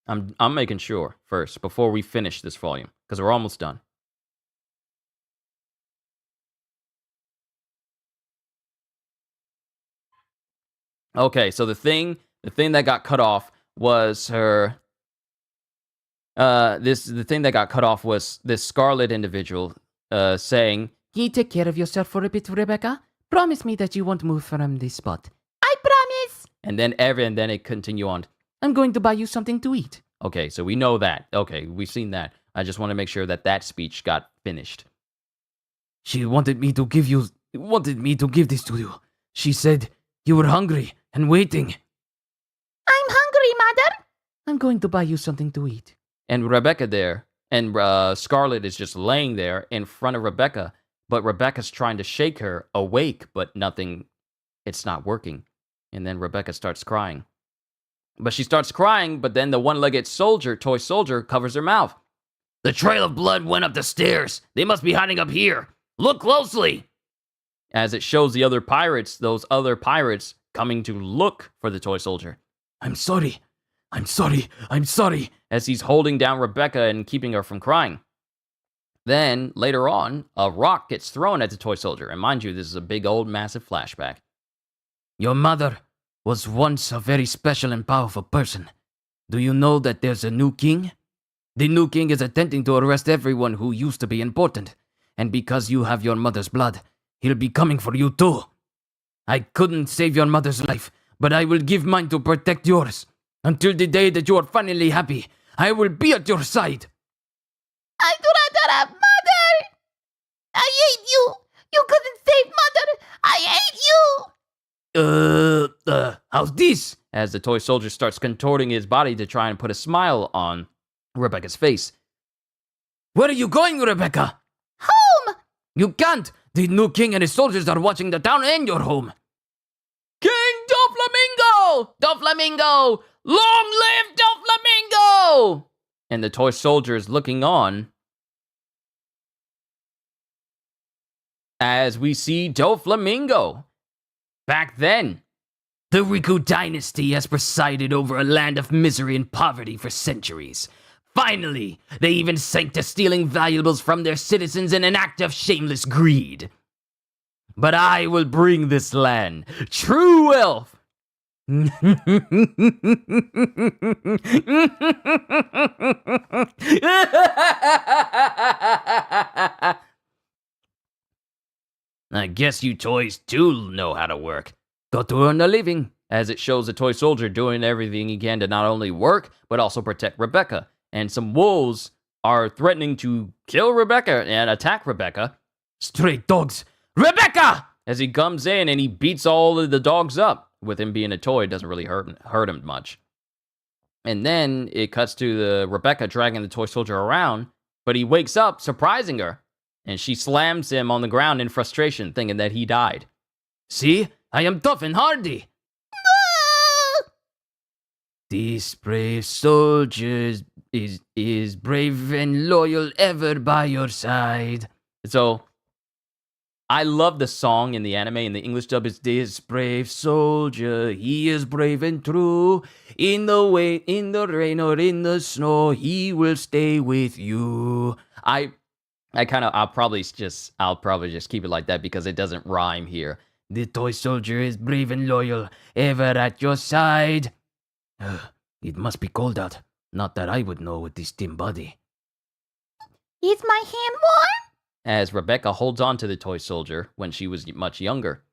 I'm making sure first before we finish this volume because we're almost done. Okay, so the thing that got cut off was her. The thing that got cut off was this Scarlet individual saying, Can you take care of yourself for a bit, Rebecca? Promise me that you won't move from this spot. I promise. and then it continue on. I'm going to buy you something to eat. Okay, so we know that. Okay, we've seen that. I just want to make sure that speech got finished. She wanted me to give this to you. She said you were hungry and waiting. I'm hungry, Mother. I'm going to buy you something to eat. And Rebecca there, and Scarlet is just laying there in front of Rebecca, but Rebecca's trying to shake her awake, but nothing, it's not working. And then Rebecca starts crying. But she starts crying, but then the one-legged toy soldier, covers her mouth. The trail of blood went up the stairs. They must be hiding up here. Look closely. As it shows the other pirates, those other pirates coming to look for the toy soldier. I'm sorry. As he's holding down Rebecca and keeping her from crying. Then, later on, a rock gets thrown at the toy soldier. And mind you, this is a big old massive flashback. Your mother was once a very special and powerful person. Do you know that there's a new king? The new king is attempting to arrest everyone who used to be important. And because you have your mother's blood, he'll be coming for you too. I couldn't save your mother's life, but I will give mine to protect yours. Until the day that you are finally happy, I will be at your side. I do not have Mother. I hate you. You couldn't save Mother. I hate you. How's this? As the toy soldier starts contorting his body to try and put a smile on Rebecca's face. Where are you going, Rebecca? Home. You can't. The new king and his soldiers are watching the town and your home. King Doflamingo! Doflamingo! Long live Doflamingo! And the toy soldier is looking on as we see Doflamingo. Back then, the Riku dynasty has presided over a land of misery and poverty for centuries. Finally, they even sank to stealing valuables from their citizens in an act of shameless greed. But I will bring this land true wealth. I guess you toys do know how to work. Got to earn a living. As it shows the toy soldier doing everything he can to not only work, but also protect Rebecca. And some wolves are threatening to kill Rebecca and attack Rebecca. Stray dogs! Rebecca! As he comes in and he beats all of the dogs up. With him being a toy, it doesn't really hurt him much. And then it cuts to the Rebecca dragging the toy soldier around, but he wakes up, surprising her. And she slams him on the ground in frustration, thinking that he died. See? I am tough and hardy. No. This brave soldier is brave and loyal, ever by your side. So, I love the song in the anime. In the English dub, it's "This brave soldier, he is brave and true. In the rain, or in the snow, he will stay with you." I'll probably just keep it like that because it doesn't rhyme here. "The toy soldier is brave and loyal, ever at your side." It must be cold out. Not that I would know with this thin body. Is my hand warm? As Rebecca holds on to the toy soldier when she was much younger.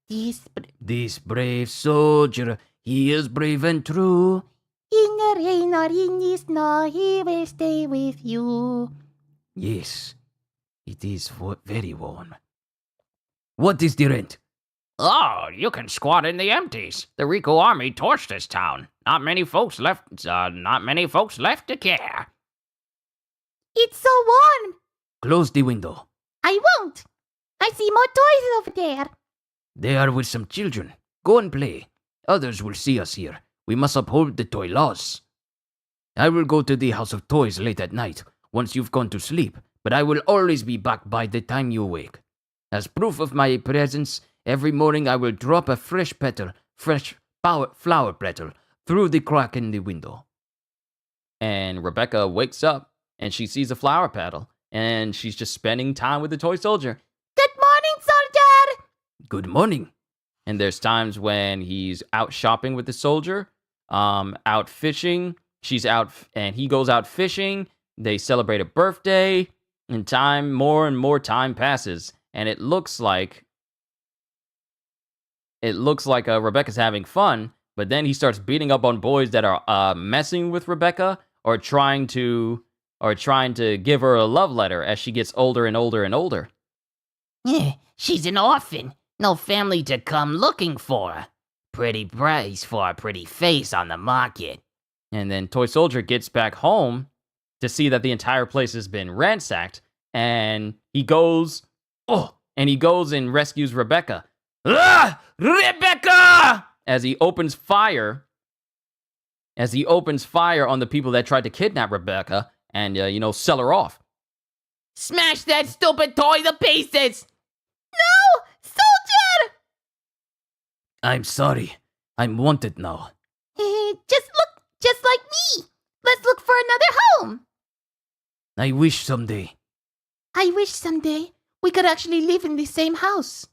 This brave soldier, he is brave and true. In the rain or in the snow, he will stay with you. Yes, it is very warm. What is the rent? Oh, you can squat in the empties. The Rico army torched this town. Not many folks left to care. It's so warm. Close the window. I won't. I see more toys over there. They are with some children. Go and play. Others will see us here. We must uphold the toy laws. I will go to the House of Toys late at night, once you've gone to sleep, but I will always be back by the time you wake. As proof of my presence, every morning I will drop a fresh flower petal through the crack in the window. And Rebecca wakes up and she sees a flower petal and she's just spending time with the toy soldier. Good morning, soldier. Good morning. And there's times when he's out shopping with the soldier, out fishing. She's out and he goes out fishing. They celebrate a birthday, and more and more time passes, and it looks like Rebecca's having fun, but then he starts beating up on boys that are messing with Rebecca or trying to give her a love letter as she gets older and older and older. She's an orphan. No family to come looking for her. Pretty price for a pretty face on the market. And then Toy Soldier gets back home to see that the entire place has been ransacked, and he goes and rescues Rebecca. Ah! Rebecca! As he opens fire on the people that tried to kidnap Rebecca and sell her off. Smash that stupid toy to pieces! No! Soldier! I'm sorry. I'm wanted now. Just like me. Let's look for another home. I wish someday we could actually live in the same house.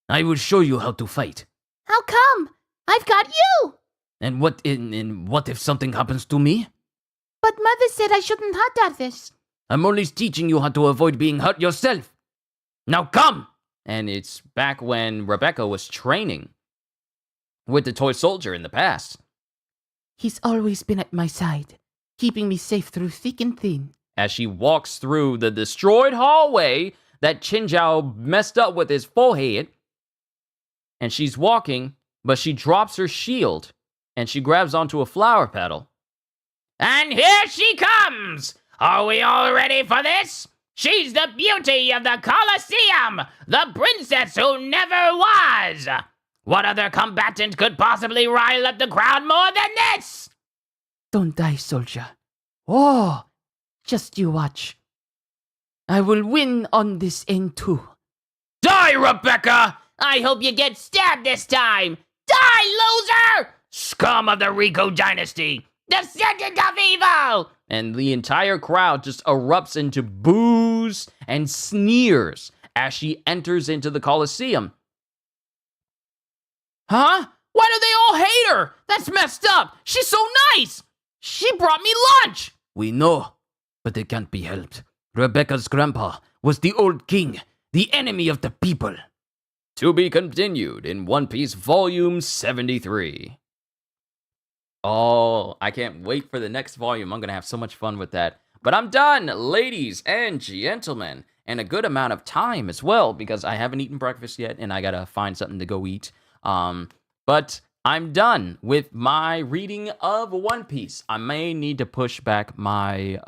I will show you how to fight. How come? I've got you. And what if something happens to me? But Mother said I shouldn't hurt others. I'm only teaching you how to avoid being hurt yourself. Now come! And it's back when Rebecca was training with the toy soldier in the past. He's always been at my side, keeping me safe through thick and thin. As she walks through the destroyed hallway that Chinjiao messed up with his forehead, and she's walking, but she drops her shield, and she grabs onto a flower petal. And here she comes! Are we all ready for this? She's the beauty of the Colosseum, the princess who never was! What other combatant could possibly rile up the crowd more than this? Don't die, soldier. Oh, just you watch. I will win on this end too. Die, Rebecca! I hope you get stabbed this time! Die, loser! Scum of the Rico dynasty! Descendant of evil! And the entire crowd just erupts into boos and sneers as she enters into the Colosseum. Huh? Why do they all hate her? That's messed up! She's so nice! She brought me lunch! We know, but it can't be helped. Rebecca's grandpa was the old king, the enemy of the people. To be continued in One Piece Volume 73. Oh, I can't wait for the next volume. I'm going to have so much fun with that. But I'm done, ladies and gentlemen. And a good amount of time as well, because I haven't eaten breakfast yet, and I got to find something to go eat. But I'm done with my reading of One Piece. I may need to push back my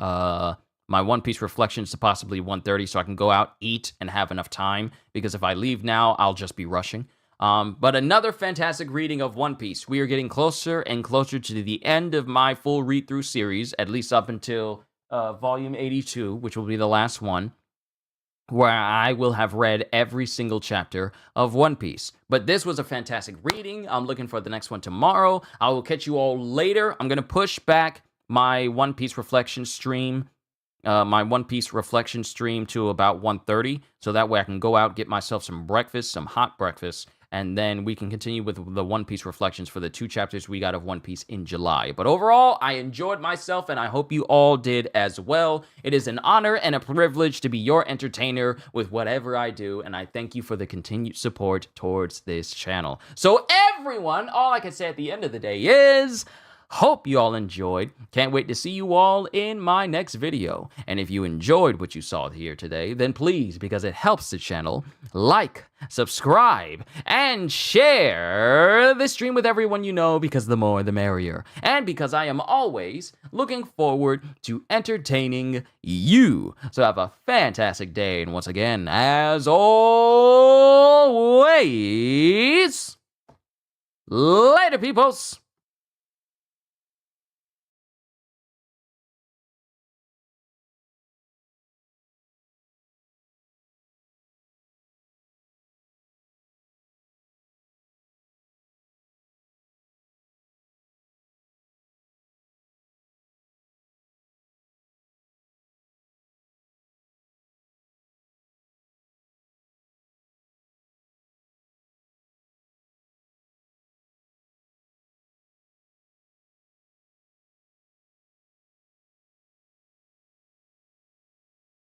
my One Piece reflections to possibly 1:30 so I can go out, eat, and have enough time. Because if I leave now, I'll just be rushing. But another fantastic reading of One Piece. We are getting closer and closer to the end of my full read-through series, at least up until Volume 82, which will be the last one. where I will have read every single chapter of One Piece. But this was a fantastic reading. I'm looking for the next one tomorrow. I will catch you all later. I'm going to push back my One Piece reflection stream, to about 1:30, so that way I can go out, get myself some breakfast, some hot breakfast, and then we can continue with the One Piece reflections for the 2 chapters we got of One Piece in July. But overall, I enjoyed myself, and I hope you all did as well. It is an honor and a privilege to be your entertainer with whatever I do, and I thank you for the continued support towards this channel. So everyone, all I can say at the end of the day is, hope you all enjoyed. Can't wait to see you all in my next video. And if you enjoyed what you saw here today, then please, because it helps the channel, like, subscribe, and share this stream with everyone you know, because the more the merrier. And because I am always looking forward to entertaining you. So have a fantastic day. And once again, as always, later, peoples.